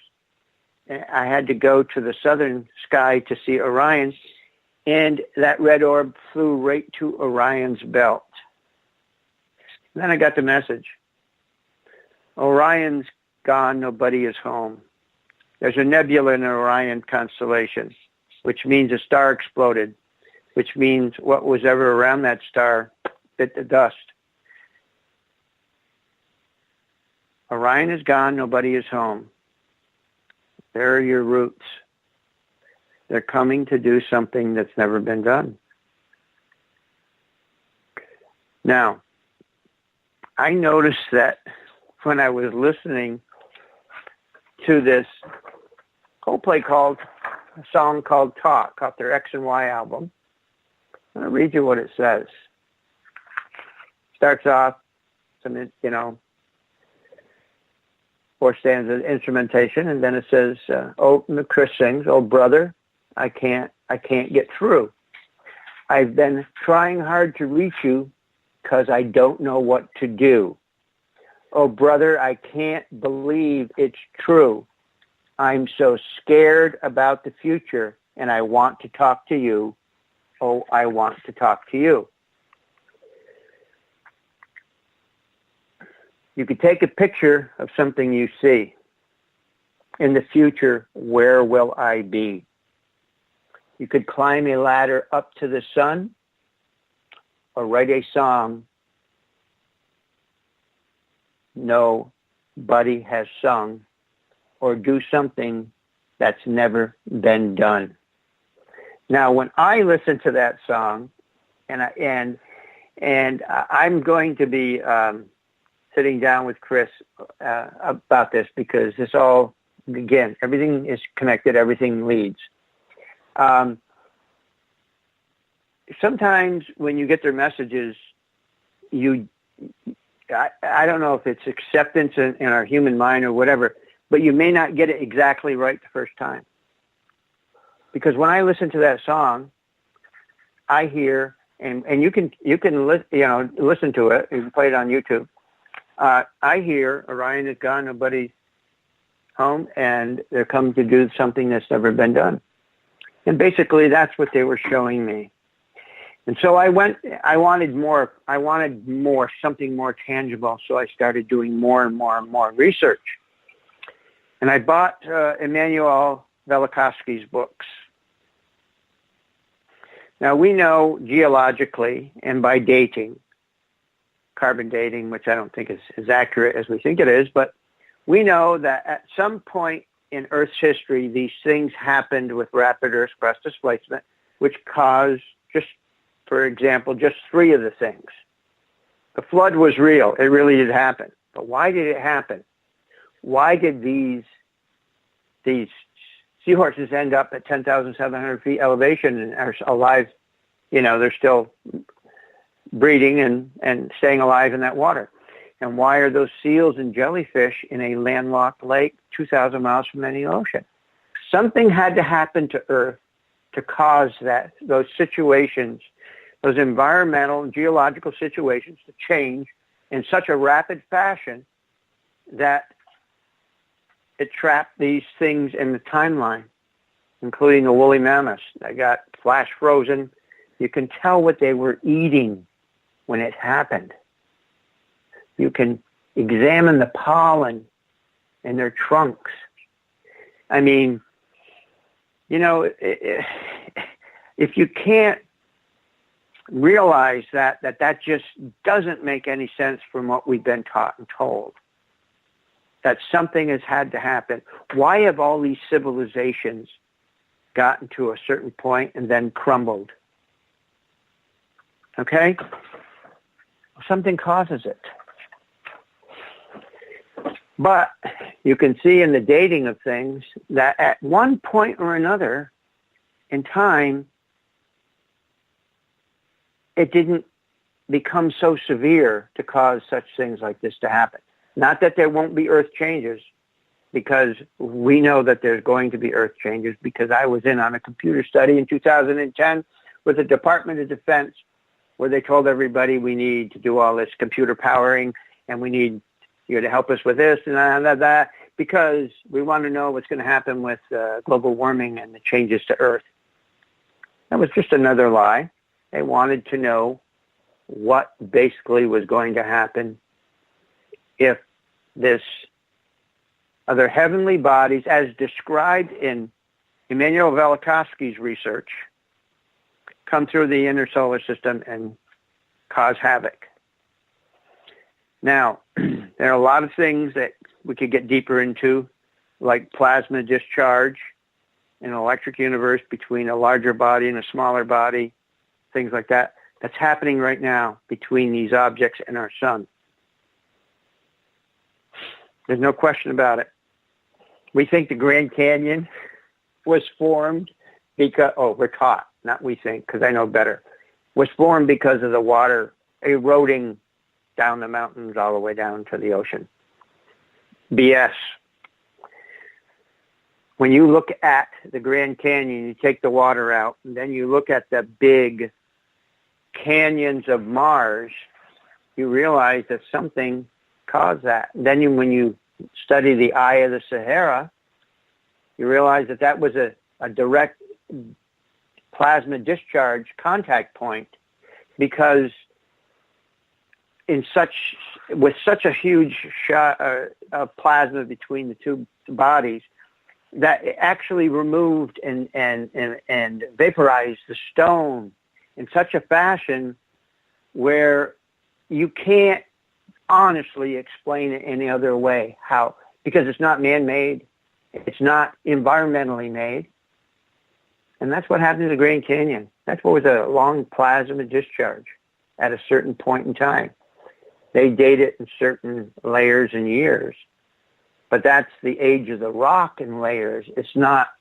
I had to go to the southern sky to see Orion, and that red orb flew right to Orion's belt. And then I got the message. Orion's gone, nobody is home. There's a nebula in the Orion constellation, which means a star exploded, which means what was ever around that star bit the dust. Orion is gone, nobody is home. There are your roots. They're coming to do something that's never been done. Now, I noticed that when I was listening to this Coldplay song called Talk off their X and Y album, I'm going to read you what it says. Starts off, some, 4 stanzas of instrumentation, and then it says, Chris sings, "Oh brother, I can't get through. I've been trying hard to reach you because I don't know what to do. Oh brother, I can't believe it's true. I'm so scared about the future, and I want to talk to you. Oh, I want to talk to you." You could take a picture of something you see. In the future, where will I be? You could climb a ladder up to the sun, or write a song nobody has sung, or do something that's never been done. Now, when I listen to that song, and I'm going to be sitting down with Chris about this, because this all, again, everything is connected, everything leads. Sometimes when you get their messages, I don't know if it's acceptance in our human mind or whatever, but you may not get it exactly right the first time. Because when I listen to that song, I hear, and you can listen to it. You can play it on YouTube. I hear Orion is gone, nobody's home, and they're coming to do something that's never been done. And basically, that's what they were showing me. And so I wanted more, something more tangible. So I started doing more and more and more research. And I bought Emanuel Velikovsky's books. Now, we know geologically and by dating, carbon dating, which I don't think is as accurate as we think it is, but we know that at some point in Earth's history, these things happened with rapid Earth crust displacement, which caused, just for example, just 3 of the things. The flood was real. It really did happen. But why did it happen? Why did these seahorses end up at 10,700 feet elevation and are alive? They're still breeding and staying alive in that water. And why are those seals and jellyfish in a landlocked lake 2,000 miles from any ocean? Something had to happen to Earth to cause those situations, those environmental and geological situations, to change in such a rapid fashion that it trapped these things in the timeline, including the woolly mammoths that got flash frozen. You can tell what they were eating when it happened. You can examine the pollen in their trunks. I mean, if you can't realize that just doesn't make any sense from what we've been taught and told, that something has had to happen. Why have all these civilizations gotten to a certain point and then crumbled? Okay? Something causes it. But you can see in the dating of things that at one point or another in time, it didn't become so severe to cause such things like this to happen. Not that there won't be Earth changes, because we know that there's going to be Earth changes, because I was in on a computer study in 2010 with the Department of Defense, where they told everybody we need to do all this computer powering, and we need you to help us with this and that, because we want to know what's going to happen with global warming and the changes to Earth. That was just another lie. They wanted to know what basically was going to happen if this other heavenly bodies, as described in Emanuel Velikovsky's research, come through the inner solar system and cause havoc. Now, there are a lot of things that we could get deeper into, like plasma discharge in an electric universe between a larger body and a smaller body, things like that. that's happening right now between these objects and our sun. There's no question about it. We think the Grand Canyon was formed because, we're taught, not we think, because I know better, was formed because of the water eroding down the mountains all the way down to the ocean. BS. When you look at the Grand Canyon, you take the water out, and then you look at the big canyons of Mars, you realize that something caused that. Then when you study the Eye of the Sahara, you realize that that was a direct plasma discharge contact point, because with such a huge shot of plasma between the two bodies, that it actually removed and vaporized the stone in such a fashion where you can't honestly explain it any other way. How? Because it's not man-made, it's not environmentally made, and that's what happened to the Grand Canyon. That's what was a long plasma discharge at a certain point in time. They date it in certain layers and years, but that's the age of the rock in layers. It's not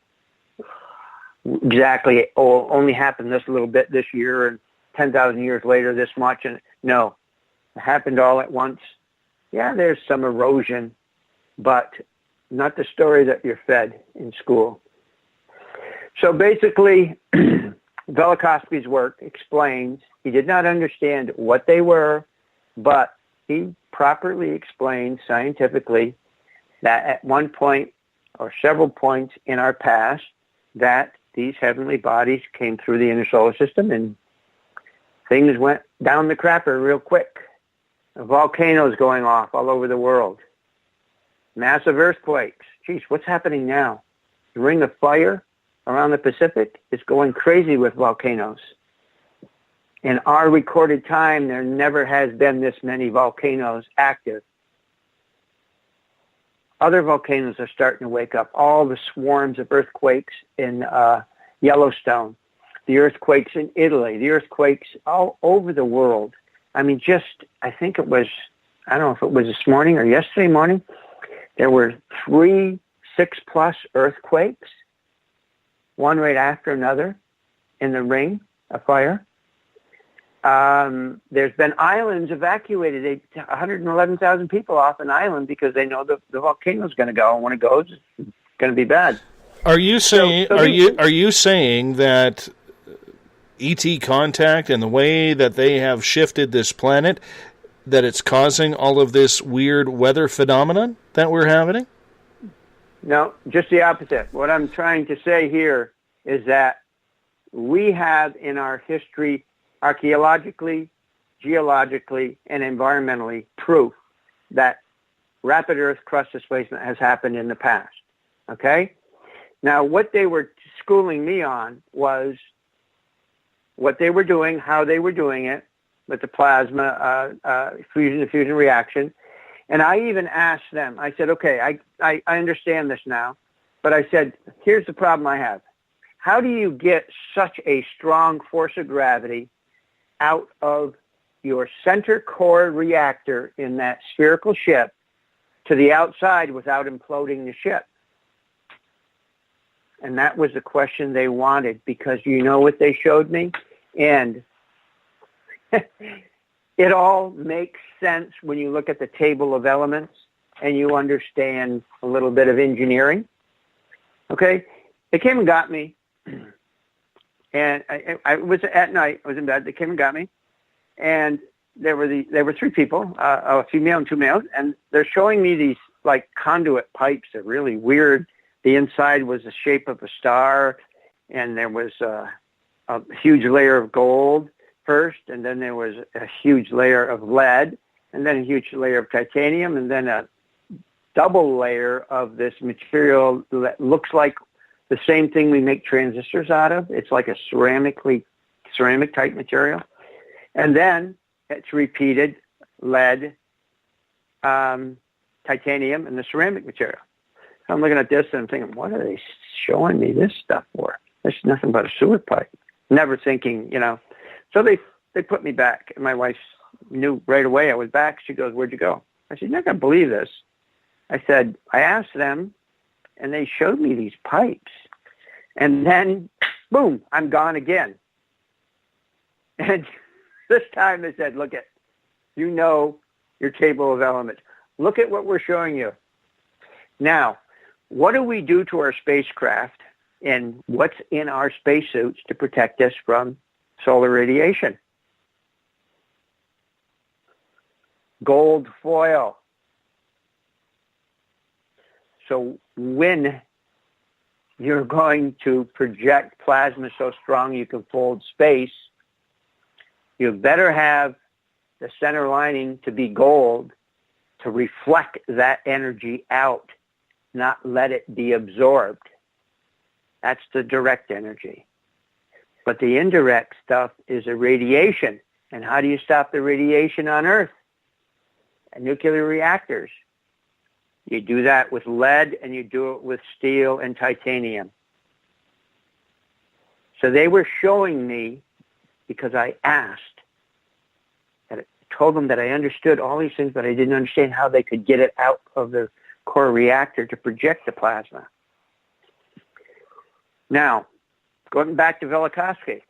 exactly, only happened this little bit this year and 10,000 years later this much. And no, it happened all at once. Yeah, there's some erosion, but not the story that you're fed in school. So basically, Velikovsky's work explains, he did not understand what they were, but he properly explained scientifically that at one point or several points in our past that these heavenly bodies came through the inner solar system and things went down the crapper real quick. Volcanoes going off all over the world. Massive earthquakes. Geez, what's happening now? The Ring of Fire around the Pacific is going crazy with volcanoes. In our recorded time, there never has been this many volcanoes active. Other volcanoes are starting to wake up. All the swarms of earthquakes in Yellowstone, the earthquakes in Italy, the earthquakes all over the world. I mean, I think it was, I don't know if it was this morning or yesterday morning, there were 3 6+ earthquakes, one right after another in the Ring of Fire. There's been islands evacuated. 111,000 people off an island because they know the volcano's going to go, and when it goes, it's going to be bad. Are you saying are you saying that ET contact and the way that they have shifted this planet, that it's causing all of this weird weather phenomenon that we're having? No, just the opposite. What I'm trying to say here is that we have in our history, archaeologically, geologically, and environmentally, proof that rapid Earth crust displacement has happened in the past. Okay? Now, what they were schooling me on was what they were doing, how they were doing it, with the plasma fusion-to-fusion reaction. And I even asked them, I said, okay, I understand this now, but I said, here's the problem I have. How do you get such a strong force of gravity out of your center core reactor in that spherical ship to the outside without imploding the ship? And that was the question they wanted, because you know what they showed me? And it all makes sense when you look at the table of elements and you understand a little bit of engineering. Okay? They came and got me. And I was at night. I was in bed. They came and got me. And there were 3 people, a female and 2 males, and they're showing me these like conduit pipes. They're really weird. The inside was the shape of a star, and there was a huge layer of gold first, and then there was a huge layer of lead, and then a huge layer of titanium, and then a double layer of this material that looks like the same thing we make transistors out of. It's like a ceramic type material. And then it's repeated lead, titanium, and the ceramic material. So I'm looking at this and I'm thinking, what are they showing me this stuff for? There's nothing but a sewer pipe. Never thinking, So they they put me back. And my wife knew right away I was back. She goes, "Where'd you go?" I said, "You're not going to believe this." I said, "I asked them, and they showed me these pipes. And then, boom, I'm gone again." And this time they said, "Look at, you know your table of elements. Look at what we're showing you. Now, what do we do to our spacecraft and what's in our spacesuits to protect us from solar radiation?" Gold foil. So when you're going to project plasma so strong you can fold space, you better have the center lining to be gold to reflect that energy out, not let it be absorbed. That's the direct energy. But the indirect stuff is a radiation. And how do you stop the radiation on Earth? Nuclear reactors. You do that with lead and you do it with steel and titanium. So they were showing me, because I asked, and I told them that I understood all these things, but I didn't understand how they could get it out of the core reactor to project the plasma. Now, going back to Velikovsky.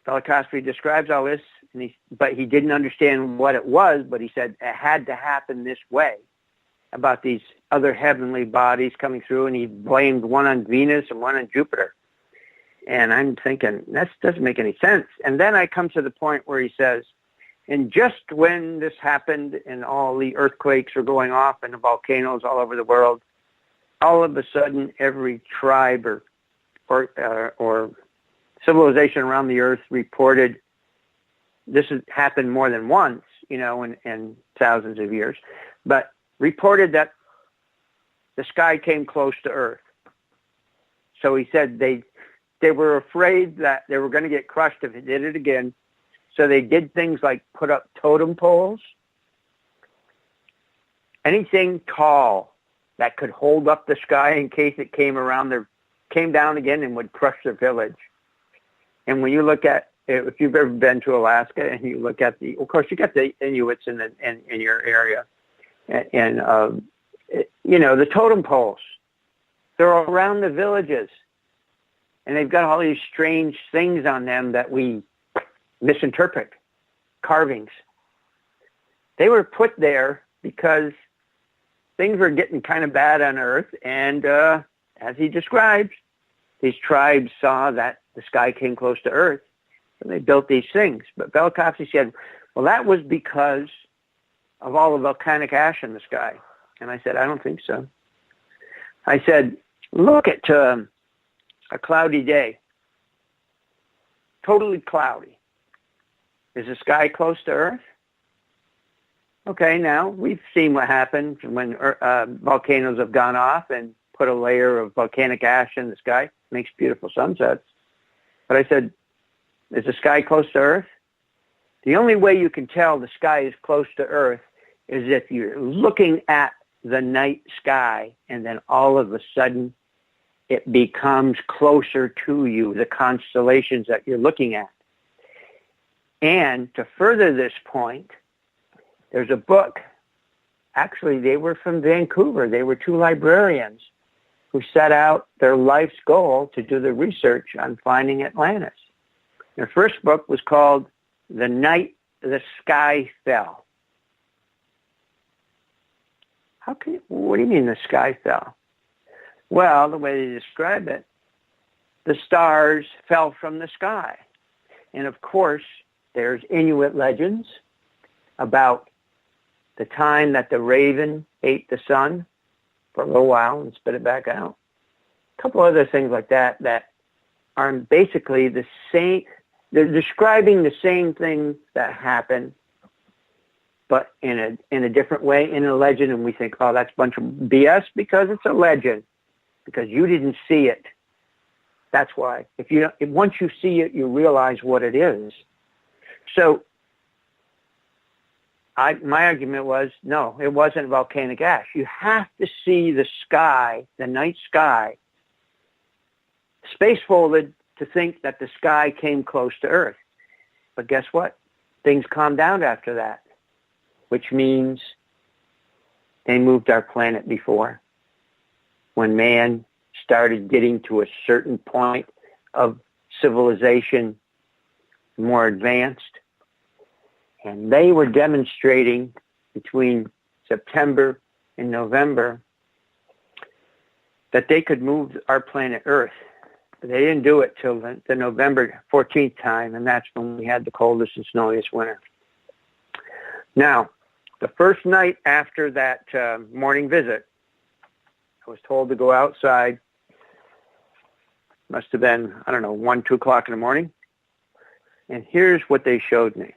Velikovsky describes all this, but he didn't understand what it was, but he said it had to happen this way, about these other heavenly bodies coming through, and he blamed one on Venus and one on Jupiter. And I'm thinking, that doesn't make any sense. And then I come to the point where he says, and just when this happened and all the earthquakes were going off and the volcanoes all over the world, all of a sudden every tribe or civilization around the earth reported, this has happened more than once, in thousands of years, but reported that the sky came close to Earth. So he said they were afraid that they were going to get crushed if it did it again. So they did things like put up totem poles, anything tall that could hold up the sky in case it came down again and would crush their village. And when you look at, if you've ever been to Alaska and you look at of course you got the Inuits in your area, and the totem poles, they're around the villages, and they've got all these strange things on them that we misinterpret, carvings. They were put there because things were getting kind of bad on Earth, and as he describes, these tribes saw that the sky came close to Earth, and they built these things. But Velikovsky said, well, that was because of all the volcanic ash in the sky. And I said, I don't think so. I said, look at a cloudy day, totally cloudy. Is the sky close to Earth? Okay, now we've seen what happens when volcanoes have gone off and put a layer of volcanic ash in the sky. Makes beautiful sunsets. But I said, is the sky close to Earth? The only way you can tell the sky is close to Earth is if you're looking at the night sky and then all of a sudden it becomes closer to you, the constellations that you're looking at. And to further this point, there's a book. Actually, they were from Vancouver. They were two librarians who set out their life's goal to do the research on finding Atlantis. Their first book was called The Night the Sky Fell. What do you mean the sky fell? Well, the way they describe it, the stars fell from the sky. And of course, there's Inuit legends about the time that the raven ate the sun for a little while and spit it back out. A couple other things like that are basically the same. They're describing the same thing that happened, but in a different way, in a legend, and we think, oh, that's a bunch of BS because it's a legend, because you didn't see it. That's why. Once you see it, you realize what it is. So my argument was, no, it wasn't volcanic ash. You have to see the sky, the night sky, space folded to think that the sky came close to Earth. But guess what? things calmed down after that, which means they moved our planet before. When man started getting to a certain point of civilization more advanced, and they were demonstrating between September and November that they could move our planet Earth. But they didn't do it till the November 14th time, and that's when we had the coldest and snowiest winter. Now, the first night after that morning visit, I was told to go outside. Must have been, 1, 2 o'clock in the morning. And here's what they showed me.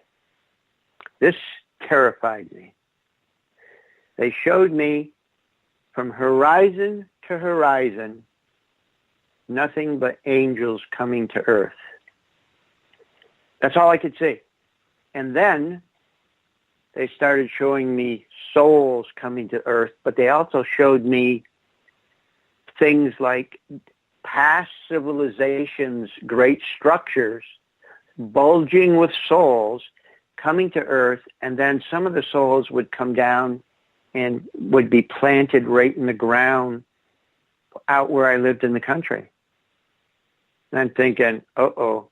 This terrified me. They showed me from horizon to horizon nothing but angels coming to Earth. That's all I could see. And then they started showing me souls coming to Earth, but they also showed me things like past civilizations, great structures, bulging with souls coming to Earth, and then some of the souls would come down and would be planted right in the ground out where I lived in the country. And I'm thinking, uh-oh,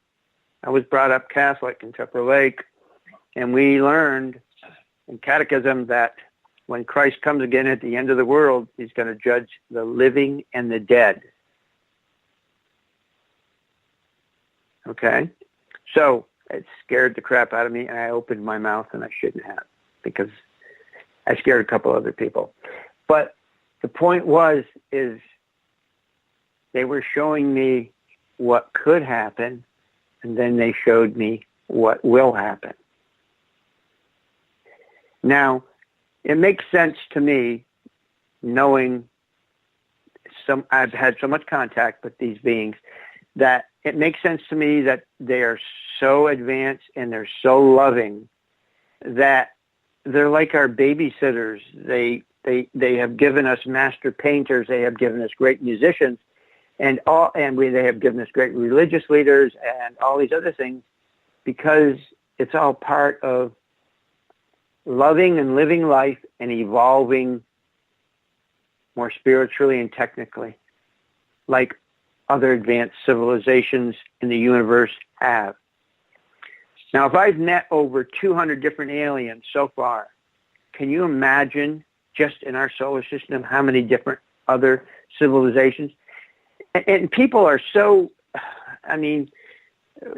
I was brought up Catholic in Tupper Lake, and we learned in catechism that when Christ comes again at the end of the world, he's going to judge the living and the dead. Okay? So it scared the crap out of me, and I opened my mouth, and I shouldn't have, because I scared a couple other people. But the point is they were showing me what could happen, and then they showed me what will happen. Now, it makes sense to me, knowing I've had so much contact with these beings, that it makes sense to me that they are so advanced and they're so loving that they're like our babysitters. They have given us master painters. They have given us great musicians, they have given us great religious leaders and all these other things, because it's all part of loving and living life and evolving more spiritually and technically, like other advanced civilizations in the universe have. Now, if I've met over 200 different aliens so far, can you imagine just in our solar system how many different other civilizations? And people are so,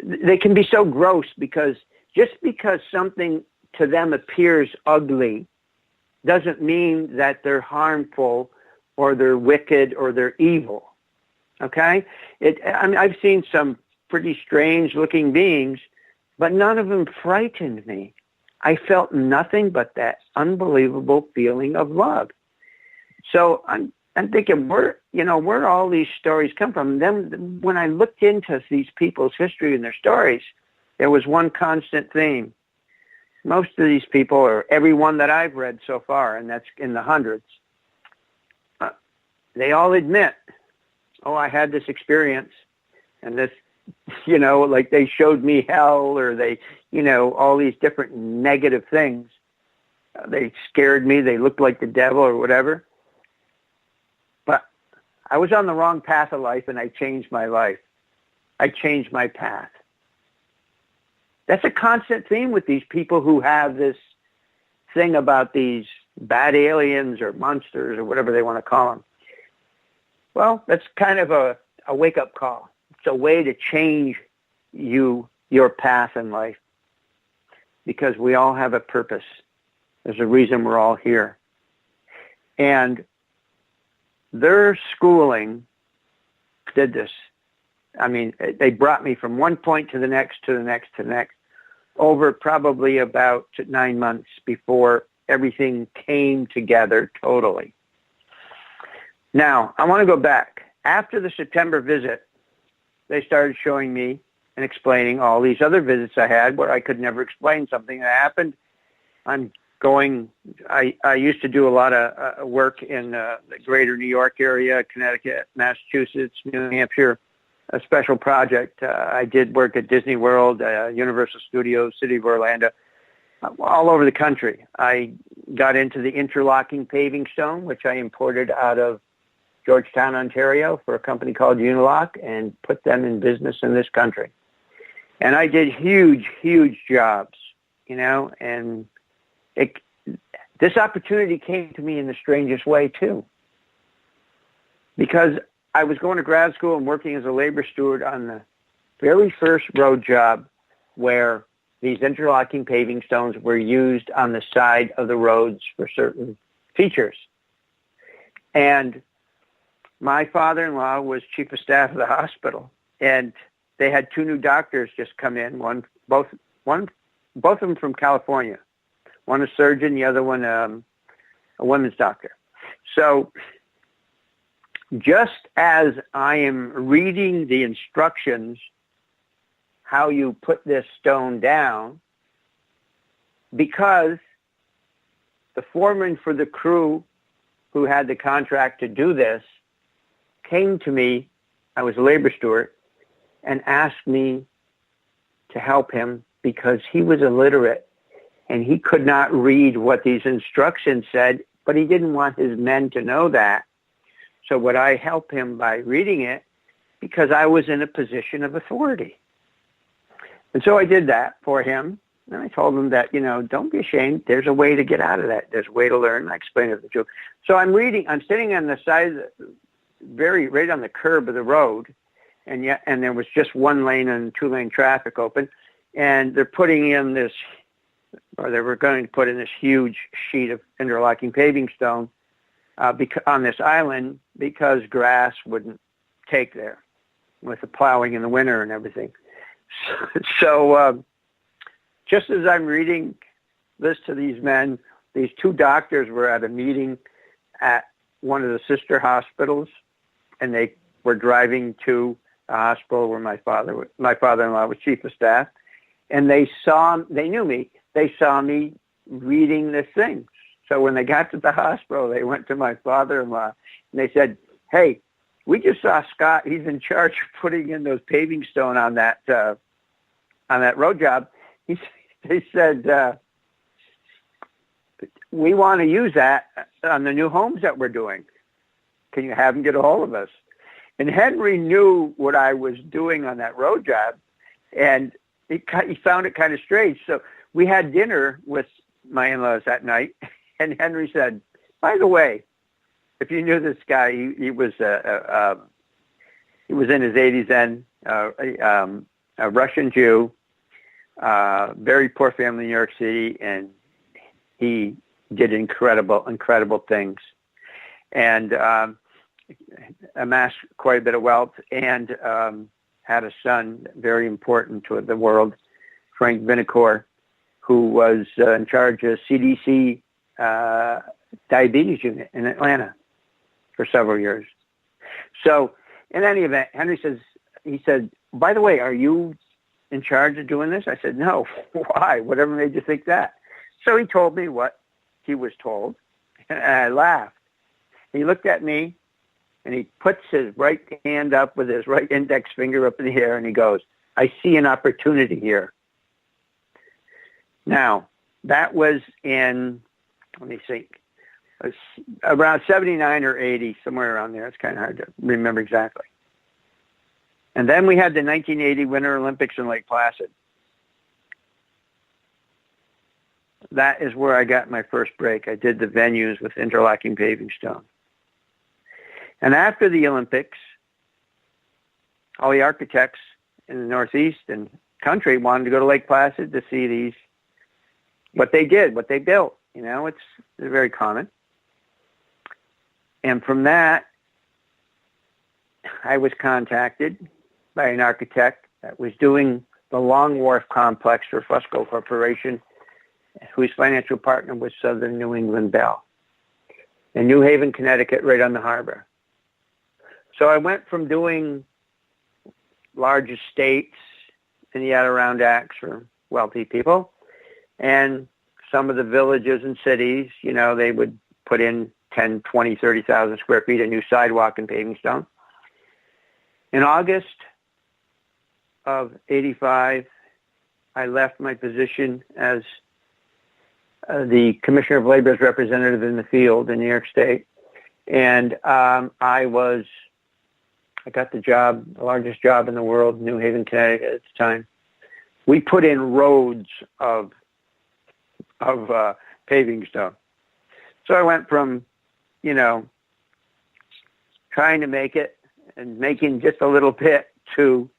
they can be so gross, because just because something to them appears ugly doesn't mean that they're harmful or they're wicked or they're evil. Okay? I've seen some pretty strange looking beings, but none of them frightened me. I felt nothing but that unbelievable feeling of love. So I'm thinking, where all these stories come from. Then when I looked into these people's history and their stories, there was one constant theme. Most of these people, or everyone that I've read so far, and that's in the hundreds, they all admit, I had this experience, and this, like they showed me hell, or they, all these different negative things. They scared me. They looked like the devil or whatever. But I was on the wrong path of life, and I changed my life. I changed my path. That's a constant theme with these people who have this thing about these bad aliens or monsters or whatever they want to call them. Well, that's kind of a wake-up call. It's a way to change your path in life, because we all have a purpose. There's a reason we're all here. And their schooling did this. They brought me from one point to the next, to the next, to the next, over probably about 9 months before everything came together totally. Now, I want to go back. After the September visit, they started showing me and explaining all these other visits I had where I could never explain something that happened. I used to do a lot of work in the greater New York area, Connecticut, Massachusetts, New Hampshire, a special project. I did work at Disney World, Universal Studios, City of Orlando. all over the country. I got into the interlocking paving stone, which I imported out of Georgetown, Ontario, for a company called Unilock, and put them in business in this country. And I did huge, huge jobs, and this opportunity came to me in the strangest way, too. Because I was going to grad school and working as a labor steward on the very first road job where these interlocking paving stones were used on the side of the roads for certain features. And my father-in-law was chief of staff of the hospital, and they had 2 new doctors just come in, both of them from California. One a surgeon, the other one a women's doctor. So just as I am reading the instructions how you put this stone down, because the foreman for the crew who had the contract to do this came to me, I was a labor steward, and asked me to help him because he was illiterate and he could not read what these instructions said, but he didn't want his men to know that. So would I help him by reading it because I was in a position of authority? And so I did that for him. And I told him that, don't be ashamed. There's a way to get out of that. There's a way to learn. I explained it to him. So I'm sitting on the side of right on the curb of the road. And there was just 1 lane and 2-lane traffic open. And they're putting in this, or they were going to put in this huge sheet of interlocking paving stone on this island because grass wouldn't take there with the plowing in the winter and everything. So just as I'm reading this to these men, these 2 doctors were at a meeting at one of the sister hospitals, and they were driving to a hospital where my father-in-law was chief of staff, and they knew me. They saw me reading this thing. So when they got to the hospital, they went to my father-in-law, and they said, "Hey, we just saw Scott. He's in charge of putting in those paving stone on that road job." They said, "We want to use that on the new homes that we're doing. Can you have him get a hold of us?" And Henry knew what I was doing on that road job, and he found it kind of strange. So we had dinner with my in-laws that night, and Henry said, "By the way, if you knew this guy, he was in his 80s then, a Russian Jew, very poor family in New York City, and he did incredible things, and amassed quite a bit of wealth, and had a son very important to the world, Frank Vinokur, who was in charge of CDC diabetes unit in Atlanta for several years." So in any event, Henry said, "By the way, are you in charge of doing this?" I said, "No." "Why? Whatever made you think that?" So he told me what he was told, and I laughed. He looked at me, and he puts his right hand up with his right index finger up in the air, and he goes, "I see an opportunity here." Now, that was in, let me think, around 79 or 80, somewhere around there. It's kind of hard to remember exactly. And then we had the 1980 Winter Olympics in Lake Placid. That is where I got my first break. I did the venues with interlocking paving stone. And after the Olympics, all the architects in the Northeast and country wanted to go to Lake Placid to see what they did, what they built. It's very common. And from that, I was contacted by an architect that was doing the Long Wharf complex for Fusco Corporation, whose financial partner was Southern New England Bell, in New Haven, Connecticut, right on the harbor. So I went from doing large estates in the Adirondacks for wealthy people, and some of the villages and cities, they would put in 10, 20, 30,000 square feet of new sidewalk and paving stone. In August of 85, I left my position as the Commissioner of Labor's representative in the field in New York State. And I got the job, the largest job in the world, New Haven, Connecticut at the time. We put in roads of paving stone. So I went from, trying to make it and making just a little bit to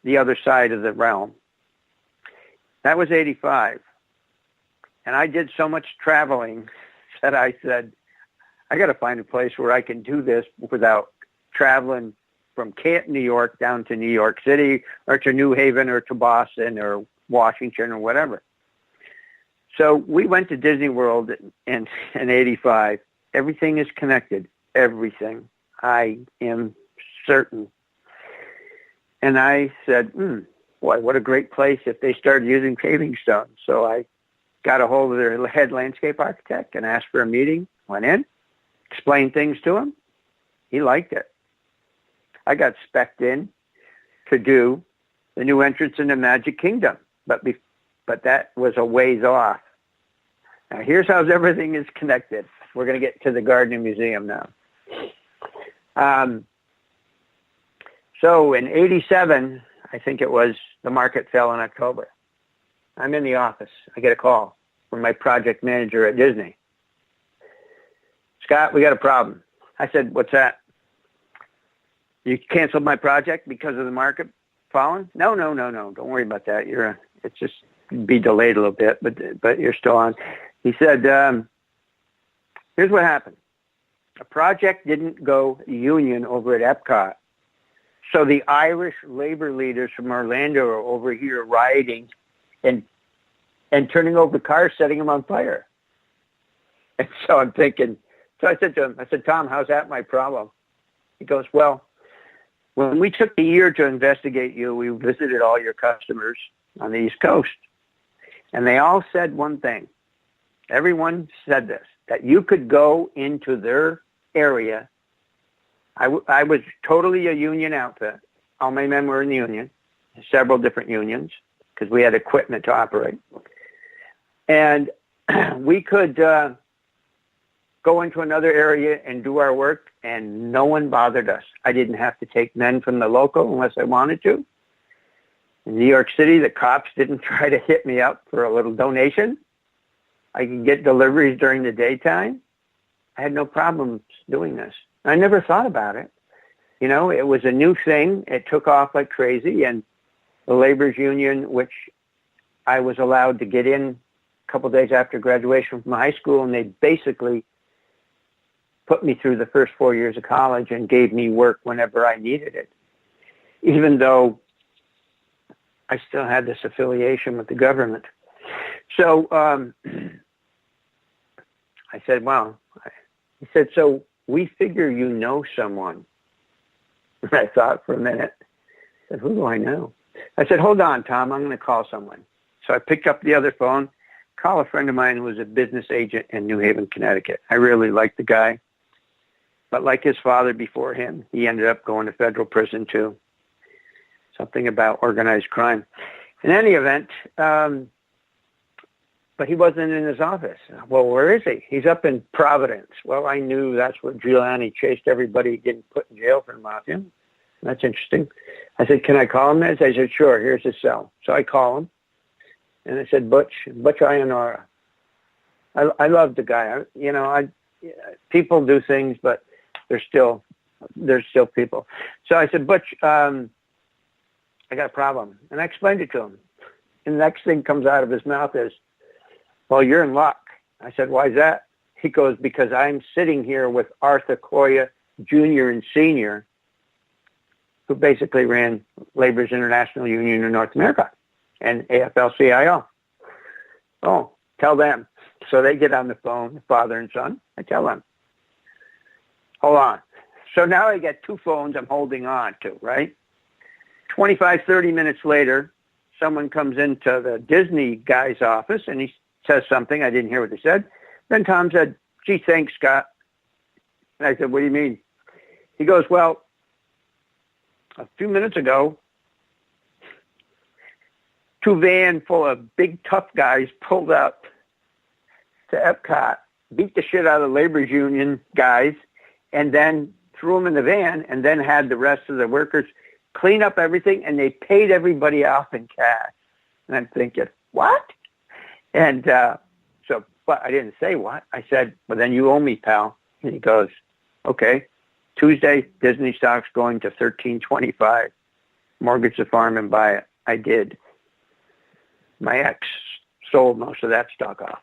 the other side of the realm. That was 85. And I did so much traveling that I said, I got to find a place where I can do this without traveling from Canton, New York, down to New York City or to New Haven or to Boston or Washington or whatever. So we went to Disney World in 85. Everything is connected. Everything. I am certain. And I said, boy, what a great place if they started using paving stone. So I got a hold of their head landscape architect and asked for a meeting. Went in, explained things to him. He liked it. I got spec'd in to do the new entrance into Magic Kingdom, but that was a ways off. Now here's how everything is connected. We're going to get to the Gardner Museum now. So in 87, I think it was, the market fell in October. I'm in the office. I get a call from my project manager at Disney. Scott, we got a problem. I said, what's that? You canceled my project because of the market falling? No. Don't worry about that. It's just be delayed a little bit, but you're still on. He said, here's what happened. A project didn't go union over at Epcot. So the Irish labor leaders from Orlando are over here rioting and turning over cars, setting them on fire. And so I'm thinking, so I said to him, Tom, how's that my problem? He goes, well, when we took a year to investigate you, we visited all your customers on the East Coast. And they all said one thing. Everyone said this, that you could go into their area. I was totally a union outfit. All my men were in the union, several different unions, because we had equipment to operate. And we could go into another area and do our work, and no one bothered us. I didn't have to take men from the local unless I wanted to. In New York City, the cops didn't try to hit me up for a little donation. I could get deliveries during the daytime. I had no problems doing this. I never thought about it. It was a new thing. It took off like crazy, and the labor's union, which I was allowed to get in a couple of days after graduation from high school, and they basically put me through the first 4 years of college and gave me work whenever I needed it, even though I still had this affiliation with the government. So I said, well, he said, so we figure you know someone. And I thought for a minute. I said, who do I know? I said, hold on, Tom, I'm going to call someone. So I picked up the other phone, called a friend of mine who was a business agent in New Haven, Connecticut. I really liked the guy. But like his father before him, he ended up going to federal prison too. Something about organized crime. In any event, but he wasn't in his office. Well, where is he? He's up in Providence. Well, I knew that's where Giuliani chased everybody getting put in jail for mafia. That's interesting. I said, can I call him this? I said, sure, here's his cell. So I call him. And I said, Butch Ionora. I love the guy. People do things, but they're still people. So I said, Butch, I got a problem. And I explained it to him. And the next thing comes out of his mouth is, well, you're in luck. I said, why is that? He goes, because I'm sitting here with Arthur Coya, Jr. and Sr., who basically ran Labor's International Union in North America and AFL-CIO. Oh, tell them. So they get on the phone, father and son. I tell them. Hold on. So now I got two phones I'm holding on to, right? 25, 30 minutes later, someone comes into the Disney guy's office and he says something. I didn't hear what they said. Then Tom said, gee, thanks, Scott. And I said, what do you mean? He goes, well, a few minutes ago, two vans full of big tough guys pulled up to Epcot, beat the shit out of the labor's union guys, and then threw them in the van, and then had the rest of the workers clean up everything, and they paid everybody off in cash. And I'm thinking, what? And but I didn't say what. I said, well, then you owe me, pal. And he goes, okay. Tuesday, Disney stock's going to $13.25. Mortgage the farm and buy it. I did. My ex sold most of that stock off.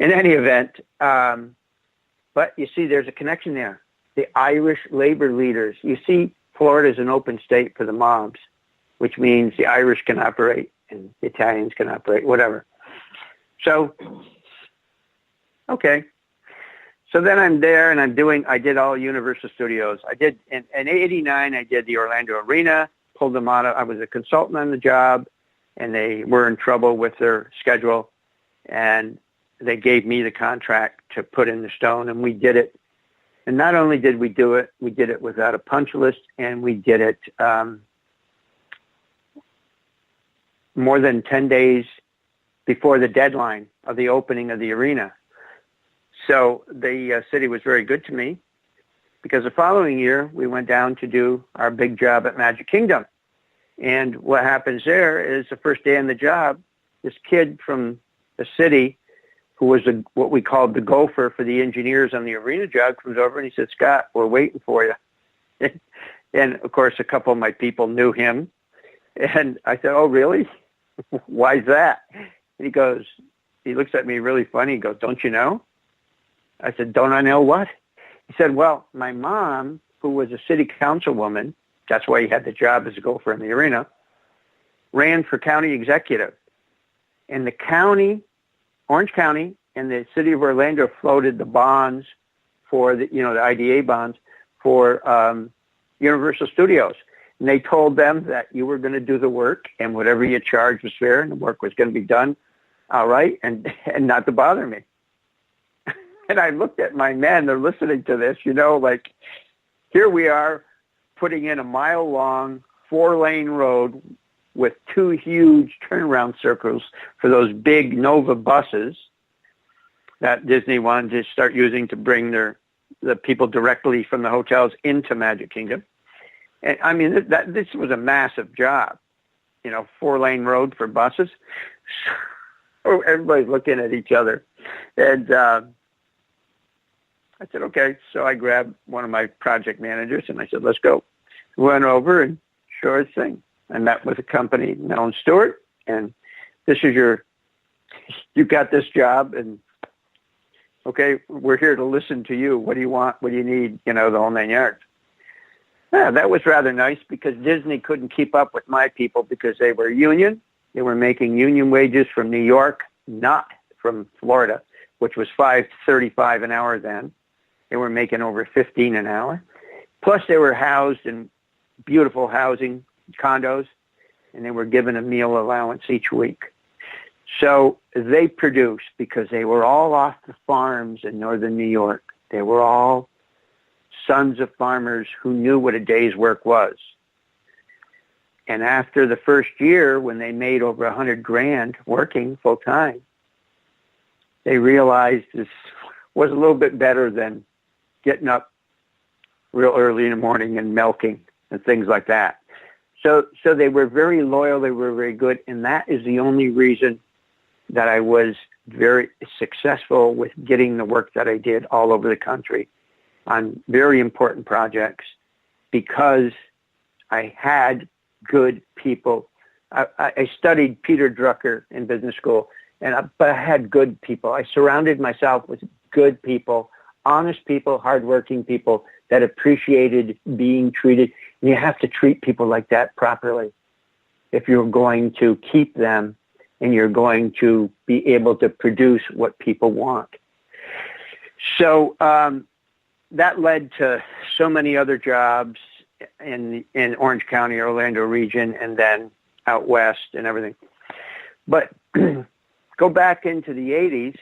In any event, but you see, there's a connection there. The Irish labor leaders. You see, Florida is an open state for the mobs, which means the Irish can operate and the Italians can operate, whatever. So, okay. So then I'm there and I did all Universal Studios. I did, in 89, I did the Orlando Arena, pulled them out of, I was a consultant on the job, and they were in trouble with their schedule, and they gave me the contract to put in the stone, and we did it. And not only did we do it, we did it without a punch list, and we did it more than 10 days before the deadline of the opening of the arena. So the city was very good to me, because the following year we went down to do our big job at Magic Kingdom. And what happens there is the first day on the job, this kid from the city who was what we called the gopher for the engineers on the arena job comes over and he said, Scott, we're waiting for you. And of course, a couple of my people knew him. And I said, oh, really? Why's that? And he looks at me really funny. He goes, don't you know? I said, don't I know what? He said, well, my mom, who was a city councilwoman, that's why he had the job as a gopher in the arena, ran for county executive. And the county, Orange County, and the city of Orlando floated the bonds for the IDA bonds for Universal Studios. And they told them that you were going to do the work, and whatever you charged was fair, and the work was going to be done all right, and not to bother me. And I looked at my men, they're listening to this, like, here we are putting in a mile-long, 4-lane road with 2 huge turnaround circles for those big Nova buses that Disney wanted to start using to bring the people directly from the hotels into Magic Kingdom. And I mean, this was a massive job, 4-lane road for buses. So everybody's looking at each other. And I said, okay. So I grabbed one of my project managers and I said, let's go. Went over and sure thing. I met with a company, Mel & Stewart, and this is you got this job, and okay, we're here to listen to you. What do you want? What do you need? The whole 9 yards. Yeah, that was rather nice because Disney couldn't keep up with my people because they were union. They were making union wages from New York, not from Florida, which was $5.35 an hour then. They were making over $15 an hour. Plus, they were housed in beautiful housing, condos, and they were given a meal allowance each week. So they produced because they were all off the farms in northern New York. They were all sons of farmers who knew what a day's work was. And after the first year, when they made over $100,000 working full time, they realized this was a little bit better than getting up real early in the morning and milking and things like that. So they were very loyal. They were very good. And that is the only reason that I was very successful with getting the work that I did all over the country on very important projects, because I had good people. I studied Peter Drucker in business school, but I had good people. I surrounded myself with good people, honest people, hardworking people that appreciated being treated. And you have to treat people like that properly if you're going to keep them and you're going to be able to produce what people want. So that led to so many other jobs in Orange County, Orlando region, and then out west and everything. But go back into the 80s,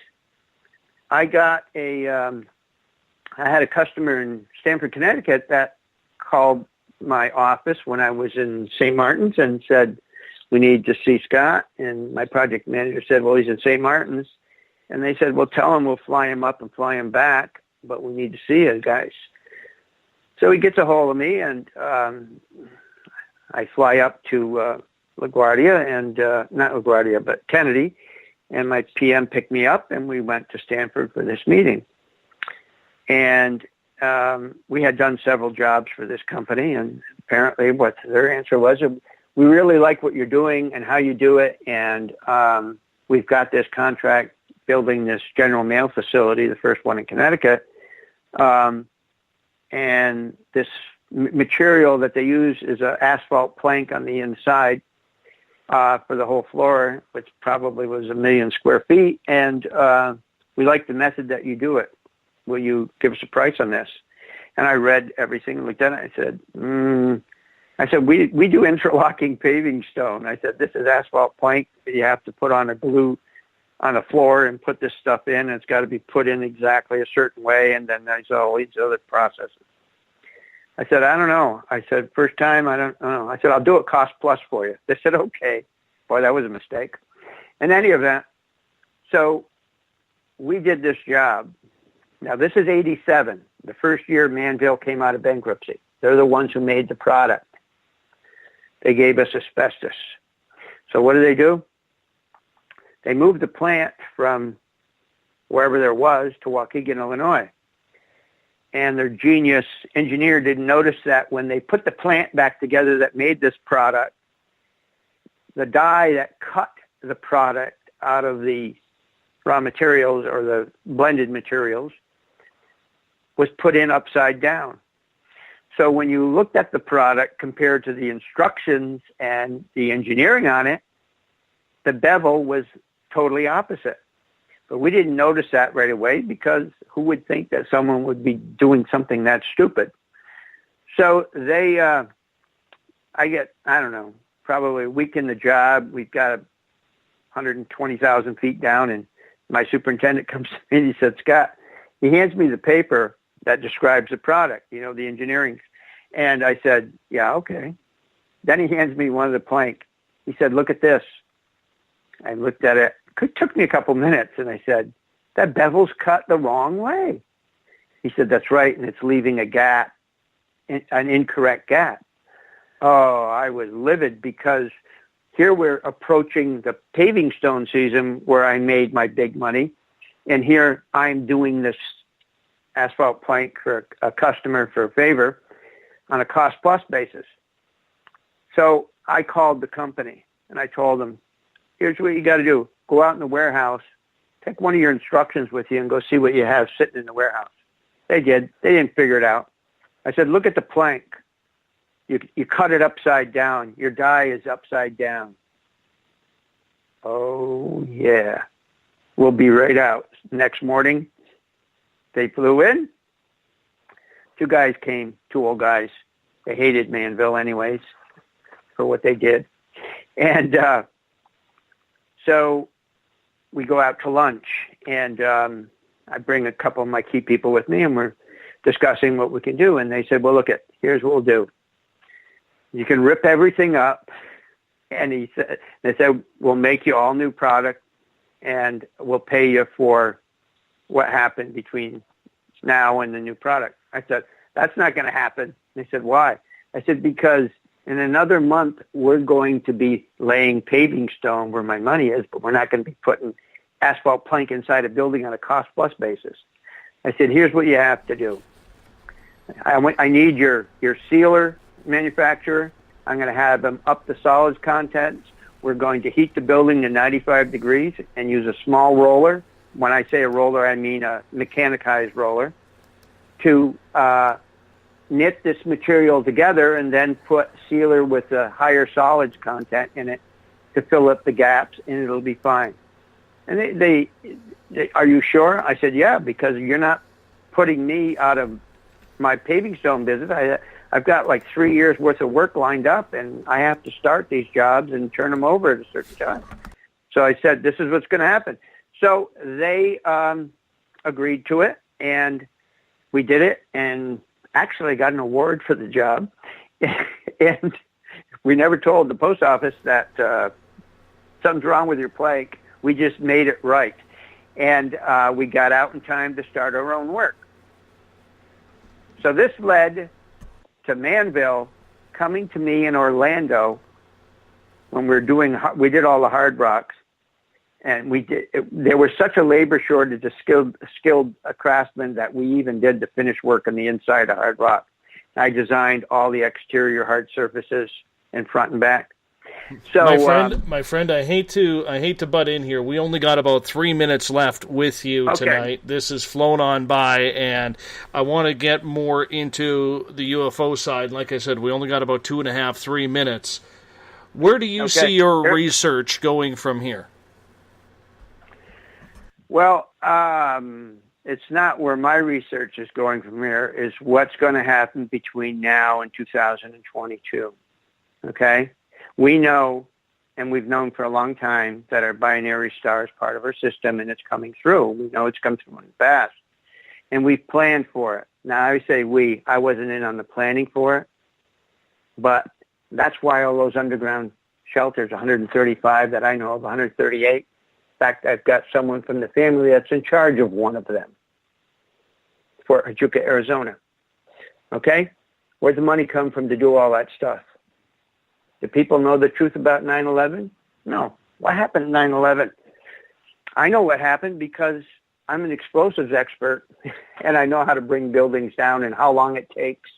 I had a customer in Stamford, Connecticut that called my office when I was in St. Martin's and said, we need to see Scott. And my project manager said, well, he's in St. Martin's. And they said, well, tell him we'll fly him up and fly him back, but we need to see you guys. So he gets a hold of me, and I fly up to LaGuardia, and not LaGuardia, but Kennedy, and my PM picked me up, and we went to Stanford for this meeting. And we had done several jobs for this company, and apparently what their answer was, we really like what you're doing and how you do it, and we've got this contract building this General Mail facility, the first one in Connecticut, and this material that they use is an asphalt plank on the inside for the whole floor, which probably was 1 million square feet, and we like the method that you do it. Will you give us a price on this? And I read everything and looked at it. I said, we do interlocking paving stone. I said, this is asphalt plank that you have to put on a glue on the floor and put this stuff in, and it's got to be put in exactly a certain way, and then there's all these other processes. I said, I don't know. I said, first time, I don't know. I said, I'll do it cost plus for you. They said, okay. Boy, that was a mistake. In any event, so we did this job. Now, this is 87. The first year Manville came out of bankruptcy. They're the ones who made the product. They gave us asbestos. So what do? They moved the plant from wherever there was to Waukegan, Illinois. And their genius engineer didn't notice that when they put the plant back together that made this product, the die that cut the product out of the raw materials or the blended materials was put in upside down. So when you looked at the product compared to the instructions and the engineering on it, the bevel was totally opposite. But we didn't notice that right away because who would think that someone would be doing something that stupid? So they, I get, I don't know, probably a week in the job. We've got 120,000 feet down, and my superintendent comes to me and he said, Scott, he hands me the paper that describes the product, you know, the engineering. And I said, yeah, okay. Then he hands me one of the plank. He said, look at this. I looked at it. It took me a couple minutes, and I said, that bevel's cut the wrong way. He said, that's right, and it's leaving a gap, an incorrect gap. Oh, I was livid because here we're approaching the paving stone season where I made my big money, and here I'm doing this asphalt plank for a customer for a favor on a cost-plus basis. So I called the company, and I told them, here's what you got to do. Go out in the warehouse, take one of your instructions with you, and go see what you have sitting in the warehouse. They did. They didn't figure it out. I said, look at the plank. You cut it upside down. Your die is upside down. Oh, yeah. We'll be right out. Next morning, they flew in. 2 guys came, 2 old guys. They hated Manville anyways for what they did. And so we go out to lunch, and I bring a couple of my key people with me, and we're discussing what we can do. And they said, well, look, here's what we'll do. You can rip everything up. And they said, we'll make you all new product, and we'll pay you for what happened between now and the new product. I said, that's not going to happen. They said, why? I said, because in another month, we're going to be laying paving stone where my money is, but we're not going to be putting asphalt plank inside a building on a cost-plus basis. I said, here's what you have to do. I need your sealer manufacturer. I'm going to have them up the solids contents. We're going to heat the building to 95 degrees and use a small roller. When I say a roller, I mean a mechanized roller, to knit this material together and then put sealer with a higher solids content in it to fill up the gaps, and it'll be fine. And they are you sure? I said, yeah, because you're not putting me out of my paving stone business. I've got like 3 years worth of work lined up, and I have to start these jobs and turn them over at a certain time. So I said, this is what's going to happen. So they agreed to it, and we did it, and actually got an award for the job. And we never told the post office that something's wrong with your plank. We just made it right. And we got out in time to start our own work. So this led to Manville coming to me in Orlando when we did all the hard rocks. And there was such a labor shortage of skilled craftsmen that we even did the finished work on the inside of hard rock. I designed all the exterior hard surfaces in front and back. So, my friend, I hate to butt in here. We only got about 3 minutes left with you tonight. This has flown on by, and I want to get more into the UFO side. Like I said, we only got about 2.5, 3 minutes. Where do you see your research going from here? Well, it's not where my research is going from here. Is what's going to happen between now and 2022. Okay? We know, and we've known for a long time, that our binary star is part of our system, and it's coming through. We know it's come through fast, and we've planned for it. Now, I say we. I wasn't in on the planning for it, but that's why all those underground shelters, 135 that I know of, 138. In fact, I've got someone from the family that's in charge of one of them for Ajuca, Arizona. Okay? Where'd the money come from to do all that stuff? Do people know the truth about 9/11? No. What happened at 9/11? I know what happened because I'm an explosives expert, and I know how to bring buildings down and how long it takes,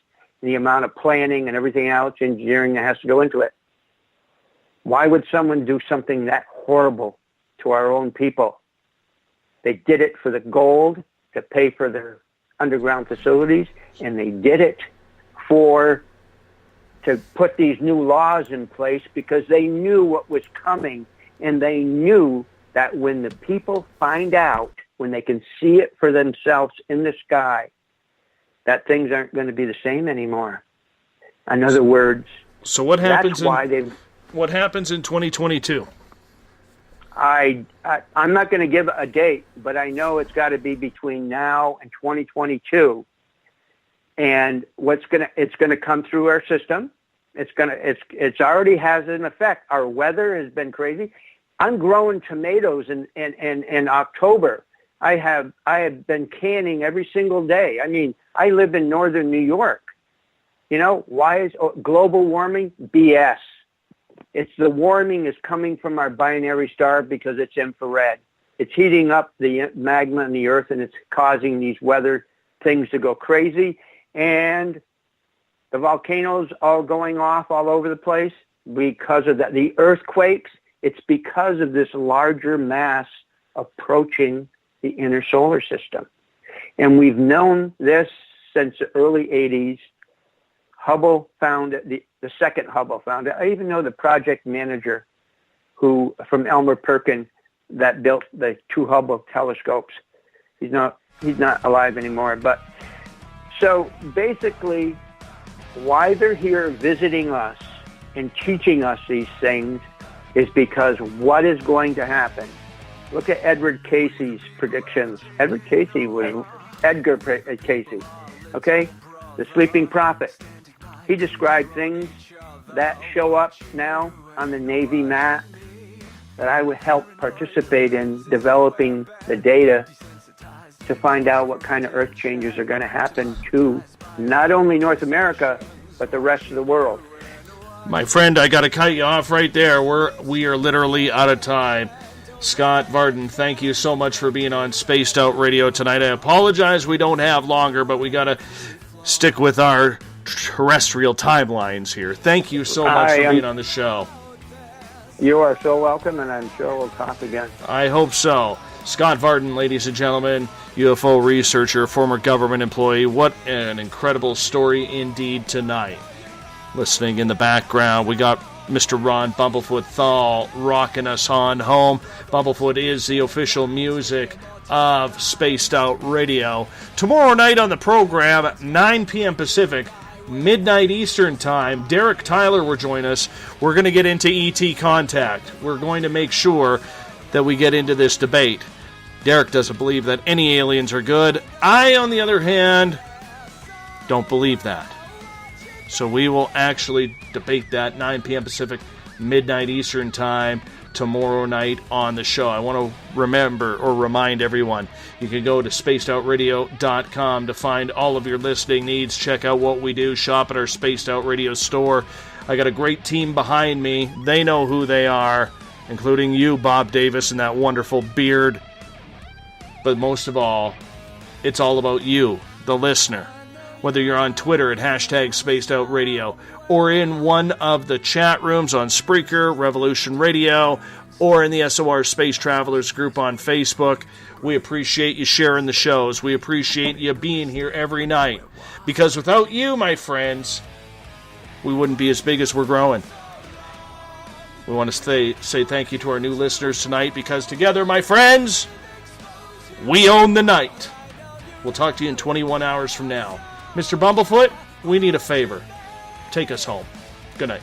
the amount of planning and everything else, engineering that has to go into it. Why would someone do something that horrible to our own people? They did it for the gold to pay for their underground facilities, and they did it to put these new laws in place because they knew what was coming, and they knew that when the people find out, when they can see it for themselves in the sky, that things aren't going to be the same anymore. In other words, so what happens? What happens in 2022? I'm not going to give a date, but I know it's got to be between now and 2022. And it's going to come through our system. It's already has an effect. Our weather has been crazy. I'm growing tomatoes in October. I have been canning every single day. I mean, I live in northern New York. You know, why is global warming? BS. It's the warming is coming from our binary star because it's infrared. It's heating up the magma in the earth, and it's causing these weather things to go crazy. And the volcanoes all going off all over the place because of that. The earthquakes, it's because of this larger mass approaching the inner solar system. And we've known this since the early 80s. Hubble found it, the second Hubble found it. I even know the project manager from Elmer Perkin that built the two Hubble telescopes. He's not alive anymore. But so basically, why they're here visiting us and teaching us these things is because what is going to happen. Look at Edward Casey's predictions. Edward Casey was Edgar Casey, okay? The Sleeping Prophet. He described things that show up now on the Navy map that I would help participate in developing the data to find out what kind of earth changes are going to happen to not only North America, but the rest of the world. My friend, I got to cut you off right there. We are literally out of time. Scott Varden, thank you so much for being on Spaced Out Radio tonight. I apologize we don't have longer, but we got to stick with our terrestrial timelines here. Thank you so much for being on the show. You are so welcome, and I'm sure we'll talk again. I hope so. Scott Varden, ladies and gentlemen, UFO researcher, former government employee. What an incredible story indeed tonight. Listening in the background, we got Mr. Ron Bumblefoot THAL rocking us on home. Bumblefoot is the official music of Spaced Out Radio. Tomorrow night on the program, 9 p.m. Pacific, midnight Eastern Time, Derek Tyler will join us. We're going to get into ET contact. We're going to make sure that we get into this debate. Derek doesn't believe that any aliens are good. I, on the other hand, don't believe that. So we will actually debate that 9 p.m. Pacific, midnight Eastern Time. tomorrow night on the show. I want to remind everyone, you can go to spacedoutradio.com to find all of your listening needs. Check out what we do. Shop at our Spaced Out Radio store. I got a great team behind me. They know who they are, including you, Bob Davis, and that wonderful beard. But most of all, it's all about you, the listener. Whether you're on Twitter at #SpacedOutRadio, or in one of the chat rooms on Spreaker, Revolution Radio, or in the SOR Space Travelers group on Facebook, we appreciate you sharing the shows. We appreciate you being here every night. Because without you, my friends, we wouldn't be as big as we're growing. We want to say thank you to our new listeners tonight, because together, my friends, we own the night. We'll talk to you in 21 hours from now. Mr. Bumblefoot, we need a favor. Take us home. Good night.